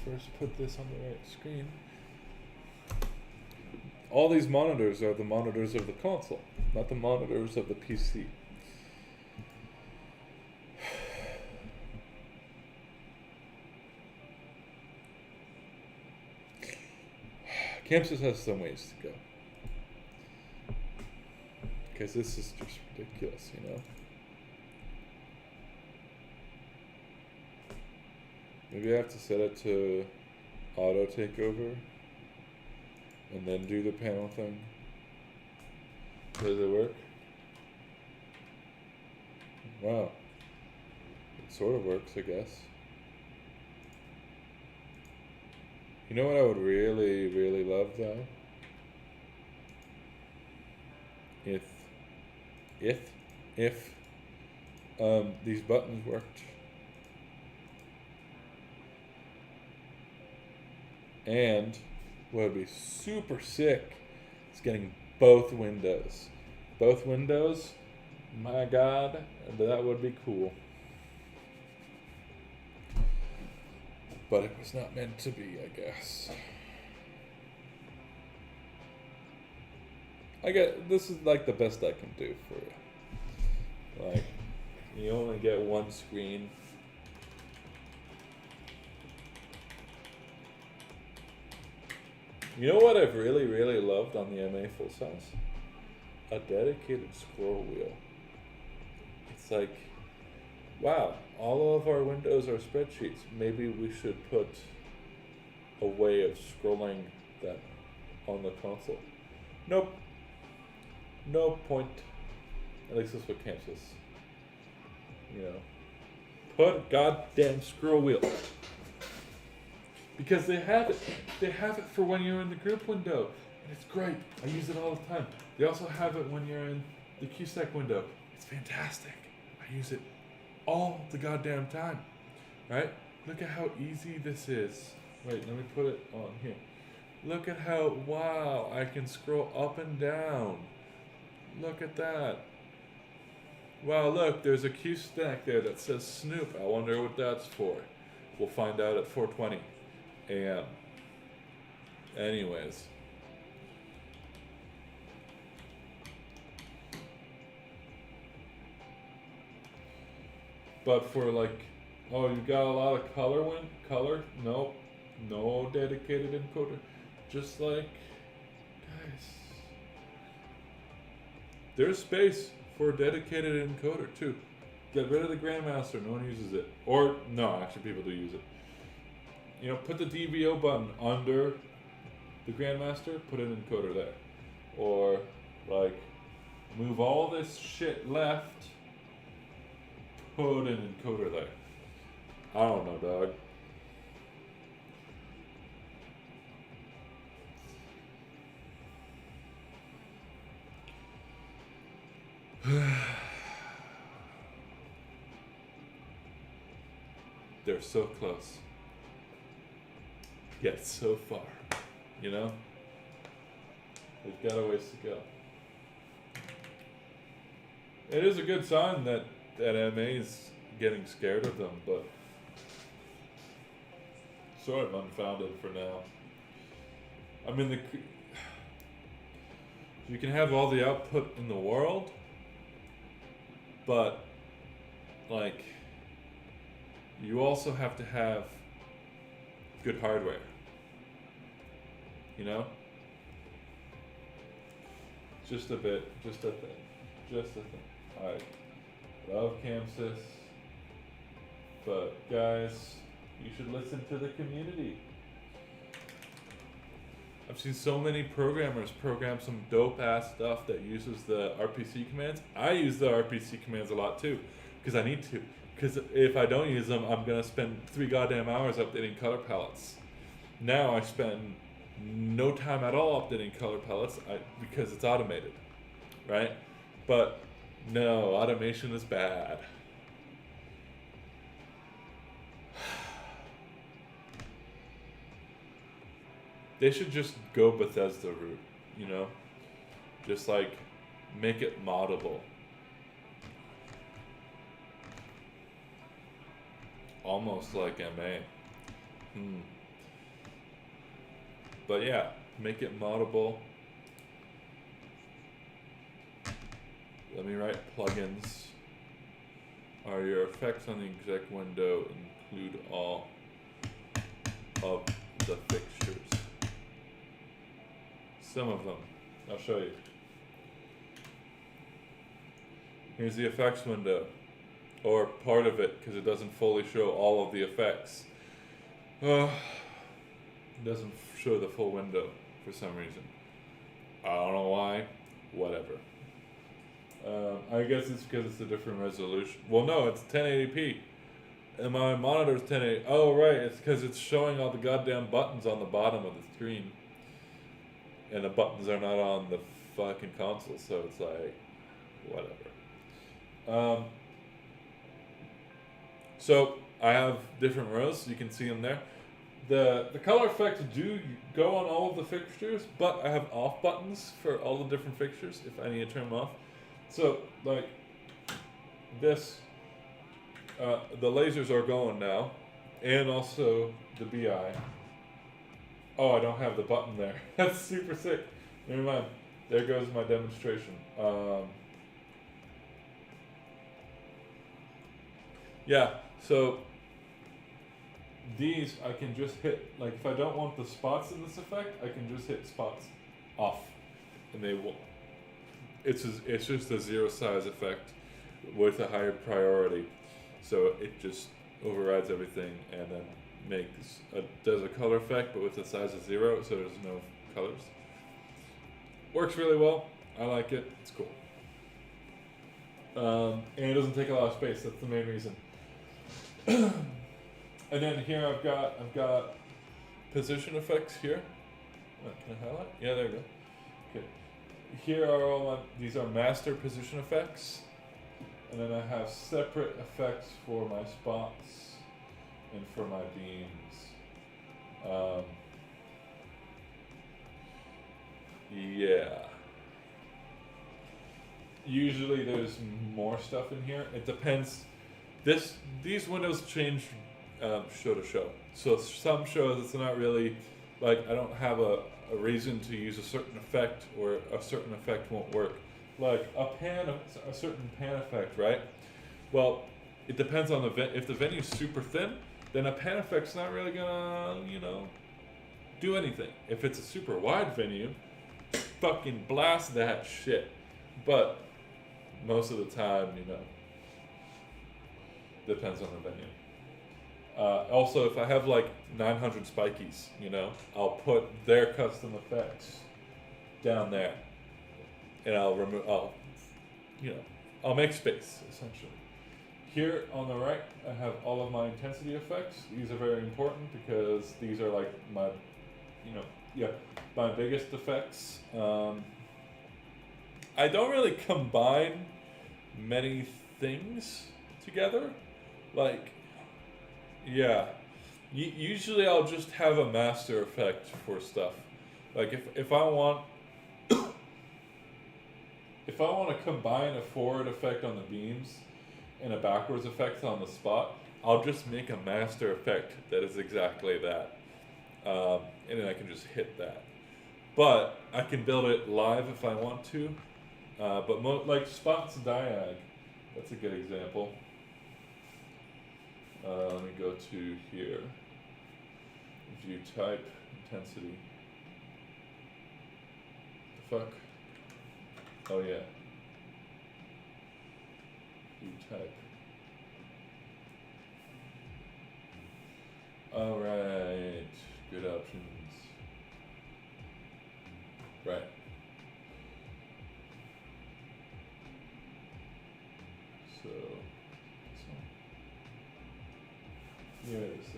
First put this on the right screen. All these monitors are the monitors of the console, not the monitors of the PC. Chamsys has some ways to go. Because this is just ridiculous, you know? Maybe I have to set it to auto takeover and then do the panel thing. Does it work? Wow. It sort of works, I guess. You know what I would really, really love though? If these buttons worked. And what would be super sick is getting both windows. Both windows, my God, that would be cool. But it was not meant to be, I guess. This is like the best I can do for you. Like, you only get one screen. You know what I've really, really loved on the MA full size? A dedicated scroll wheel. It's like, wow, all of our windows are spreadsheets. Maybe we should put a way of scrolling that on the console. Nope. No point. At least that's what Chamsys. You know. Put a goddamn scroll wheel. Because they have it. They have it for when you're in the group window. And it's great. I use it all the time. They also have it when you're in the QSEC window. It's fantastic. I use it all the goddamn time. Right? Look at how easy this is. Wait, let me put it on here. Look at how, wow, I can scroll up and down. Look at that. Wow, look, there's a Q stack there that says Snoop. I wonder what that's for. We'll find out at 4:20 a.m. Anyways. But for like Oh, you got a lot of color? Nope. No dedicated encoder. Just like, guys, there's space for a dedicated encoder too. Get rid of the Grandmaster. No one uses it. Or no, actually, people do use it. You know, put the DVO button under the Grandmaster. Put an encoder there. Or like, move all this shit left. Put an encoder there. I don't know, dog. They're so close, yet so far. You know? They've got a ways to go. It is a good sign that MA is getting scared of them, but sort of unfounded for now. I mean, you can have all the output in the world, but like, you also have to have good hardware. You know? Just a thing. I love Chamsys, but guys, you should listen to the community. I've seen so many programmers program some dope ass stuff that uses the RPC commands. I use the RPC commands a lot too, because I need to. Because if I don't use them, I'm gonna spend 3 goddamn hours updating color palettes. Now I spend no time at all updating color palettes because it's automated, right? But no, automation is bad. They should just go Bethesda route, you know? Just like make it moddable. Almost like MA. But yeah, make it moddable. Let me write plugins. Are your effects on the exec window include all of the fixtures? Some of them. I'll show you. Here's the effects window. Or part of it, because it doesn't fully show all of the effects. It doesn't show the full window for some reason. I don't know why. Whatever. I guess it's because it's a different resolution. Well, no, it's 1080p. And my monitor's 1080. Oh, right. It's because it's showing all the goddamn buttons on the bottom of the screen. And the buttons are not on the fucking console, so it's like, whatever. So I have different rows. You can see them there. The color effects do go on all of the fixtures, but I have off buttons for all the different fixtures if I need to turn them off. So like this, the lasers are going now, and also the BI. Oh, I don't have the button there. That's super sick. Never mind. There goes my demonstration. Yeah, so these I can just hit, like if I don't want the spots in this effect, I can just hit spots off, and they will. It's just a zero size effect with a higher priority, so it just overrides everything and then does a color effect, but with the size of 0, so there's no colors. Works really well. I like it. It's cool. And it doesn't take a lot of space. That's the main reason. And then here I've got position effects here. Can I highlight? Yeah, there we go. Okay. Here are these are master position effects, and then I have separate effects for my spots and for my beams. Yeah. Usually there's more stuff in here. It depends. These windows change show to show. So some shows it's not really like I don't have a reason to use a certain effect, or a certain effect won't work. Like a certain pan effect, right? Well, it depends on if the venue's super thin, then a pan effect's not really gonna, do anything. If it's a super wide venue, fucking blast that shit. But most of the time, depends on the venue. Also, if I have like 900 spikies, I'll put their custom effects down there, and I'll make space essentially. Here on the right, I have all of my intensity effects. These are very important because these are like my, my biggest effects. I don't really combine many things together. Usually I'll just have a master effect for stuff. Like if I want if I want to combine a forward effect on the beams and a backwards effect on the spot, I'll just make a master effect that is exactly that. And then I can just hit that. But I can build it live if I want to. Like spots diag, that's a good example. Let me go to here. View type, intensity. The fuck? Oh yeah. View type. Alright. Good options. Right. So, this one. Yeah, it is.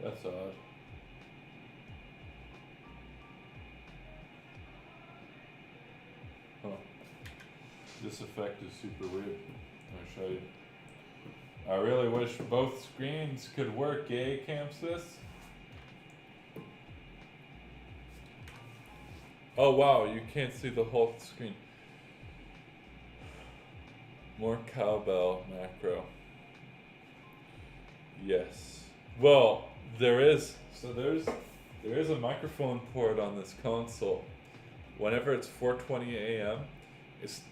That's odd. Huh. This effect is super weird. I'll show you. I really wish both screens could work, Chamsys? Oh wow, you can't see the whole screen. More cowbell macro. Yes. Well, there is a microphone port on this console. Whenever it's 4:20 a.m.,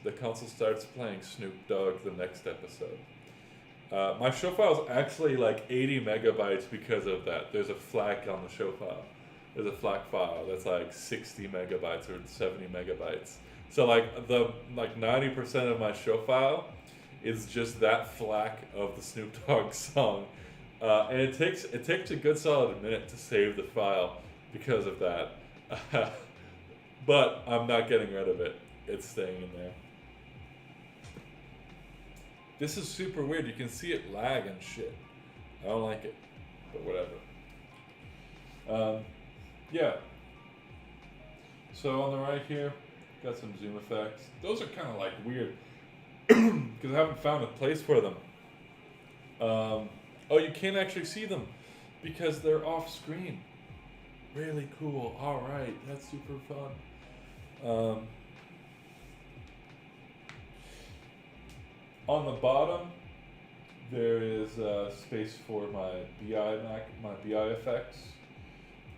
the console starts playing Snoop Dogg the next episode. My show file is actually like 80 megabytes because of that. There's a FLAC on the show file. There's a FLAC file that's like 60 megabytes or 70 megabytes. So like 90% of my show file is just that FLAC of the Snoop Dogg song. And it takes a good solid minute to save the file because of that. But I'm not getting rid of it. It's staying in there. This is super weird. You can see it lag and shit. I don't like it, but whatever. Yeah. So on the right here, got some zoom effects. Those are kind of like weird because I haven't found a place for them. Oh, you can't actually see them because they're off screen. Really cool. All right, that's super fun. On the bottom, there is space for my BI effects,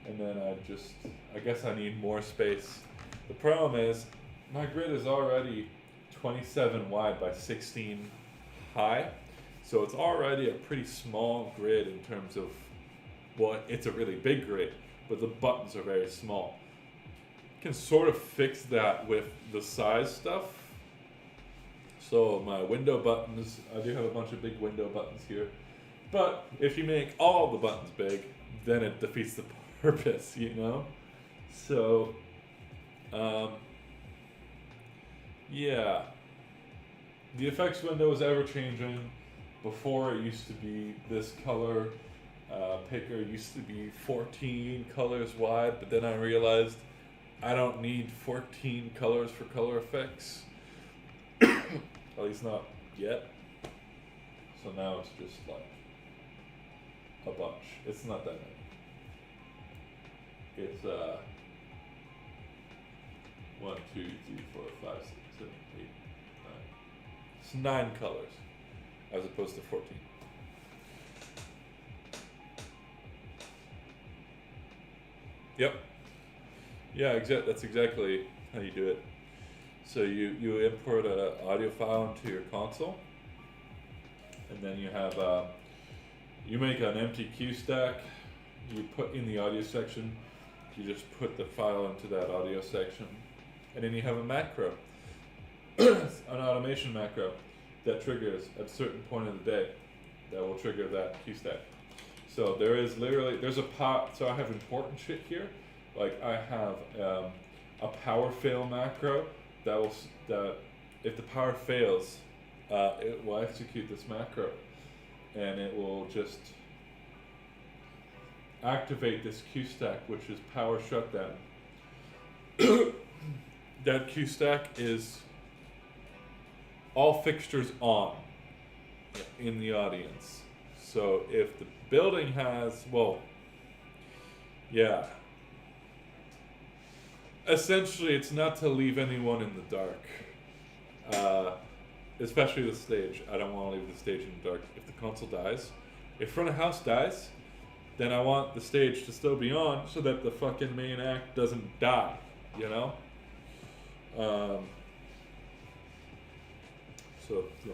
and then I guess I need more space. The problem is my grid is already 27 wide by 16 high, so it's already a pretty small grid in terms of, well, it's a really big grid, but the buttons are very small. You can sort of fix that with the size stuff. So my window buttons, I do have a bunch of big window buttons here. But if you make all the buttons big, then it defeats the purpose, you know? So, yeah. The effects window is ever changing. Before it used to be this color. Picker used to be 14 colors wide, but then I realized I don't need 14 colors for color effects. At least not yet. So now it's just like a bunch. It's not that many. It's 1, 2, 3, 4, 5, 6, 7, 8, 9. It's 9 colors as opposed to 14. Yep. Yeah, that's exactly how you do it. So you import an audio file into your console, and then you make an empty queue stack. You put in the audio section. You just put the file into that audio section, and then you have a macro, an automation macro that triggers at a certain point of the day that will trigger that queue stack. So there's a so I have important shit here. Like I have a power fail macro that if the power fails, it will execute this macro, and it will just activate this queue stack, which is power shutdown. That queue stack is all fixtures on in the audience. So if the building has, essentially it's not to leave anyone in the dark, especially the stage. I don't want to leave the stage in the dark. If the console dies, if front of house dies, then I want the stage to still be on so that the fucking main act doesn't die, you know? So, yeah,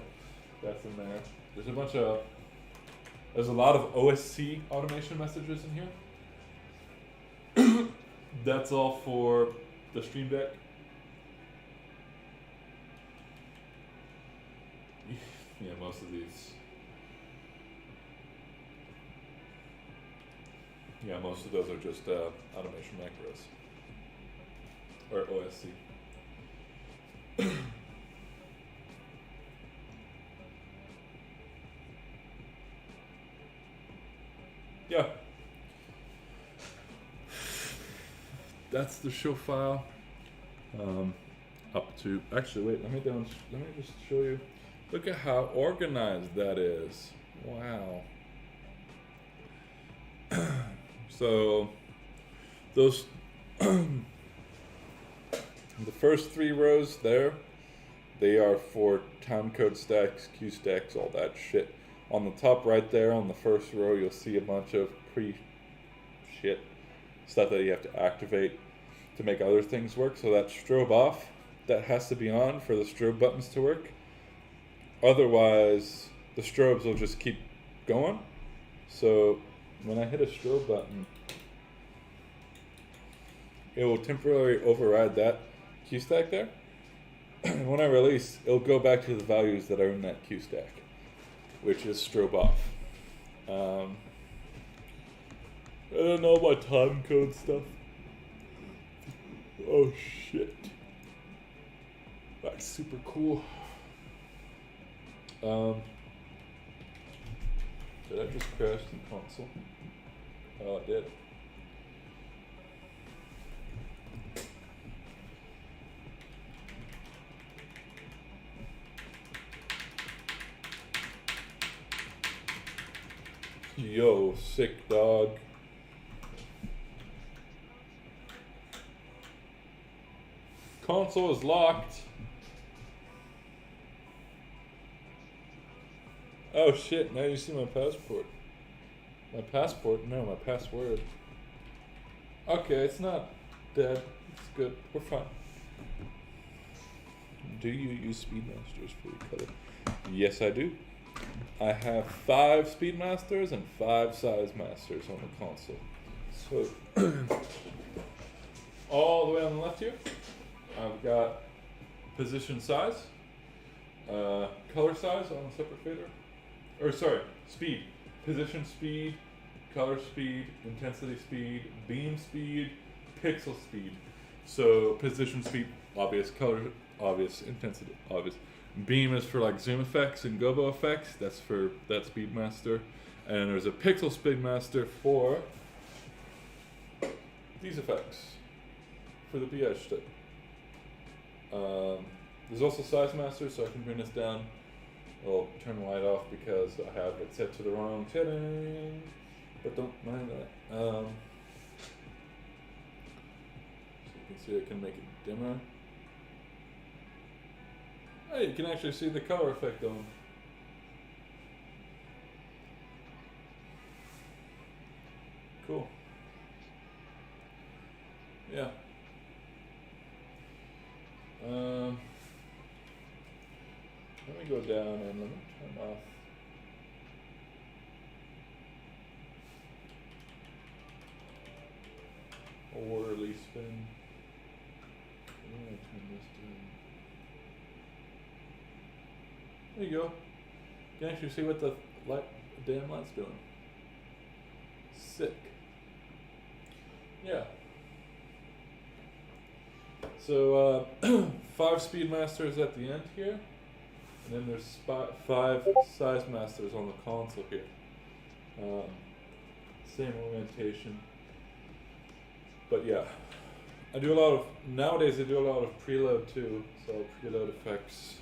that's in there. There's a lot of OSC automation messages in here. That's all for the Stream Deck. Yeah, most of these. Yeah, most of those are just automation macros or OSC. Yeah, that's the show file. Up to actually, wait. Let me just show you. Look at how organized that is. Wow. So those the first 3 rows there, they are for timecode stacks, queue stacks, all that shit. On the top right there, on the first row, you'll see a bunch of shit stuff that you have to activate to make other things work. So that strobe off, that has to be on for the strobe buttons to work. Otherwise, the strobes will just keep going. So when I hit a strobe button, it will temporarily override that queue stack there. And when I release, it'll go back to the values that are in that queue stack, which is strobe off. I don't know my time code stuff. Oh shit. That's super cool. Did I just crash the console? Oh, I did. Yo, sick dog. Console is locked. Oh shit, now you see my passport. My passport? No, my password. Okay, it's not dead. It's good. We're fine. Do you use Speedmasters for your color? Yes, I do. I have 5 Speedmasters and 5 Size Masters on the console. So, all the way on the left here, I've got position size, color size on a separate fader. Speed. Position speed, color speed, intensity speed, beam speed, pixel speed. So position speed, obvious. Color, obvious. Intensity, obvious. Beam is for like zoom effects and gobo effects. That's for that Speedmaster. And there's a pixel Speedmaster for these effects, for the BS shit. There's also Size Master, so I can bring this down. I'll turn the light off because I have it set to the wrong setting, but don't mind that. So you can see I can make it dimmer. Hey, you can actually see the color effect on. Cool. Let me go down and let me turn off. Orderly spin. I'm gonna turn this down. There you go. You can actually see what the damn light's doing. Sick. Yeah. So 5 speed masters at the end here, and then there's 5 size masters on the console here. Same orientation. But yeah, nowadays I do a lot of preload too, so I'll preload effects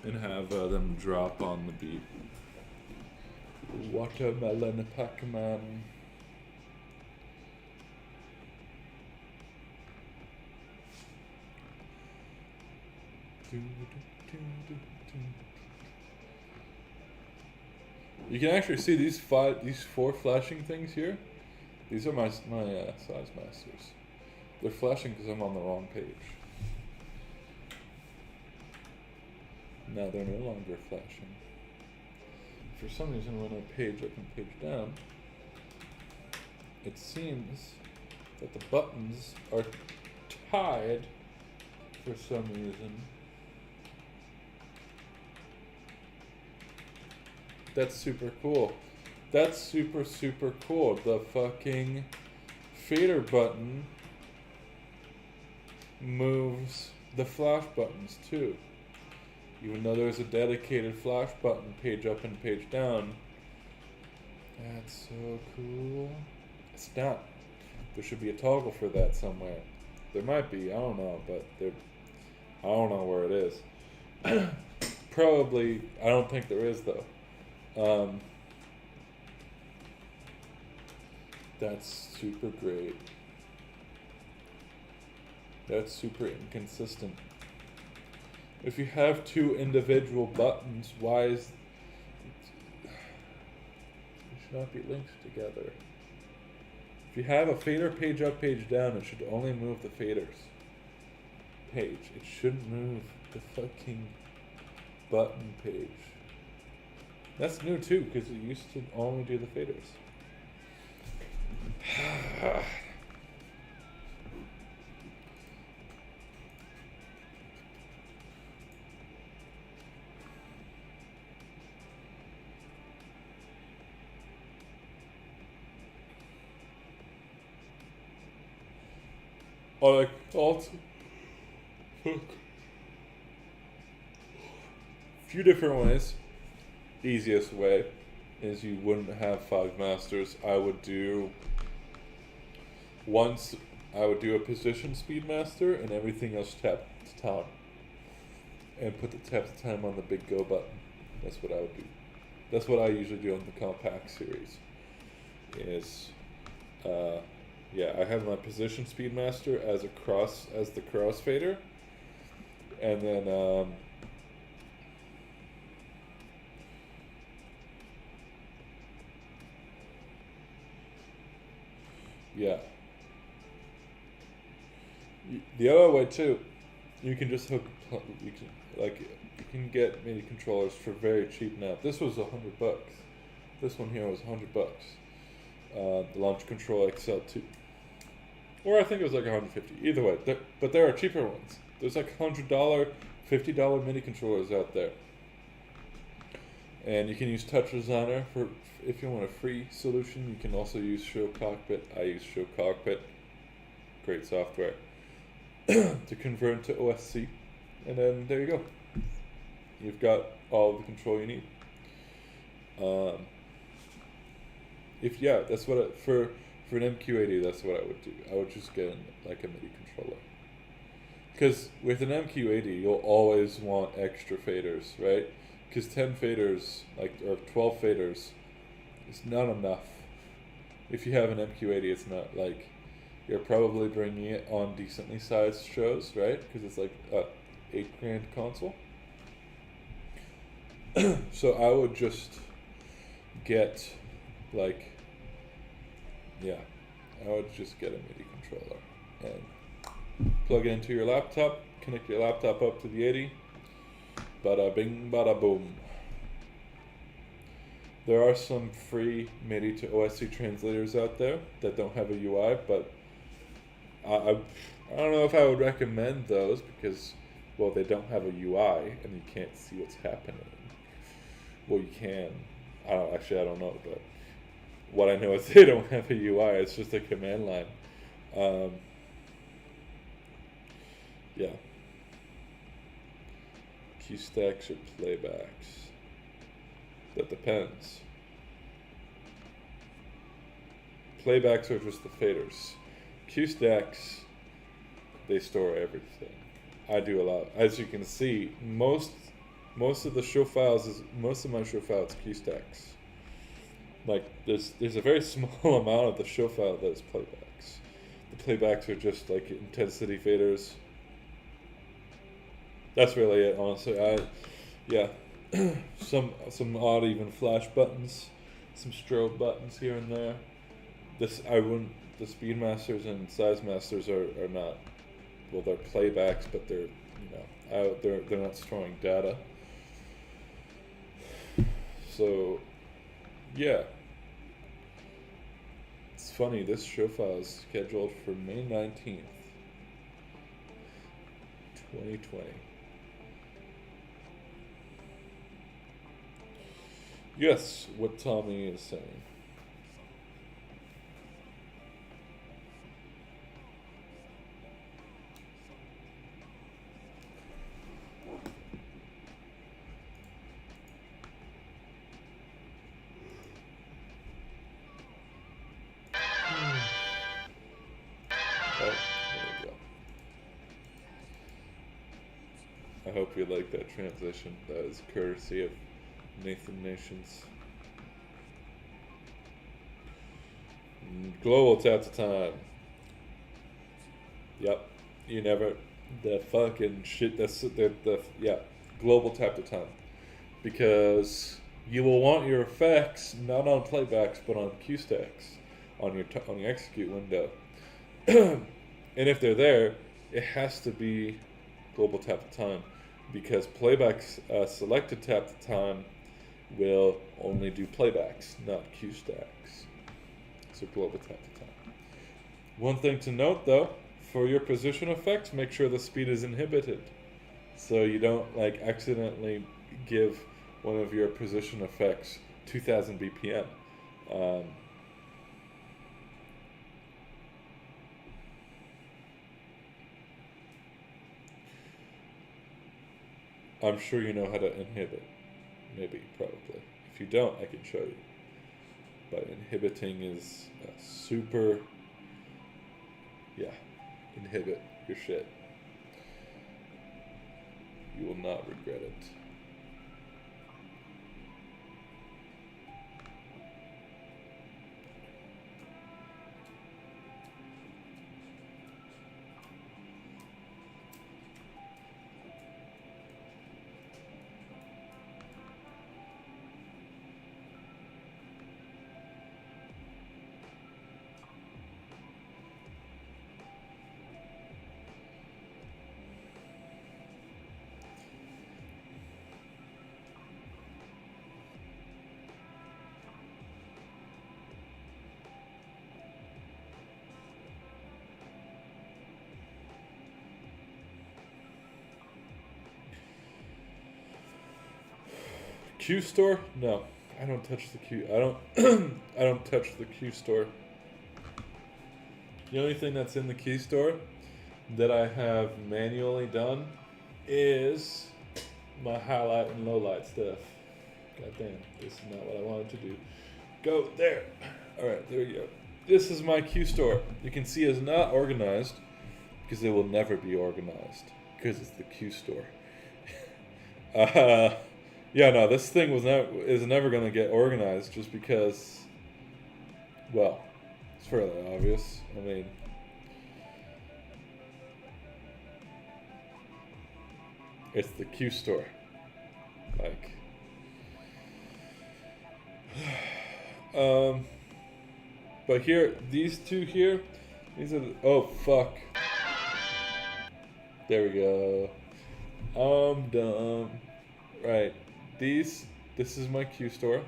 and have them drop on the beat. Watermelon Pac-Man. You can actually see these 4 flashing things here. These are my size masters. They're flashing because I'm on the wrong page. Now they're no longer flashing. For some reason, when I page up and page down, it seems that the buttons are tied for some reason. That's super cool. That's super cool. The fucking fader button moves the flash buttons too. Even though there's a dedicated flash button, page up and page down. That's so cool. It's not. There should be a toggle for that somewhere. There might be, I don't know, but I don't know where it is. Probably, I don't think there is though. That's super great. That's super inconsistent. If you have 2 individual buttons, why is they should not be linked together? If you have a fader page up, page down, it should only move the faders page. It shouldn't move the fucking button page. That's new too, because it used to only do the faders. Or like also few different ways. The easiest way is you wouldn't have 5 masters. I would do a position speed master and everything else tap to time. And put the tap to time on the big go button. That's what I would do. That's what I usually do on the compact series. I have my position speed master as the crossfader, and then the other way too, you can just you can get MIDI controllers for very cheap now. This was $100. This one here was $100. The Launch Control XL2. Or I think it was like $150. Either way, but there are cheaper ones. There's like $100, $50 MIDI controllers out there. And you can use Touch Designer if you want a free solution. You can also use Show Cockpit. I use Show Cockpit. Great software to convert into OSC. And then there you go. You've got all the control you need. That's what for an MQ80, that's what I would do. I would just get like a MIDI controller. Because with an MQ80, you'll always want extra faders, right? Because 10 faders, or 12 faders, is not enough. If you have an MQ80, it's not you're probably bringing it on decently sized shows, right? Because it's like a $8,000 console. So I would just get I would just get a MIDI controller and plug it into your laptop, connect your laptop up to the 80. Bada bing, bada boom. There are some free MIDI to OSC translators out there that don't have a UI, but I don't know if I would recommend those because, well, they don't have a UI and you can't see what's happening. Well, you can. I don't know, but what I know is they don't have a UI. It's just a command line. Yeah. Q stacks or playbacks. That depends. Playbacks are just the faders. Q stacks, they store everything. I do a lot. As you can see, most of the show files most of my show files Q stacks. Like there's a very small amount of the show file that is playbacks. The playbacks are just like intensity faders. That's really it, honestly. Yeah. some odd even flash buttons, some strobe buttons here and there. The Speedmasters and Size Masters are not, well, they're playbacks, but they're they're not storing data. So yeah, it's funny. This show file is scheduled for May 19th, 2020. Yes, what Tommy is saying. Oh, there we go. I hope you like that transition. That is courtesy of Nathan Nations. Global tap to time. Yep. You never. The fucking shit. Yeah. Global tap to time. Because you will want your effects not on playbacks but on Q stacks on your execute window. And if they're there, it has to be global tap to time because playbacks selected tap to time will only do playbacks, not Q stacks. So global tap to time. One thing to note though, for your position effects, make sure the speed is inhibited. So you don't like accidentally give one of your position effects 2000 BPM. I'm sure you know how to inhibit. Maybe, probably. If you don't, I can show you. But inhibiting is super... Yeah, inhibit your shit. You will not regret it. Q store? No, I don't touch the Q. I don't. I don't touch the Q store. The only thing that's in the Q store that I have manually done is my highlight and lowlight stuff. God damn, this is not what I wanted to do. Go there. All right, there you go. This is my Q store. You can see it's not organized because it will never be organized because it's the Q store. Yeah, no, this thing is never going to get organized just because, well, it's fairly obvious. I mean, it's the Q store. Like, but here, these two here, these are oh, fuck. There we go. I'm done. Right. This is my Q store.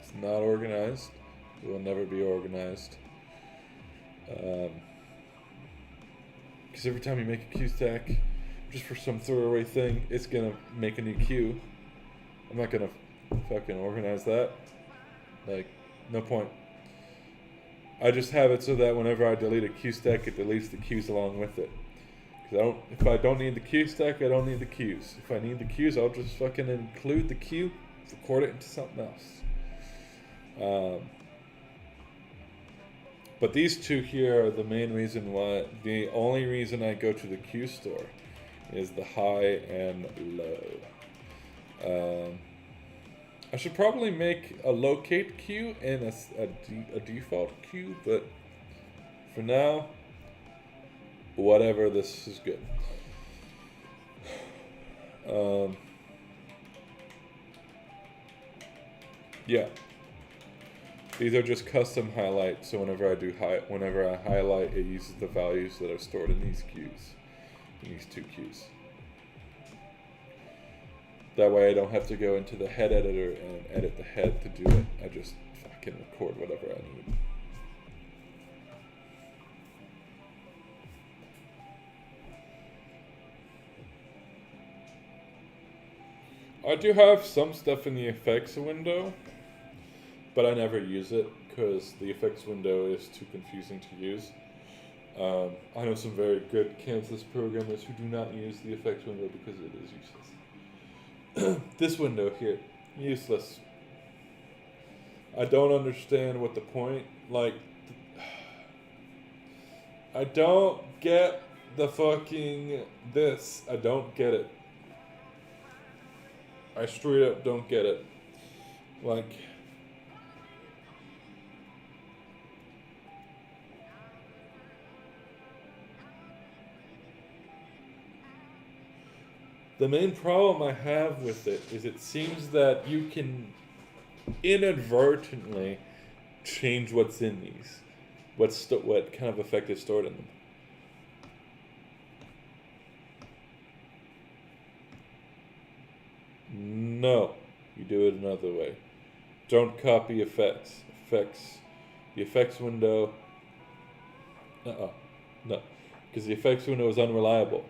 It's not organized. It will never be organized. Because every time you make a Q stack, just for some throwaway thing, it's gonna make a new queue. I'm not gonna fucking organize that. Like, no point. I just have it so that whenever I delete a Q stack, it deletes the queues along with it. If I don't need the queue stack, I don't need the queues. If I need the queues, I'll just fucking include the queue, record it into something else. But these two here are the main reason why. The only reason I go to the queue store is the high and low. I should probably make a locate queue and a default queue, but for now, whatever, this is good. Yeah. These are just custom highlights, so whenever I highlight, it uses the values that are stored in these queues, in these two queues. That way I don't have to go into the head editor and edit the head to do it. I just fucking record whatever I need. I do have some stuff in the effects window, but I never use it because the effects window is too confusing to use. I know some very good Chamsys programmers who do not use the effects window because it is useless. This window here, useless. I don't understand what the point, like, I don't get the fucking this. I don't get it. I straight up don't get it. Like, the main problem I have with it is it seems that you can inadvertently change what's in these. What kind of effect is stored in them. No, you do it another way. Don't copy effects. The effects window. No, because the effects window is unreliable.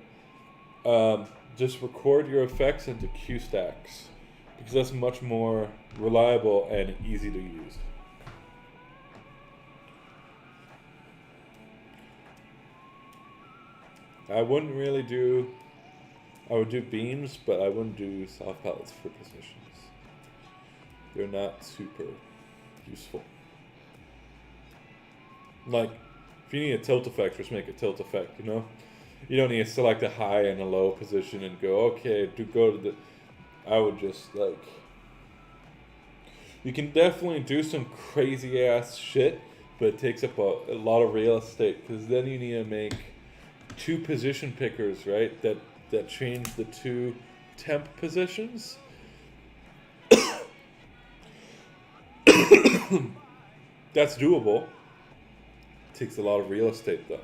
Just record your effects into Q stacks because that's much more reliable and easy to use. I would do beams, but I wouldn't do soft palettes for positions. They're not super useful. Like, if you need a tilt effect, just make a tilt effect, you know? You don't need to select a high and a low position and go, okay, go to the... I would just, like... You can definitely do some crazy ass shit, but it takes up a lot of real estate, because then you need to make 2 position pickers, right? That change the 2 temp positions. That's doable. It takes a lot of real estate, though.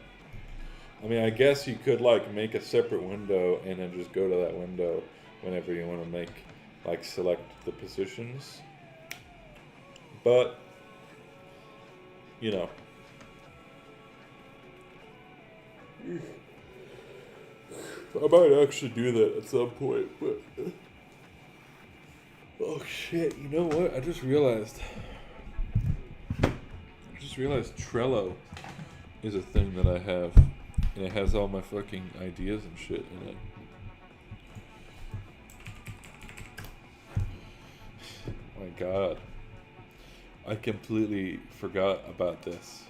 I mean, I guess you could, like, make a separate window and then just go to that window whenever you want to make, like, select the positions. But, you know. I might actually do that at some point, but... Oh, shit, you know what? I just realized Trello is a thing that I have. And it has all my fucking ideas and shit in it. My God. I completely forgot about this.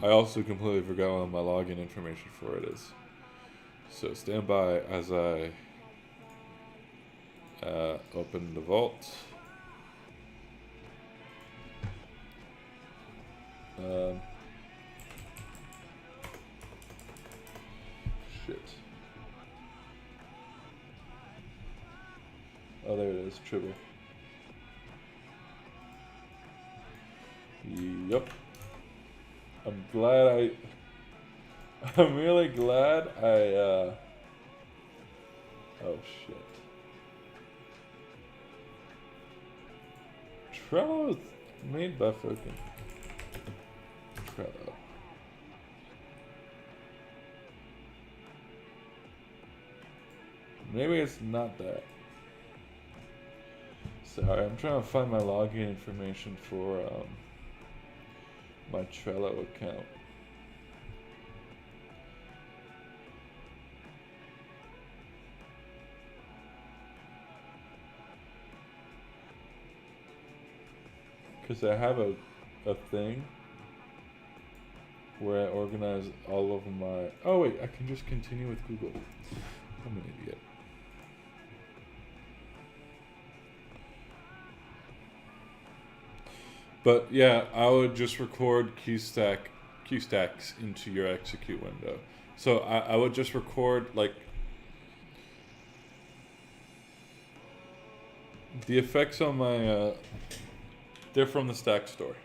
I also completely forgot what my login information for it is. So stand by as I open the vault. Shit. Oh, there it is, Tribble. Yep. I'm glad I'm really glad oh shit. Trello is made by fucking Trello. Maybe it's not that. Sorry, I'm trying to find my login information for my Trello account. Because I have a thing where I organize all of my... Oh wait, I can just continue with Google. I'm an idiot. But yeah, I would just record key stacks into your execute window. So I would just record like the effects on my they're from the stack store.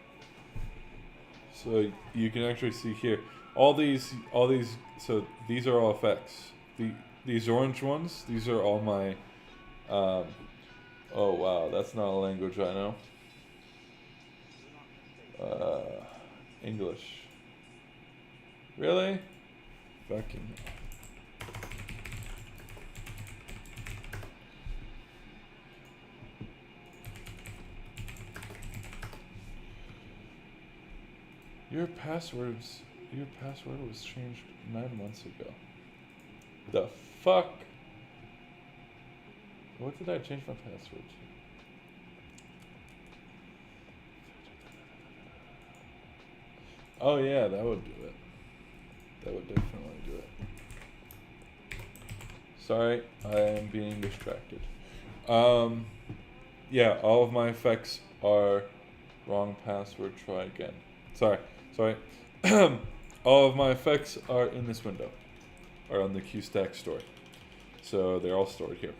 So you can actually see here all these so these are all effects. These orange ones, these are all my oh wow, that's not a language I know. English. Really? Fucking hell. Your password was changed 9 months ago. The fuck? What did I change my password to? Oh yeah, that would do it. That would definitely do it. Sorry, I am being distracted. Yeah, all of my effects are wrong password, try again. Sorry. All of my effects are in this window, are on the QStack store. So they're all stored here.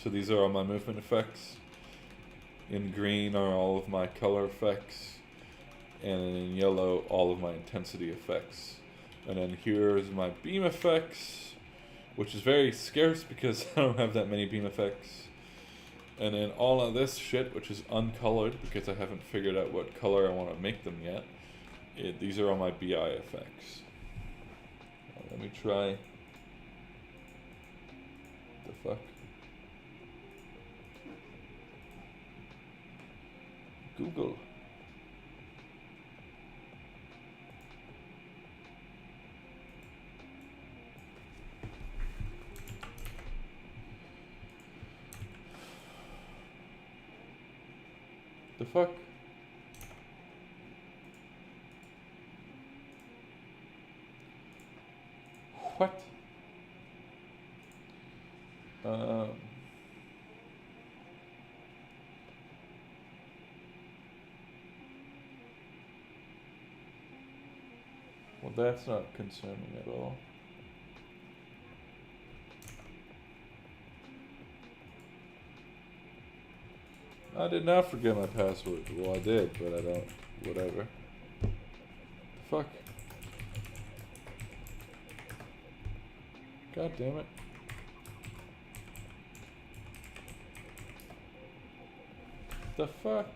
So these are all my movement effects. In green are all of my color effects. And in yellow, all of my intensity effects. And then here's my beam effects, which is very scarce because I don't have that many beam effects. And then all of this shit, which is uncolored because I haven't figured out what color I want to make them yet. These are all my BI effects. Let me try. The fuck? Google. The fuck? What? Well, that's not concerning at all. I did not forget my password. Well, I did, but I don't. Whatever. The fuck? God damn it. The fuck?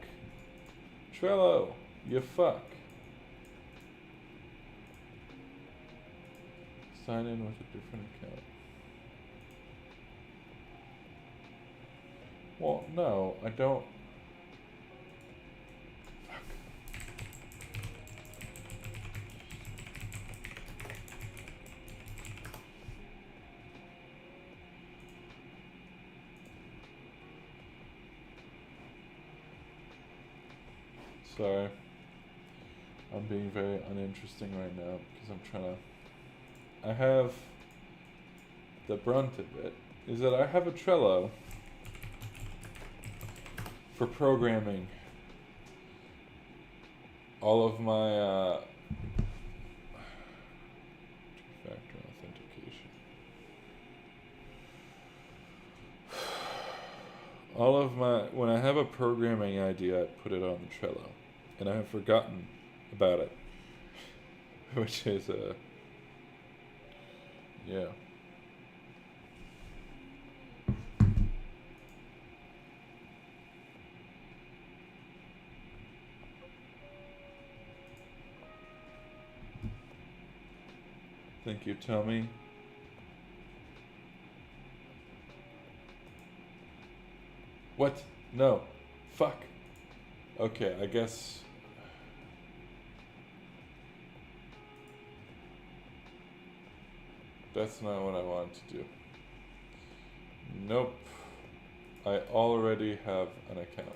Trello, you fuck. Sign in with a different account. Well, no, I don't. Fuck. Sorry. I'm being very uninteresting right now because I'm trying to... I have... The brunt of it is that I have a Trello for programming all of my two-factor authentication. All of my, when I have a programming idea, I put it on the Trello. and I have forgotten about it, which is yeah. Thank you, Tommy. What? No. Fuck. Okay, I guess. That's not what I wanted to do. Nope. I already have an account.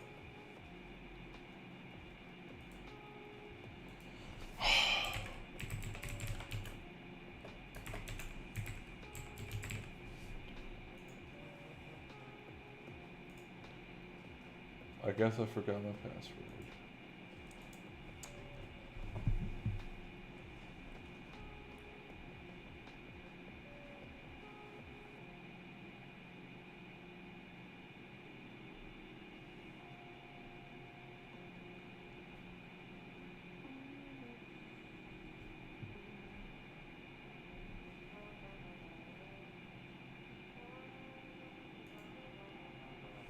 I guess I forgot my password.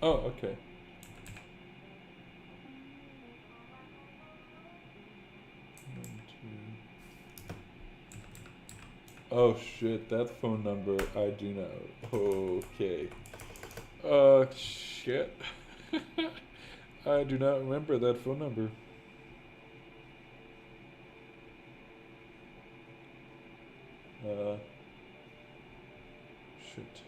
Oh, okay. Oh shit, that phone number I do know. Okay. Shit. I do not remember that phone number. Shit.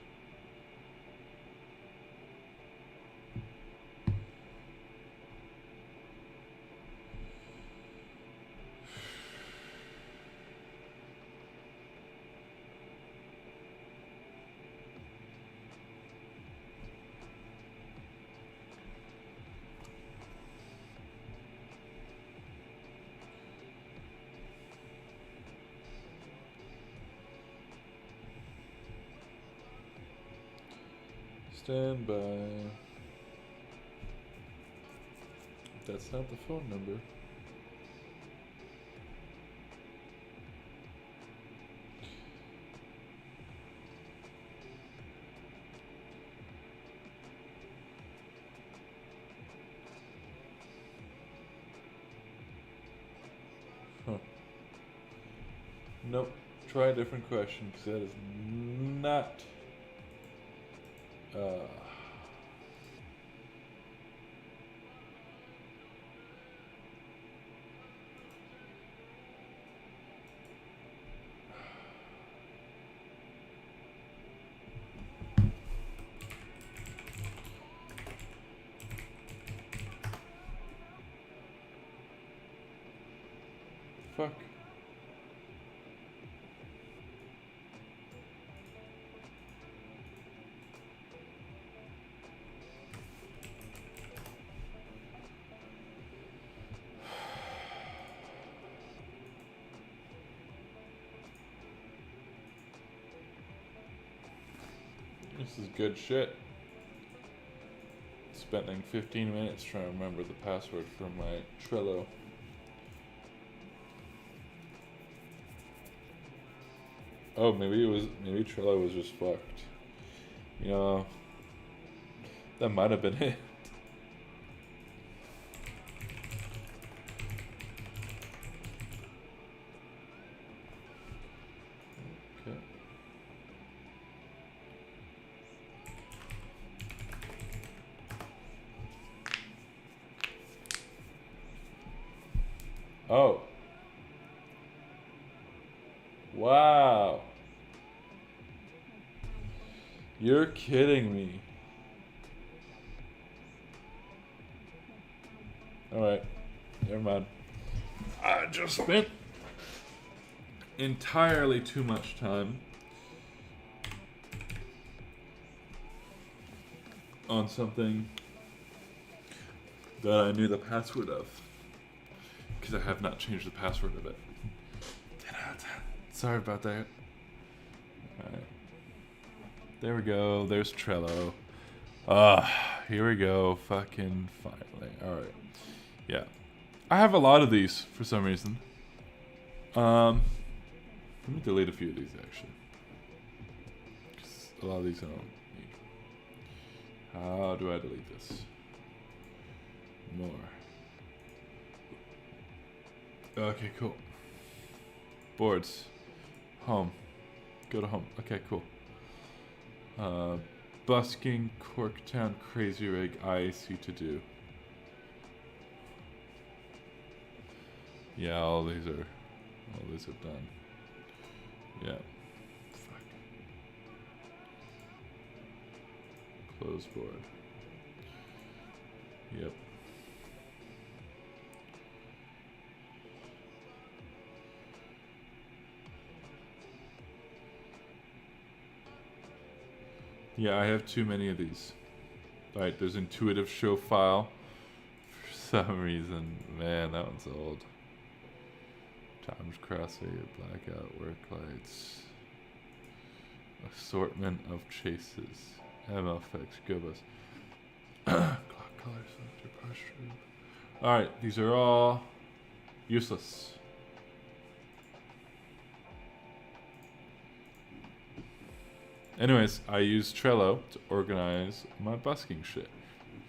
Stand by. That's not the phone number. Huh. Nope. Try a different question, because that is not... Fuck. This is good shit. Spending 15 minutes trying to remember the password for my Trello. Oh, maybe Trello was just fucked. You know, that might have been it. Okay. Oh. Wow. You're kidding me. Alright. Never mind. I just spent entirely too much time on something that I knew the password of, because I have not changed the password of it. Sorry about that. Alright. There we go. There's Trello. Here we go. Fucking finally. Alright. Yeah. I have a lot of these for some reason. Let me delete a few of these actually. 'Cause a lot of these I don't need. How do I delete this? More. Okay, cool. Boards. Home. Go to home. Okay, cool. Busking, Corktown, Crazy Rig, IAC to do. Yeah, all these are done. Yeah. Fuck. Close board. Yep. Yeah, I have too many of these. Alright, there's intuitive show file. For some reason, man, that one's old. Times crossfade, blackout, work lights. Assortment of chases. MLFX, Gobus. Clock color selector, push through. Alright, these are all useless. Anyways, I use Trello to organize my busking shit.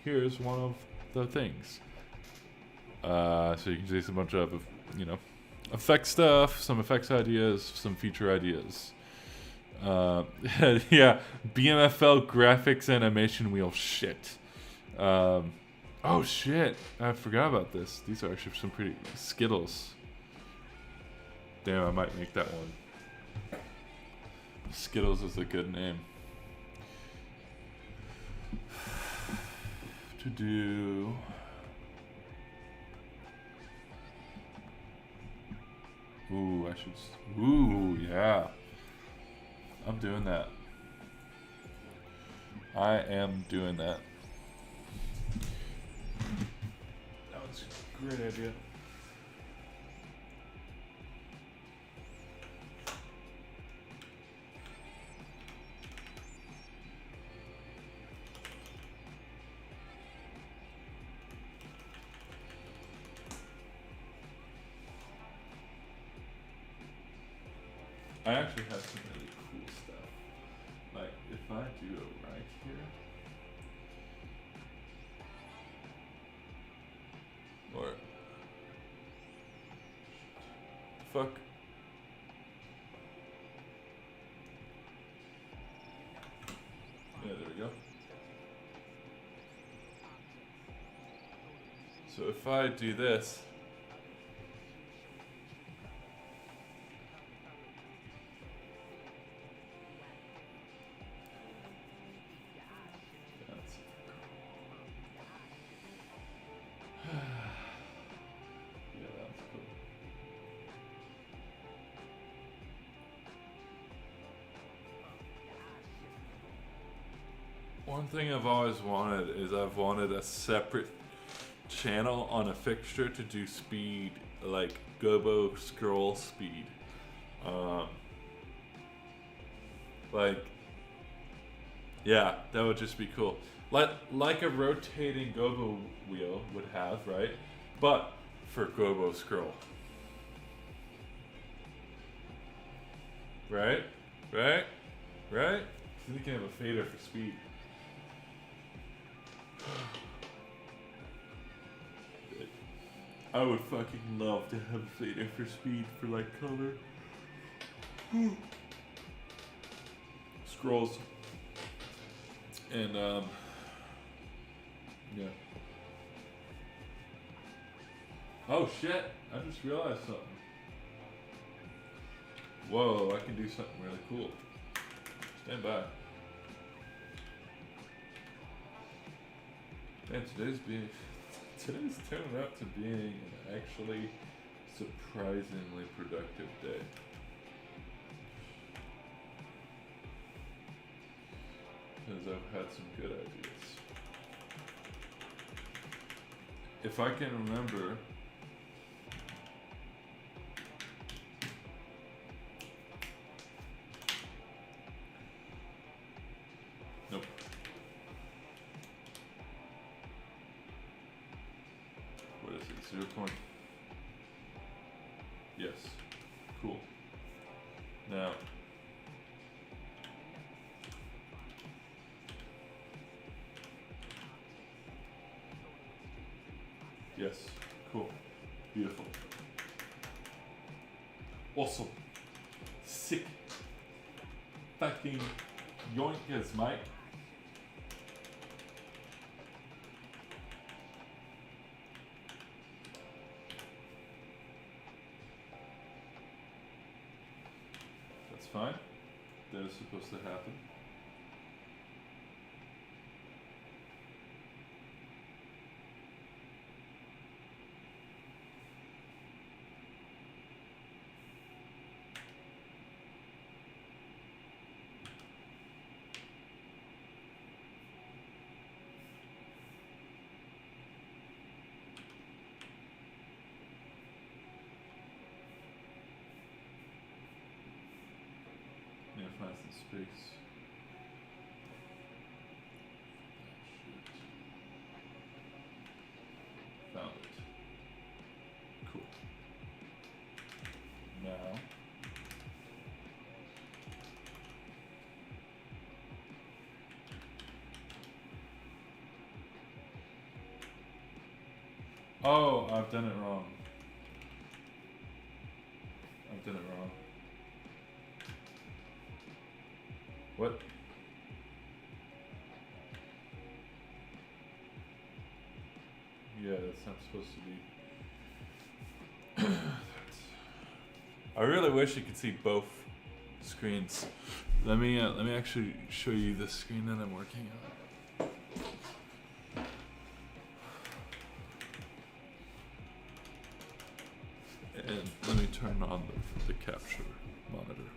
Here's one of the things. So you can see a bunch of, you know, effect stuff, some effects ideas, some feature ideas. Yeah, BMFL graphics animation wheel shit. Oh shit, I forgot about this. These are actually some pretty Skittles. Damn, I might make that one. Skittles is a good name. To do. Ooh, I should. Ooh, yeah. I'm doing that. I am doing that. That was a great idea. I actually have some really cool stuff. Like, if I do it right here, or fuck. Yeah, there we go. So if I do this, one thing I've always wanted is I've wanted a separate channel on a fixture to do speed, like gobo scroll speed. Like, yeah, that would just be cool. Like a rotating gobo wheel would have, right? But for gobo scroll. Right? Right? Right? So you can have a fader for speed. I would fucking love to have a fader for speed for like color. Scrolls. And yeah. Oh shit, I just realized something. Whoa, I can do something really cool. Stand by. Man, today's turned out to being an actually surprisingly productive day. Because I've had some good ideas. If I can remember, nope. What is it? 0. Yes. Cool. Now. Yes. Cool. Beautiful. Awesome. Sick. Fucking yoinkers, mate. That's fine. That is supposed to happen. Yeah, find some space. Found it. Cool. Now. Oh, I've done it wrong. I've done it wrong. What? Yeah, that's not supposed to be. I really wish you could see both screens. Let me actually show you the screen that I'm working on. And let me turn on the capture monitor.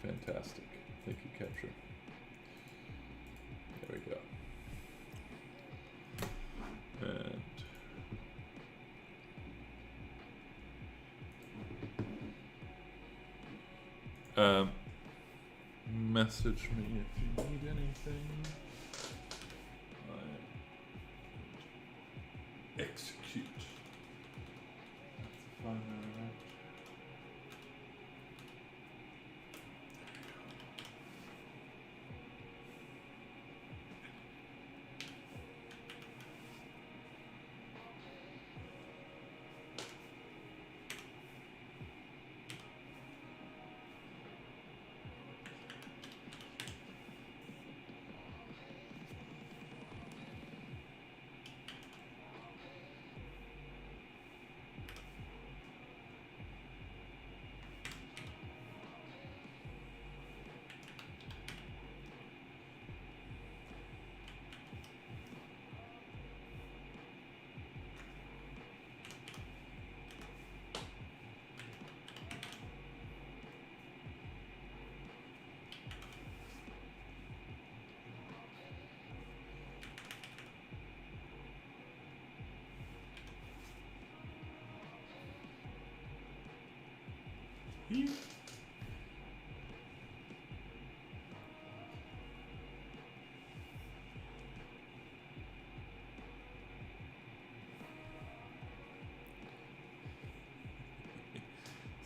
Fantastic. Thank you, capture. There we go. And message me if you need anything. Execute. That's a fun right?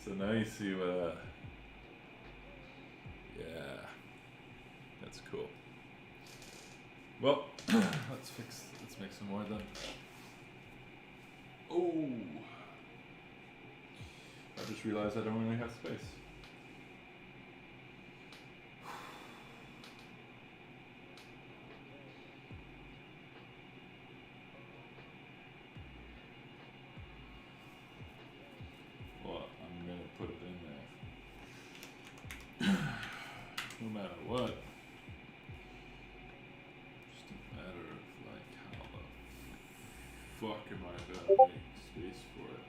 So now you see what, yeah, that's cool. Well, let's make some more then. Oh, I just realized I don't really have space. Well, I'm gonna put it in there. No matter what. Just a matter of like how the fuck am I gonna make space for it?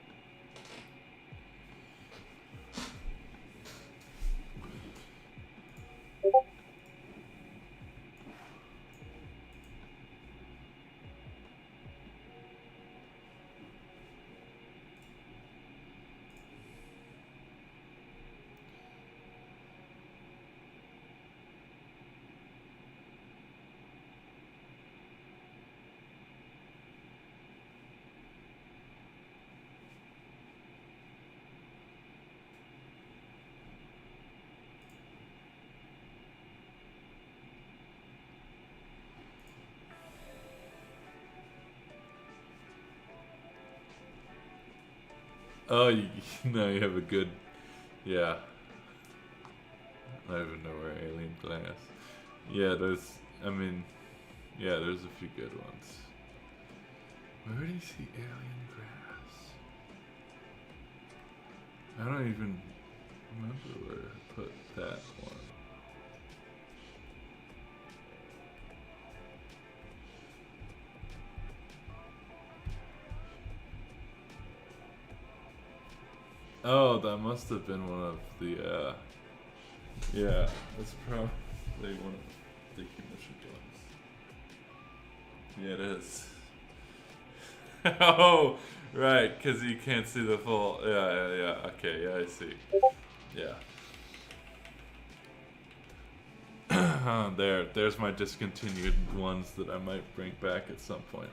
Oh, now you have a good, yeah. I don't even know where alien glass. Yeah, there's, I mean, yeah, there's a few good ones. Where do you see alien grass? I don't even remember where to put that one. Oh, that must have been one of the, yeah, that's probably one of the commission ones. Yeah, it is. Oh, right, because you can't see the full, yeah, okay, yeah, I see. Yeah. There's my discontinued ones that I might bring back at some point.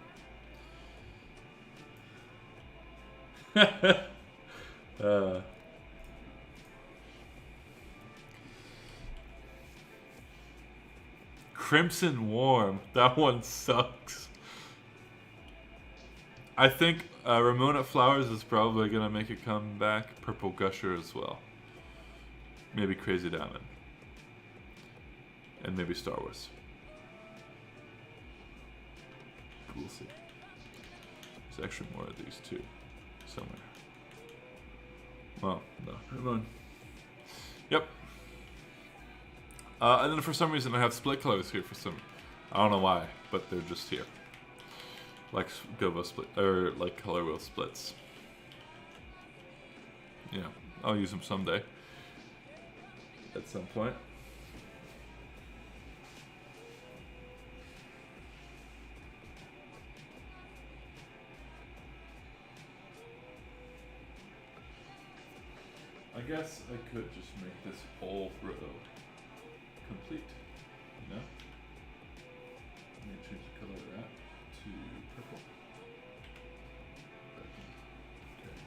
Crimson Warm, that one sucks. I think Ramona Flowers is probably gonna make a comeback. Purple Gusher as well. Maybe Crazy Diamond. And maybe Star Wars. We'll see. There's actually more of these too. Somewhere. Well, no. Never mind. Yep. And then for some reason I have split colors here for some... I don't know why, but they're just here. Like Gobo split, or like color wheel splits. Yeah, I'll use them someday. At some point. I guess I could just make this whole row complete, you know? Let me change the color of that to purple. Okay.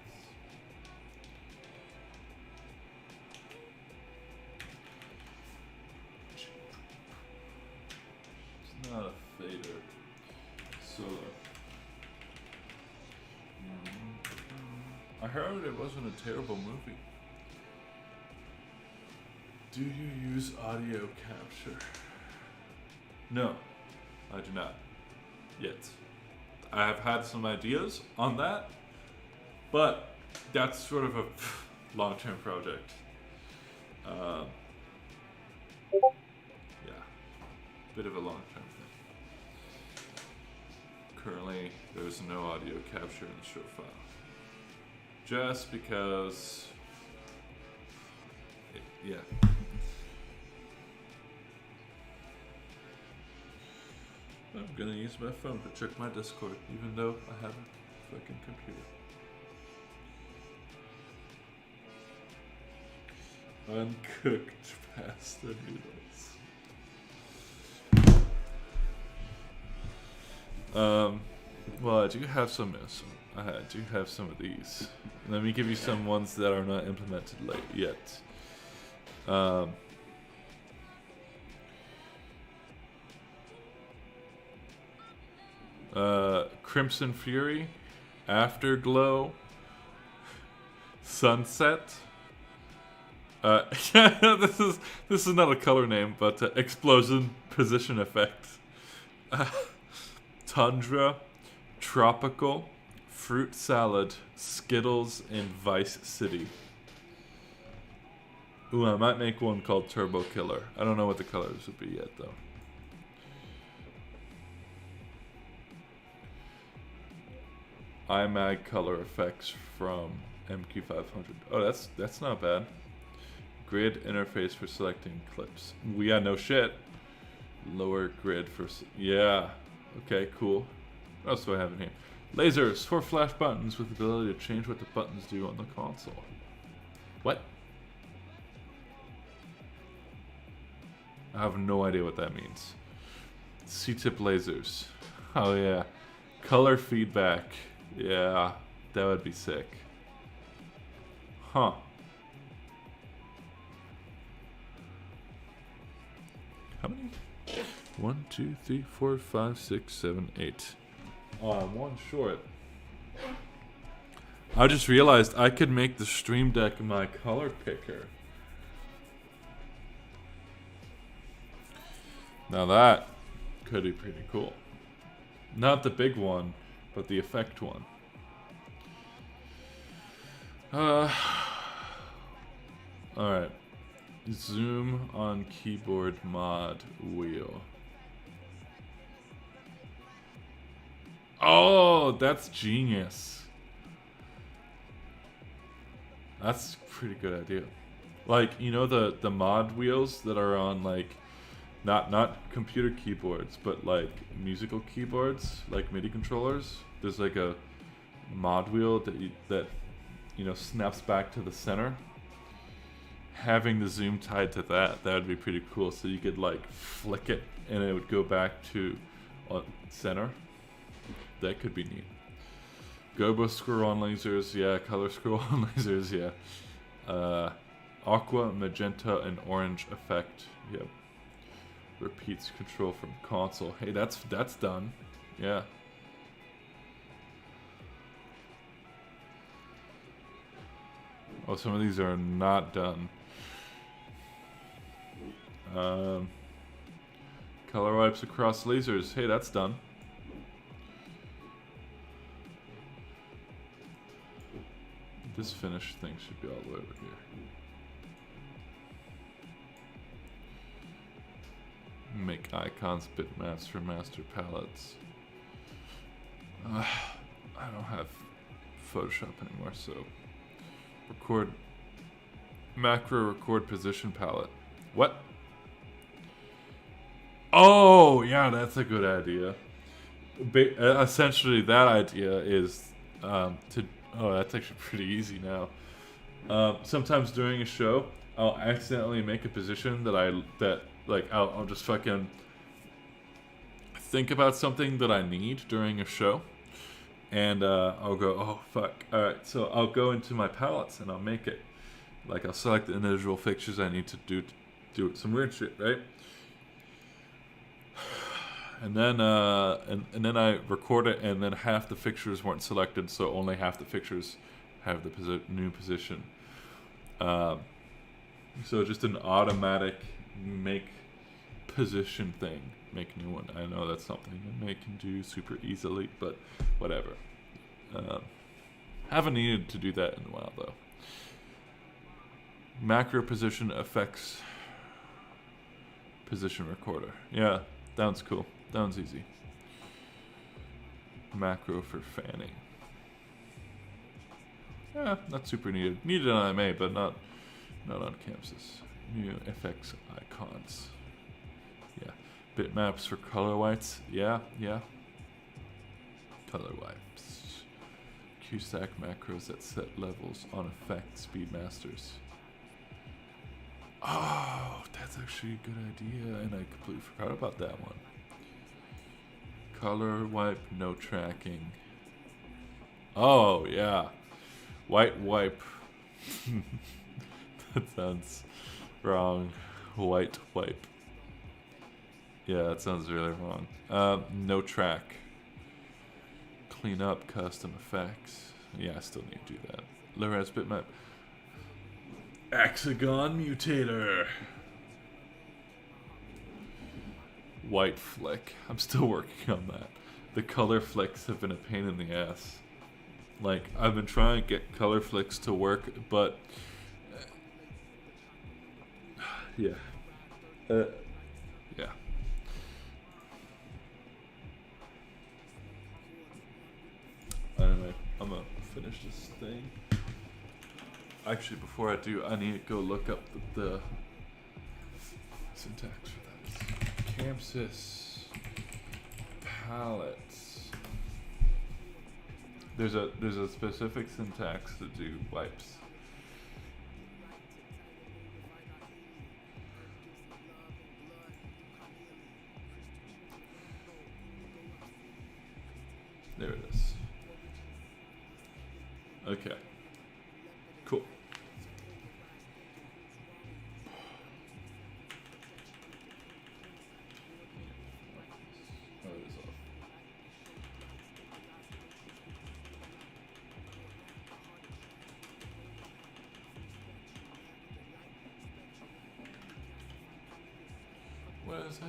It's not a fader solo. I heard it wasn't a terrible movie. Do you use audio capture? No, I do not. Yet. I have had some ideas on that, but that's sort of a long-term project. Yeah, bit of a long-term thing. Currently, there's no audio capture in the show file. Just because, yeah. I'm gonna use my phone to check my Discord, even though I have a fucking computer. Uncooked pasta noodles. Well, I do have some. I do have some of these. Let me give you some ones that are not implemented yet. Crimson Fury, Afterglow, Sunset. This is not a color name, but Explosion Position Effect. Tundra, Tropical, Fruit Salad, Skittles, and Vice City. Ooh, I might make one called Turbo Killer. I don't know what the colors would be yet, though. iMag color effects from MQ500. Oh, that's not bad. Grid interface for selecting clips. We got no shit. Lower grid for... Yeah. Okay, cool. What else do I have in here? Lasers for flash buttons with the ability to change what the buttons do on the console. What? I have no idea what that means. C-tip lasers. Oh yeah. Color feedback. Yeah, that would be sick. Huh. How many? 1, 2, 3, 4, 5, 6, 7, 8. Oh, I'm one short. I just realized I could make the Stream Deck my color picker. Now that could be pretty cool. Not the big one, but the effect one. Alright. Zoom on keyboard mod wheel. Oh, that's genius. That's a pretty good idea. Like, you know the mod wheels that are on like not computer keyboards, but like musical keyboards, like MIDI controllers. There's like a mod wheel that you know snaps back to the center. Having the zoom tied to that would be pretty cool. So you could like flick it and it would go back to center. That could be neat. Gobo scroll-on lasers, yeah. Color scroll-on lasers, yeah. Aqua, magenta, and orange effect, yep. Repeats control from console. Hey, that's done. Yeah. Oh, some of these are not done. Color wipes across lasers. Hey, that's done. This finished thing should be all the way over here. Make icons, bitmaps for master palettes. I don't have Photoshop anymore, so macro record position palette. What? Oh, yeah, that's a good idea. Essentially, that idea is to. Oh, that's actually pretty easy now. Sometimes during a show, I'll accidentally make a position I'll just fucking think about something that I need during a show, and I'll go, oh fuck, all right. So I'll go into my palettes and I'll make it. Like I'll select the individual fixtures I need to do some weird shit, right? And then and then I record it, and then half the fixtures weren't selected, so only half the fixtures have the new position. So just an automatic make position thing, make new one. I know that's something that May can do super easily, but whatever. Haven't needed to do that in a while though. Macro position affects position recorder. Yeah, sounds cool. Sounds easy. Macro for fanning. Yeah, not super needed. Needed on MA, but not on Chamsys. New FX icons. Yeah. Bitmaps for color whites. Yeah. Color wipes. QStack macros that set levels on effect speed masters. Oh, that's actually a good idea, and I completely forgot about that one. Color wipe, no tracking. Oh, yeah. White wipe. That sounds wrong. White wipe. Yeah, that sounds really wrong. No track. Clean up custom effects. Yeah, I still need to do that. Low-res bitmap. Hexagon mutator. White flick. I'm still working on that. The color flicks have been a pain in the ass. Like, I've been trying to get color flicks to work, but yeah. Yeah. Anyway, I'm gonna finish this thing. Actually, before I do, I need to go look up the syntax for that. Chamsys palettes. There's a specific syntax to do wipes. There it is. Okay. Cool. Where is it?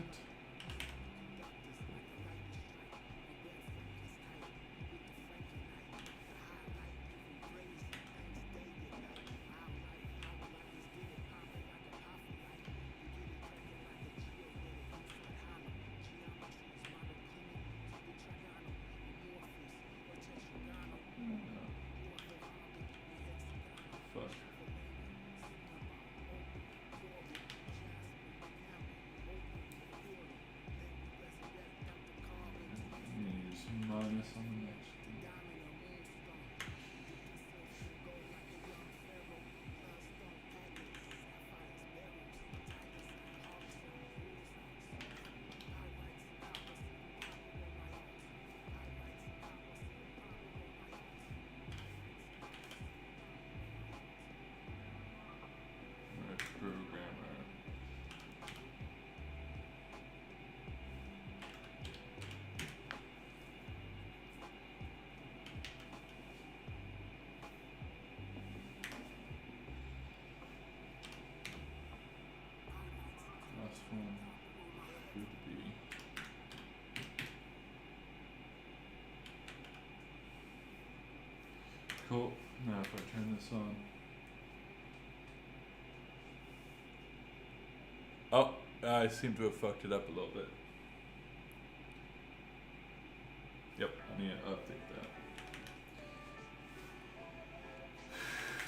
Fuck. Use minus on the next one. Right, programmer. Last one should be cool. Now if I turn this on. Oh, I seem to have fucked it up a little bit. Yep, I need to update that.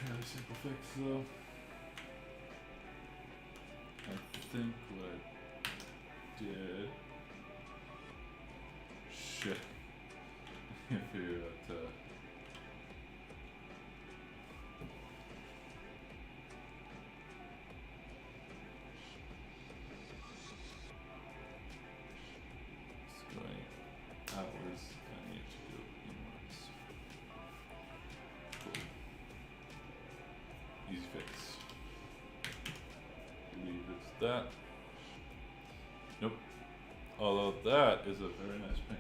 Another simple fix though. I think what I did. Shit. I figured out it's going outwards. I need to do inwards. Cool. Easy fix. Leave it that. Nope. Although that is a very nice pink.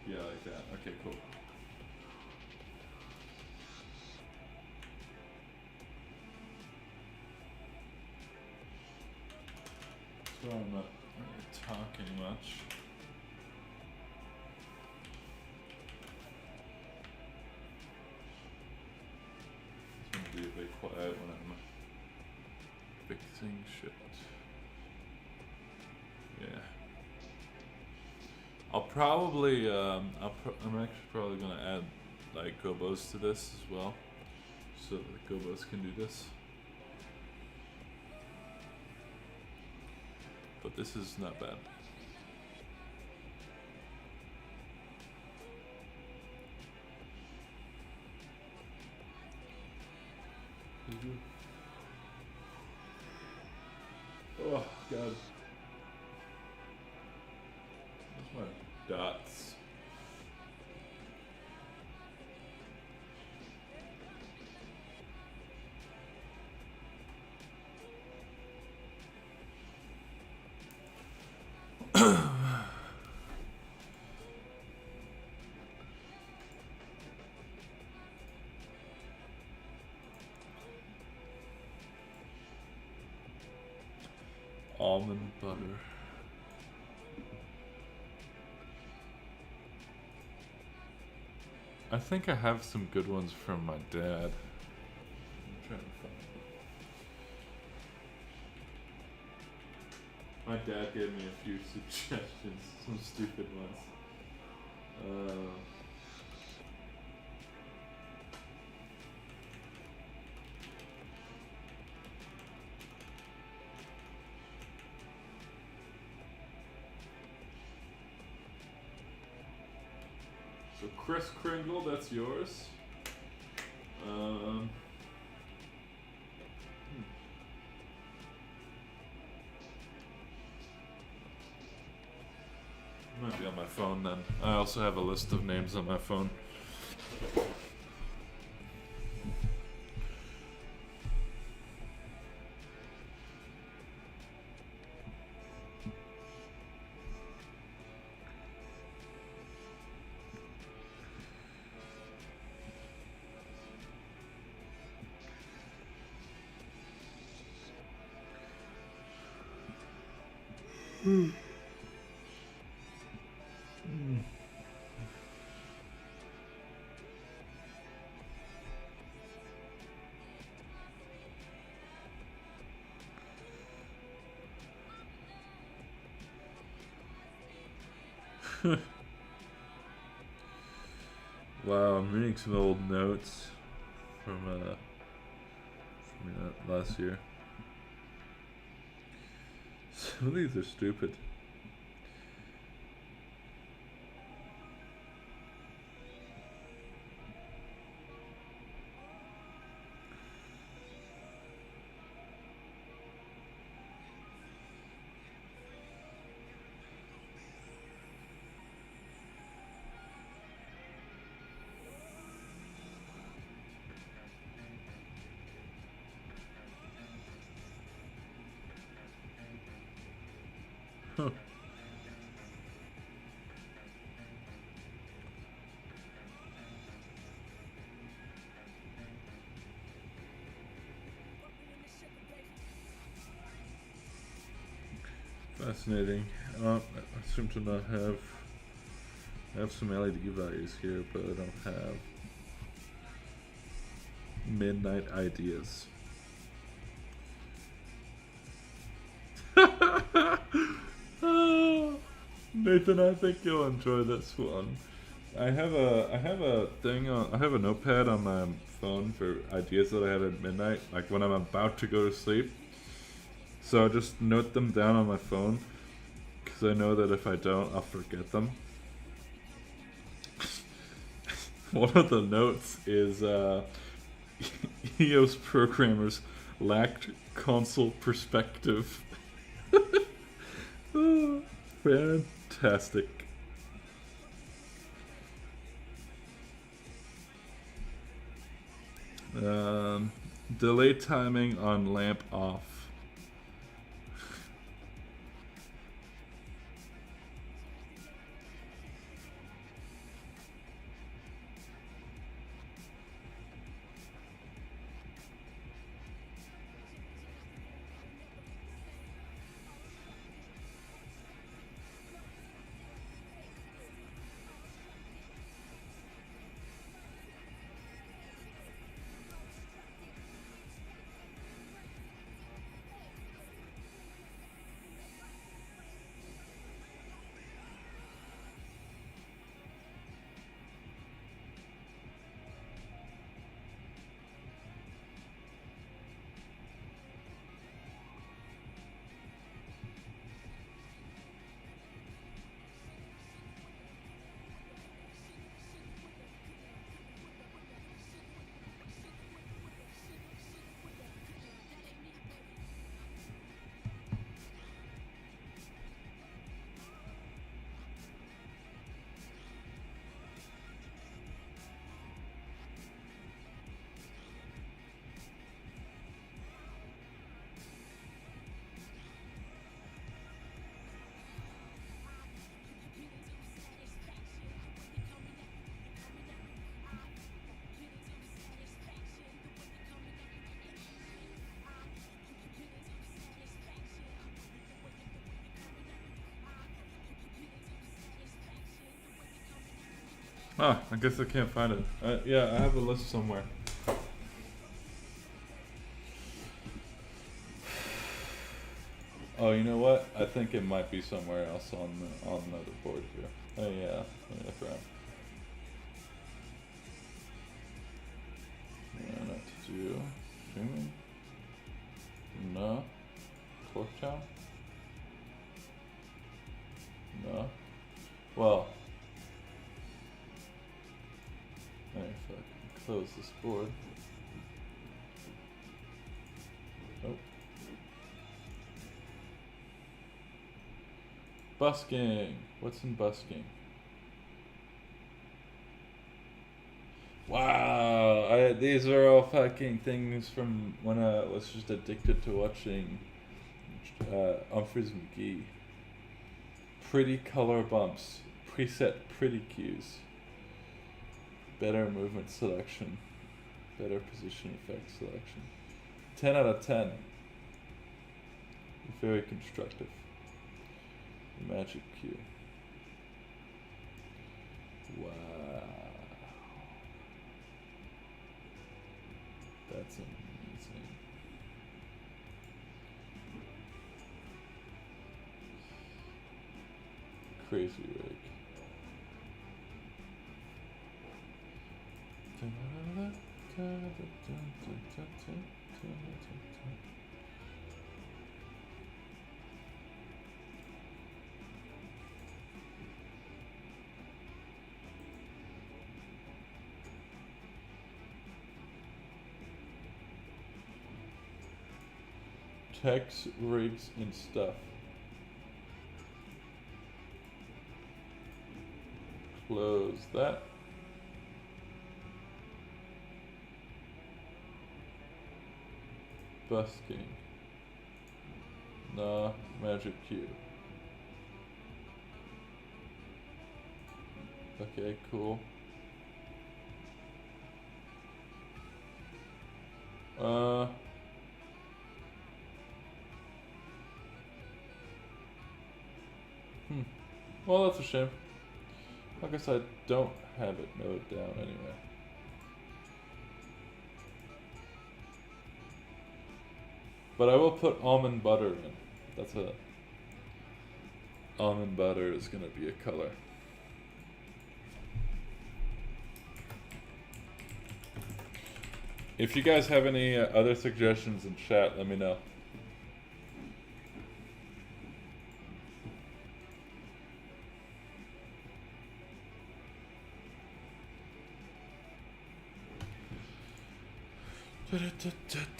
Yeah, like that. Okay, cool. So I'm not really talking much. It's gonna be a bit quiet when I'm fixing shit. Yeah. I'll probably, I'm actually probably gonna add like gobos to this as well, so that the gobos can do this. But this is not bad. Oh god. Where's my dots? Almond butter. I think I have some good ones from my dad. I'm trying to find them. My dad gave me a few suggestions, some stupid ones. So Chris Kringle, that's yours. Might be on my phone then. I also have a list of names on my phone. Wow, I'm reading some old notes from last year. Some of these are stupid. Huh. Fascinating. I seem to not have. I have some LED values here, but I don't have midnight ideas. Nathan, I think you'll enjoy this one. I have a thing on. I have a notepad on my phone for ideas that I have at midnight, like when I'm about to go to sleep. So I just note them down on my phone, because I know that if I don't, I'll forget them. One of the notes is EOS programmers lacked console perspective. Oh, fantastic. Delay timing on lamp off. Ah, I guess I can't find it. Yeah, I have a list somewhere. Oh, you know what? I think it might be somewhere else on another board here. Oh yeah, let me look around. Yeah, not to do streaming. No. Corktown. No. Well. If I can close this board. Nope. Busking. What's in busking? Wow, these are all fucking things from when I was just addicted to watching Humphreys McGee. Pretty color bumps, preset pretty cues, better movement selection, better position effect selection. 10 out of 10. Very constructive. Magic cue. Wow. That's amazing. Crazy rig. Text, rigs, and stuff. Close that. Busking. Nah, magic cue. Okay, cool. Well, that's a shame. I guess I don't have it noted down anyway. But I will put almond butter in. That's a... Almond butter is gonna be a color. If you guys have any other suggestions in chat, let me know.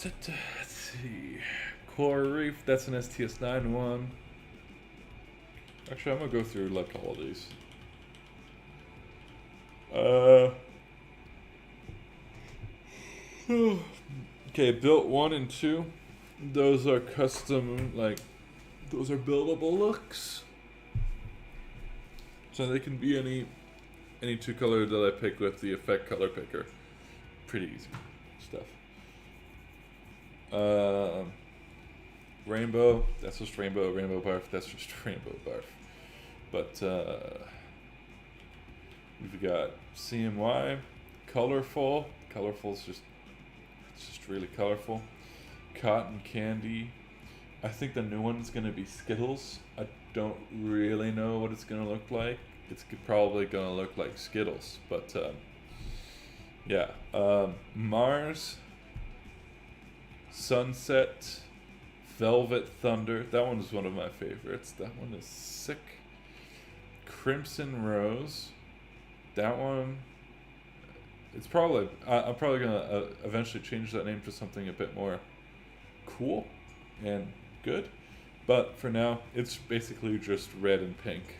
Let's see. Core Reef, that's an STS9 one. Actually, I'm gonna go through like all of these. Okay, built 1 and 2. Those are custom, like, those are buildable looks. So they can be any two color that I pick with the effect color picker. Pretty easy stuff. Rainbow, that's just rainbow. Rainbow barf, that's just rainbow barf. But we've got CMY, colorful. Colorful's just, it's just really colorful. Cotton candy. I think the new one's gonna be Skittles. I don't really know what it's gonna look like. It's probably gonna look like Skittles, but yeah. Mars, Sunset, Velvet Thunder. That one is one of my favorites. That one is sick. Crimson Rose. That one. It's probably. I'm probably gonna eventually change that name to something a bit more cool and good. But for now, it's basically just red and pink.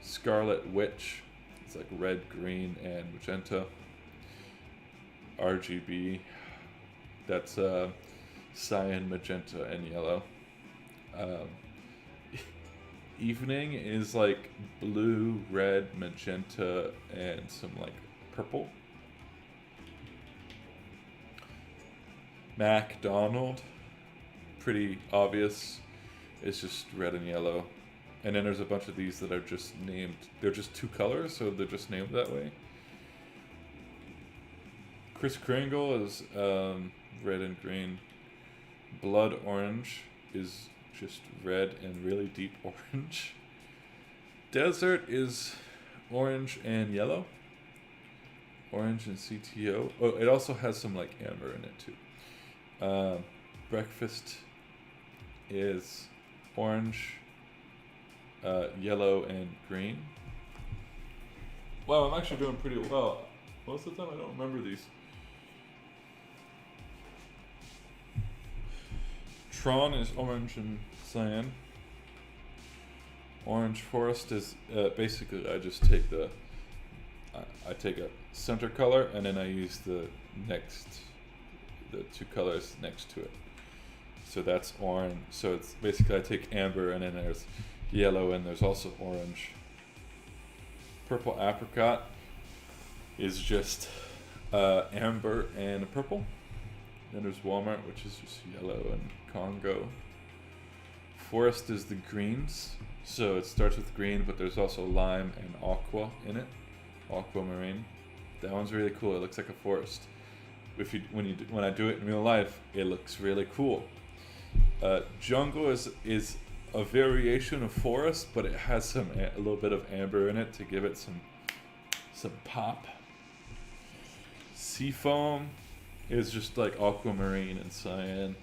Scarlet Witch. It's like red, green, and magenta. RGB. That's cyan, magenta, and yellow. Evening is like blue, red, magenta, and some like purple. MacDonald, pretty obvious. It's just red and yellow. And then there's a bunch of these that are just named, they're just two colors, so they're just named that way. Kris Kringle is red and green. Blood Orange is just red and really deep orange. Desert is orange and yellow. Orange and CTO. Oh, it also has some like amber in it too. Breakfast is orange, yellow, and green. Wow, I'm actually doing pretty well. Most of the time I don't remember these. Tron is orange and cyan. Orange Forest is basically I just take I take a center color and then I use the two colors next to it. So that's orange. So it's basically I take amber and then there's yellow and there's also orange. Purple Apricot is just amber and purple. Then there's Walmart, which is just yellow and Congo. Forest is the greens. So it starts with green, but there's also lime and aqua in it. Aquamarine. That one's really cool. It looks like a forest. When I do it in real life, it looks really cool. Jungle is a variation of forest, but it has a little bit of amber in it to give it some pop. Seafoam is just like aquamarine and cyan.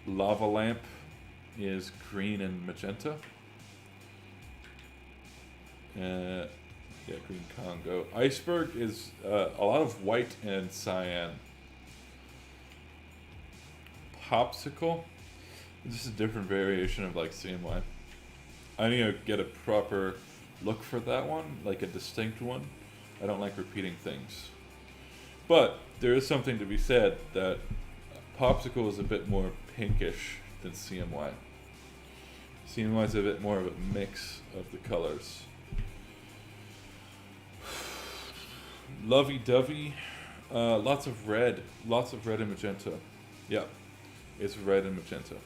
Lava lamp is green and magenta. Green Congo. Iceberg is a lot of white and cyan. Popsicle. This is a different variation of like CMY. I need to get a proper look for that one, like a distinct one. I don't like repeating things. But there is something to be said that Popsicle is a bit more pinkish than CMY. CMY is a bit more of a mix of the colors. Lovey-dovey, lots of red and magenta. Yeah, it's red and magenta.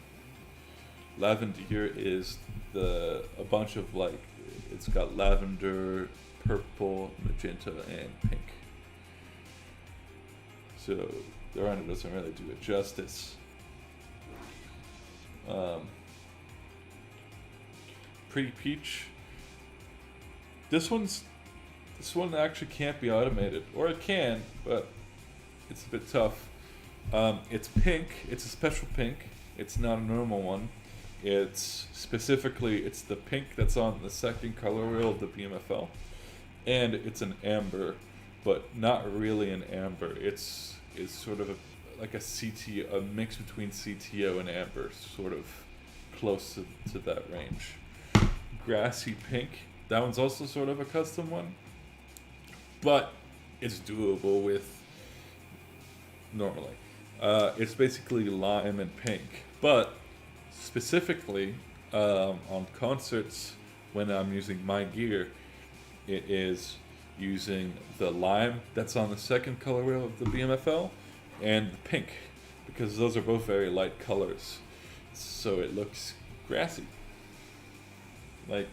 Lavender is a bunch of like, it's got lavender, purple, magenta, and pink. So the render doesn't really do it justice. Pretty Peach. This one actually can't be automated, or it can, but it's a bit tough. It's pink. It's a special pink. It's not a normal one. It's the pink that's on the second color wheel of the BMFL, and it's an amber, but not really an amber. It's sort of like a CTO, a mix between CTO and amber, sort of close to that range. Grassy pink. That one's also sort of a custom one, but it's doable with normally. It's basically lime and pink, but specifically on concerts when I'm using my gear, it is using the lime that's on the second color wheel of the BMFL and the pink, because those are both very light colors, so it looks grassy, like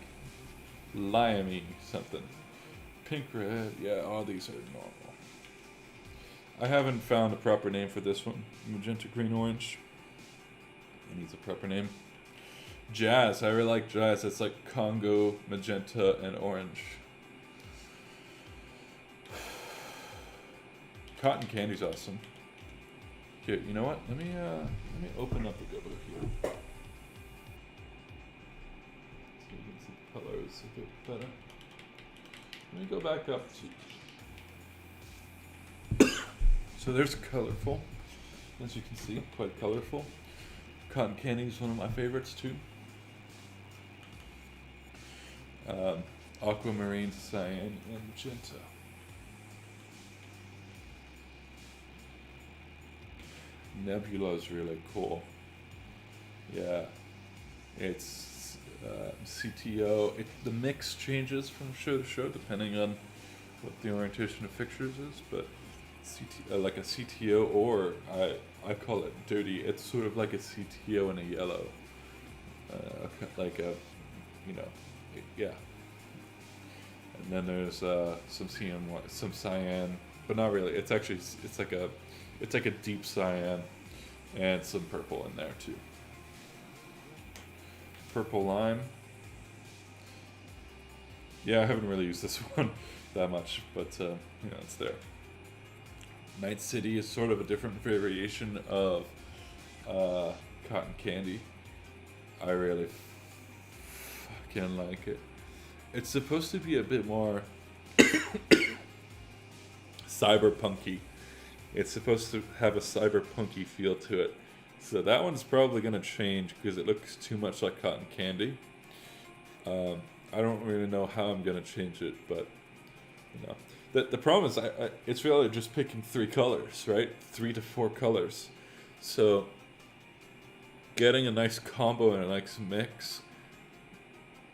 limey something. Pink, red, yeah, all these are normal. I haven't found a proper name for this one. Magenta, green, orange. It needs a proper name. Jazz, I really like jazz. It's like Congo, magenta, and orange. Cotton candy's awesome. Here, you know what? Let me open up the Gobo here. So you can see the colors a bit better. Let me go back up to. So there's colorful, as you can see, quite colorful. Cotton candy is one of my favorites too. Aquamarine, cyan, and magenta. Nebula is really cool. Yeah, it's CTO. The mix changes from show to show depending on what the orientation of fixtures is, but like a CTO, or I call it dirty. It's sort of like a CTO in a yellow, like a, yeah. And then there's some cyan, but not really. It's like a deep cyan, and some purple in there too. Purple lime. Yeah, I haven't really used this one that much, but it's there. Night City is sort of a different variation of cotton candy. I really fucking like it. It's supposed to be a bit more cyberpunky. It's supposed to have a cyberpunky feel to it. So that one's probably going to change because it looks too much like cotton candy. I don't really know how I'm going to change it, but the problem is it's really just picking 3 colors, right? 3 to 4 colors. So getting a nice combo and a nice mix,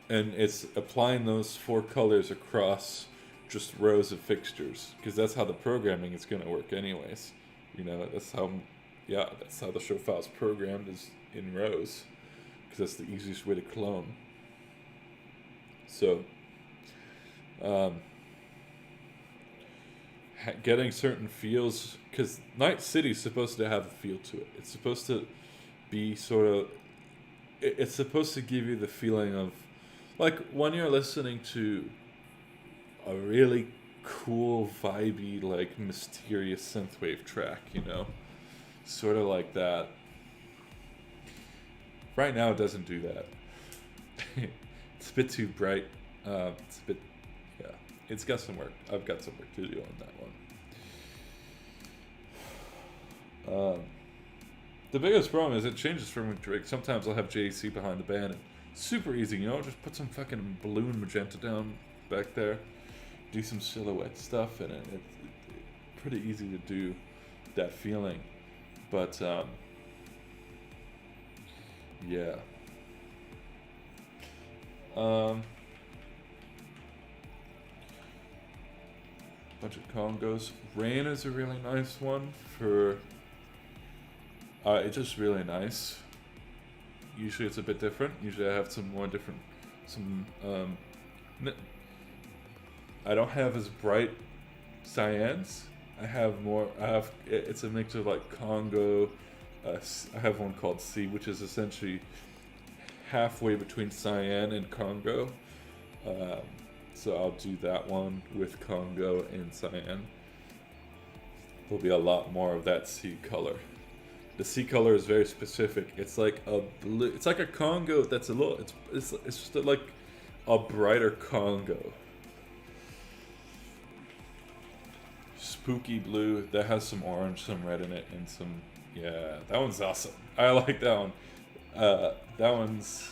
and it's applying those 4 colors across just rows of fixtures, because that's how the programming is going to work anyways. That's how the show file's programmed, is in rows, because that's the easiest way to clone. So, getting certain feels, because Night City is supposed to have a feel to it. It's supposed to be sort of, it's supposed to give you the feeling of, like when you're listening to a really cool, vibey, like mysterious synthwave track, you know, sort of like that. Right now, it doesn't do that. It's a bit too bright. It's a bit, yeah. It's got some work. I've got some work to do on that one. The biggest problem is it changes from week to week. Sometimes I'll have JC behind the band, and super easy, you know, just put some fucking balloon magenta down back there, do some silhouette stuff, and it's pretty easy to do that feeling. But yeah. Bunch of congos. Rain is a really nice one for. It's just really nice. Usually it's a bit different. Usually I have some more different, I don't have as bright cyans. It's a mix of like Congo. I have one called C, which is essentially halfway between cyan and Congo. So I'll do that one with Congo and cyan. There'll be a lot more of that C color. The C color is very specific. It's like a blue. It's like a Congo that's a little. It's just like a brighter Congo. Spooky blue that has some orange, some red in it, and some. Yeah, that one's awesome. I like that one. That one's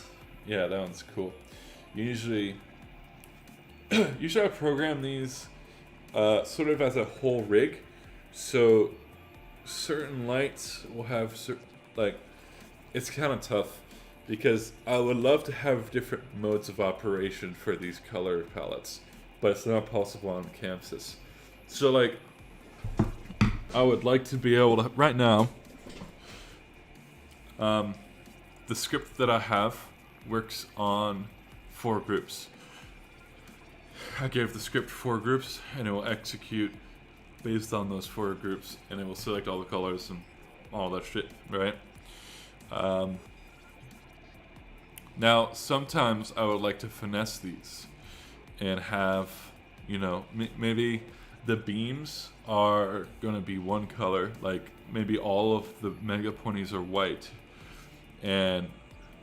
cool. Usually I program these sort of as a whole rig. So certain lights will have it's kind of tough because I would love to have different modes of operation for these color palettes, but it's not possible on Chamsys. So like I would like to be able to right now. The script that I have works on 4 groups. I gave the script 4 groups, and it will execute based on those 4 groups, and it will select all the colors and all that shit, right? Now, sometimes I would like to finesse these and have, you know, maybe the beams are going to be one color, like maybe all of the mega ponies are white. And,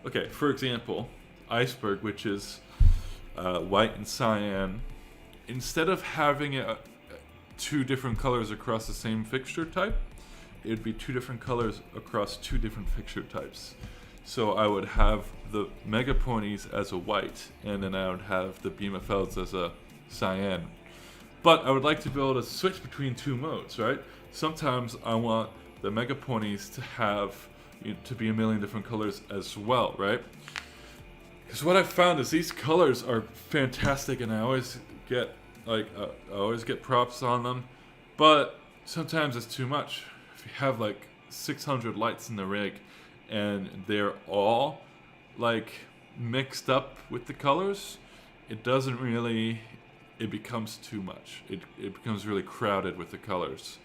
okay, for example, Iceberg, which is white and cyan, instead of having it 2 different colors across the same fixture type, it would be 2 different colors across 2 different fixture types. So I would have the mega ponies as a white, and then I would have the BMFLs as a cyan. But I would like to be able to switch between 2 modes, right? Sometimes I want the mega ponies to have to be a million different colors as well, right? Because what I've found is these colors are fantastic, and I always get props on them, but sometimes it's too much. If you have like 600 lights in the rig and they're all like mixed up with the colors, it becomes too much. It becomes really crowded with the colors.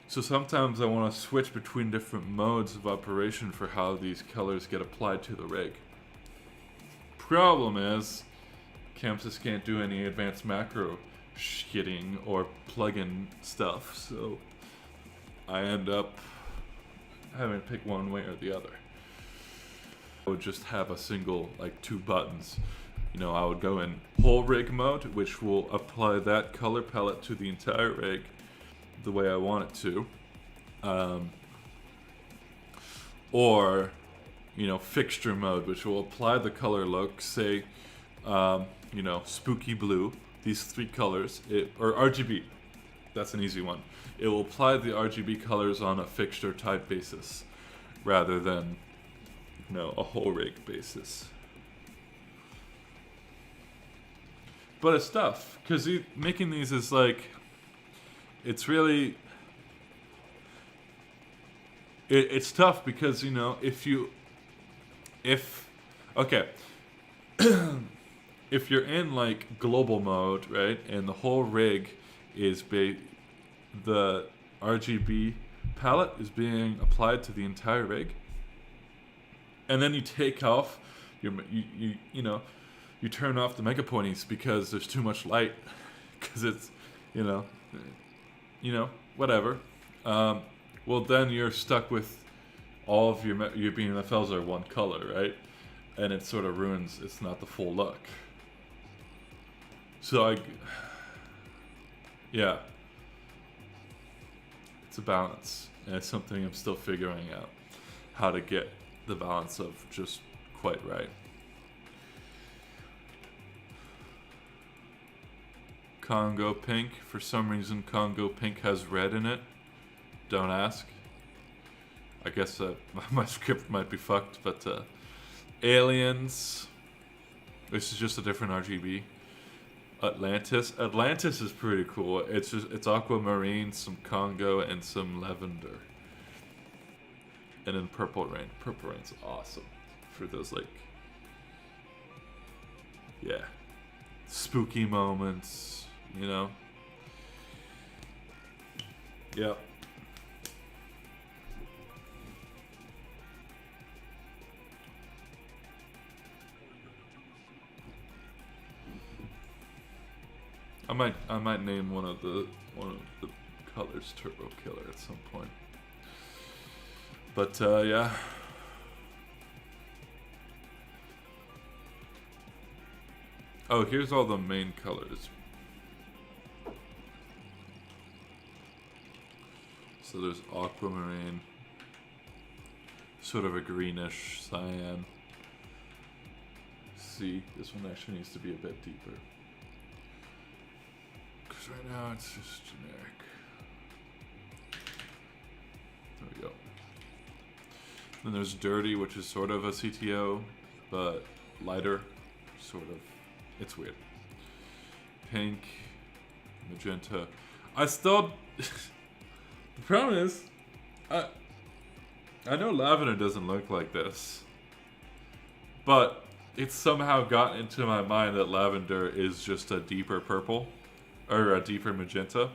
So sometimes I want to switch between different modes of operation for how these colors get applied to the rig. Problem is, Chamsys can't do any advanced macro shitting or plugin stuff, so I end up having to pick one way or the other. I would just have a single, like 2 buttons. You know, I would go in whole rig mode, which will apply that color palette to the entire rig the way I want it to. Or, you know, fixture mode, which will apply the color look, say, you know, spooky blue, these 3 colors, or RGB, that's an easy one. It will apply the RGB colors on a fixture type basis, rather than, you know, a whole rig basis. But it's tough, because making these is like, it's really, it's tough because, you know, if you if okay, if you're in like global mode, right, and the whole rig is the RGB palette is being applied to the entire rig, and then you take off you know, you turn off the mega pointies because there's too much light, because it's you know whatever. Well, then you're stuck with all of your BMFLs are one color, right? And it sort of ruins. It's not the full look. So yeah, it's a balance, and it's something I'm still figuring out how to get the balance of just quite right. Congo pink. For some reason, Congo pink has red in it. Don't ask. I guess my script might be fucked, but aliens. This is just a different RGB. Atlantis. Atlantis is pretty cool. It's aquamarine, some Congo, and some lavender. And then purple rain. Purple rain's awesome for those like, yeah, spooky moments, you know. Yep. I might name one of the colors Turbo Killer at some point. But yeah. Oh, here's all the main colors. So there's aquamarine, sort of a greenish cyan. See, this one actually needs to be a bit deeper. Because right now it's just generic. There we go. Then there's dirty, which is sort of a CTO, but lighter, sort of. It's weird. Pink, magenta. I still... The problem is, I know lavender doesn't look like this, but it's somehow got into my mind that lavender is just a deeper purple, or a deeper magenta,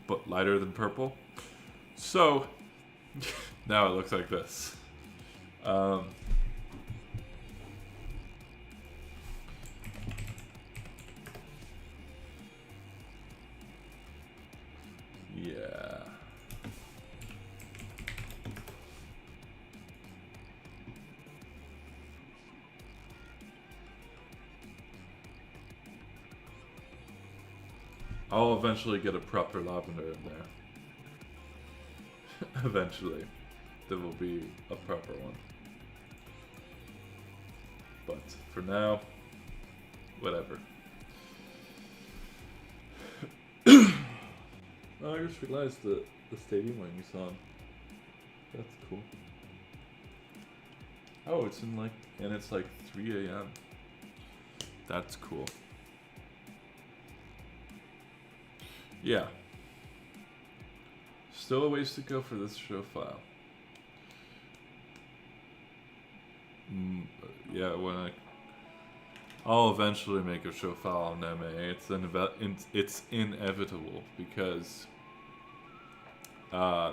but lighter than purple. So, now it looks like this. Yeah. I'll eventually get a proper lavender in there. Eventually. There will be a proper one. But for now, whatever. Oh, I just realized the stadium one you saw. That's cool. Oh, it's in like, and it's like 3 a.m. That's cool. Yeah. Still a ways to go for this show file. Yeah, I'll eventually make a show file on MA. It's inevitable because, yeah.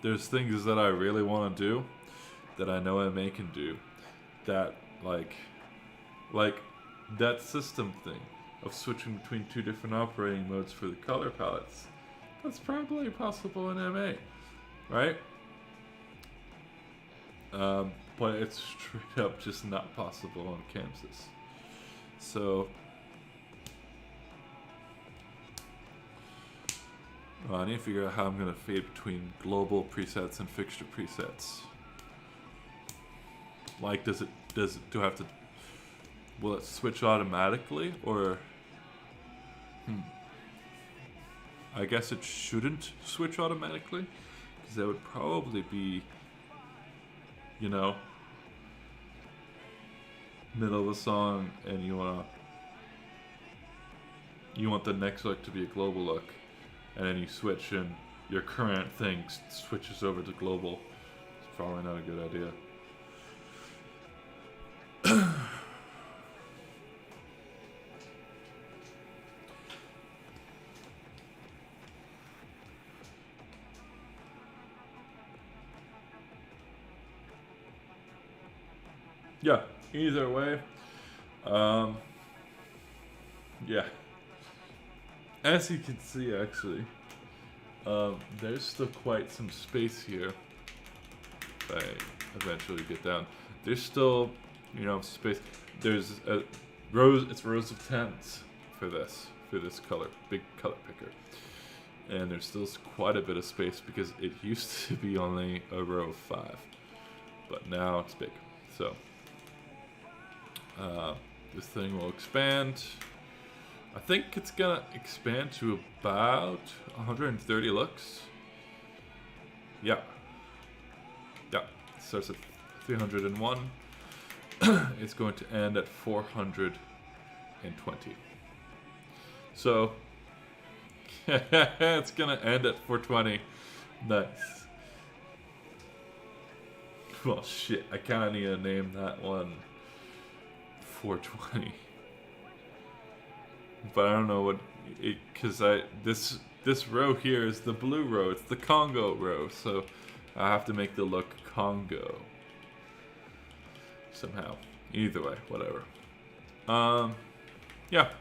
There's things that I really want to do that I know MA can do, that like that system thing of switching between two different operating modes for the color palettes. That's probably possible in MA, right? But it's straight up just not possible on Chamsys. So, I need to figure out how I'm going to fade between global presets and fixture presets. Like, do I have to, will it switch automatically, or, I guess it shouldn't switch automatically, because that would probably be, you know, middle of a song, and you want the next look to be a global look, and then you switch, and your current thing switches over to global. It's probably not a good idea. Yeah, either way, yeah. As you can see, actually, there's still quite some space here. If I eventually get down, there's still, you know, space. There's a rows. It's rows of 10s for this color, big color picker, and there's still quite a bit of space because it used to be only a row of 5, but now it's big. So this thing will expand. I think it's gonna expand to about 130 looks. Yeah. Yeah. It starts at 301. It's going to end at 420. So it's gonna end at 420. Nice. Well, shit. I kind of need to name that one 420. But I don't know what it, because this row here is the blue row. It's the Congo row, so I have to make the look Congo somehow. Either way, whatever. Yeah,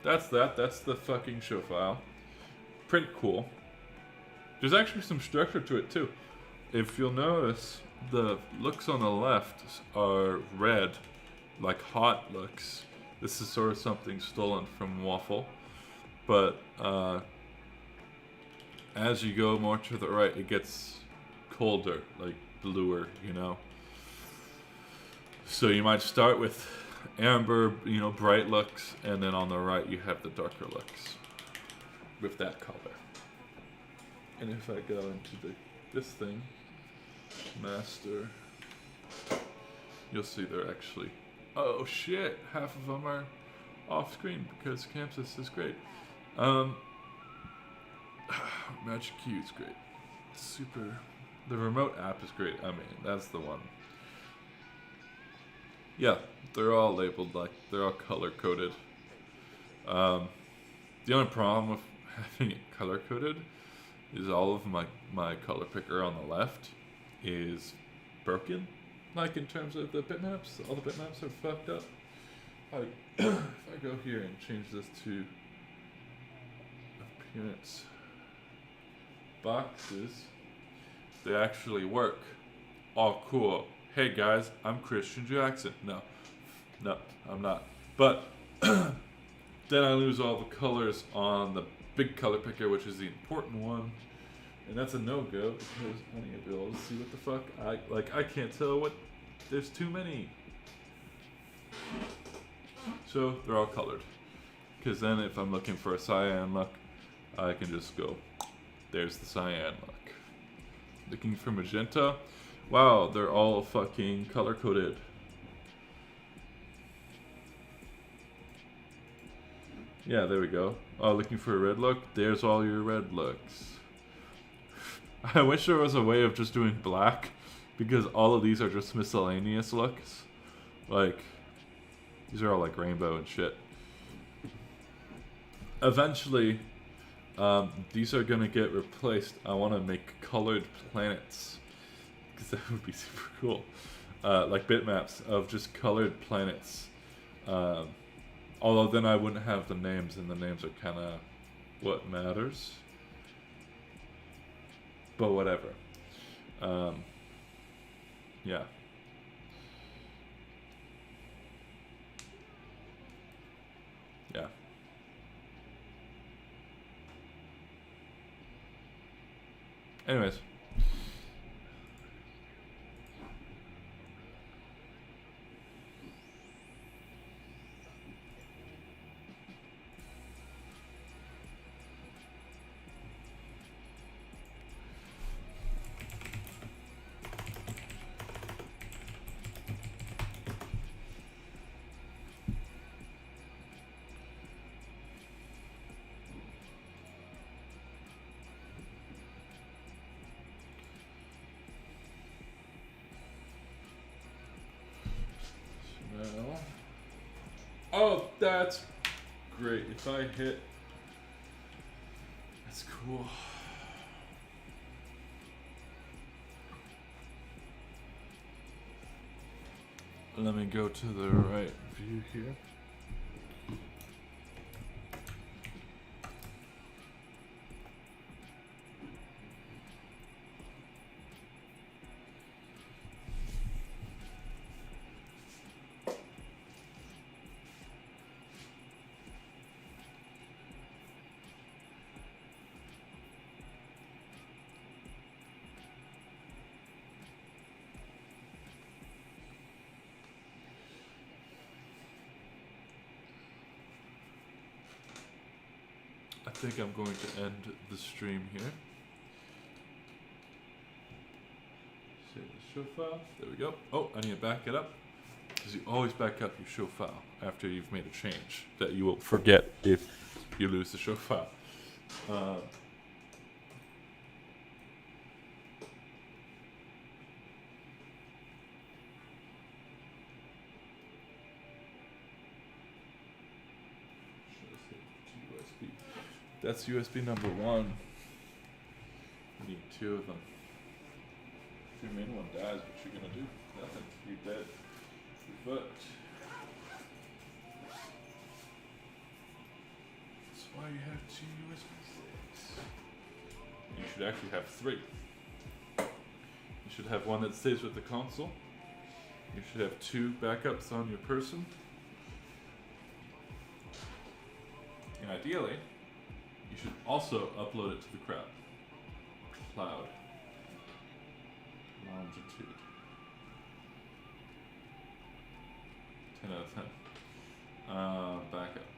that's that. That's the fucking show file. Pretty cool. There's actually some structure to it too. If you'll notice, the looks on the left are red, like hot looks. This is sort of something stolen from Waffle, but as you go more to the right, it gets colder, like bluer, you know. So you might start with amber, you know, bright looks, and then on the right you have the darker looks with that color. And if I go into this thing, master, you'll see they're actually, oh shit, half of them are off screen because Chamsys is great. Magic Q is great. Super. The remote app is great. I mean, that's the one. Yeah, they're all labeled, like, they're all color coded. The only problem with having it color coded is all of my color picker on the left is broken. Like, in terms of the bitmaps, all the bitmaps are fucked up. Like, if I go here and change this to appearance boxes, they actually work. Oh, cool. Hey guys, I'm Christian Jackson. No, I'm not. But then I lose all the colors on the big color picker, which is the important one. And that's a no-go because I need to be able to see what the fuck I can't tell what. There's too many. So they're all colored. Because then if I'm looking for a cyan look, I can just go, there's the cyan look. Looking for magenta, wow, they're all fucking color coded. Yeah, there we go. Oh, looking for a red look, there's all your red looks. I wish there was a way of just doing black, because all of these are just miscellaneous looks. Like, these are all like rainbow and shit. Eventually, these are gonna get replaced. I want to make colored planets, because that would be super cool. Like bitmaps of just colored planets. Although then I wouldn't have the names, and the names are kind of what matters. But whatever. Yeah. Yeah. Anyways. Oh, that's great. If I hit, that's cool. Let me go to the right view here. I think I'm going to end the stream here. Save the show file. There we go. Oh, I need to back it up. Because you always back up your show file after you've made a change that you will forget if you lose the show file. That's USB number 1. You need 2 of them. If your main one dies, what you gonna do? Nothing. You're dead. You're fucked. That's why you have 2 USB sticks. You should actually have 3. You should have one that stays with the console. You should have 2 backups on your person. And ideally, you should also upload it to the cloud. Longitude. 10 out of 10. Backup.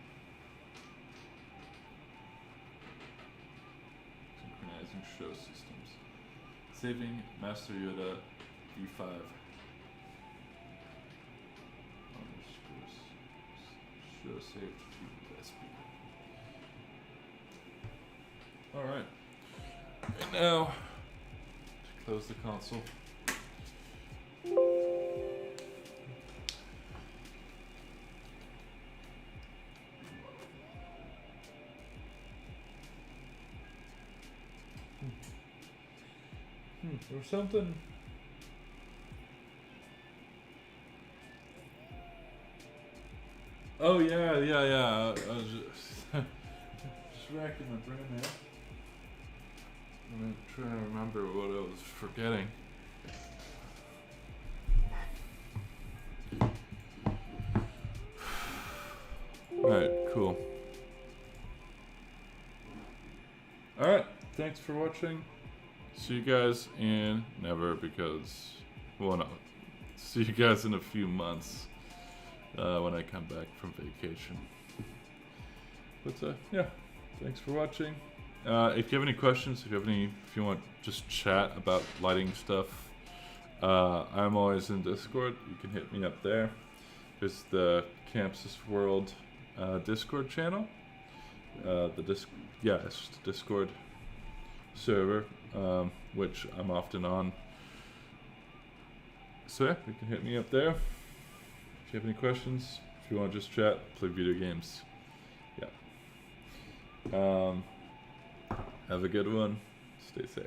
Synchronizing show systems. Saving Master Yoda V5. Show saved to USB. Alright. And now, to close the console. Or something. Oh yeah. I was just racking my brain there. I'm trying to remember what I was forgetting. Alright, cool. Alright, thanks for watching. See you guys in never because, well no, see you guys in a few months when I come back from vacation. But yeah, thanks for watching. If you have any questions, if you want just chat about lighting stuff, I'm always in Discord. You can hit me up there. There's the Chamsys World Discord channel. It's the Discord server, which I'm often on. So yeah, you can hit me up there. If you have any questions, if you want to just chat, play video games. Yeah. Have a good one. Stay safe.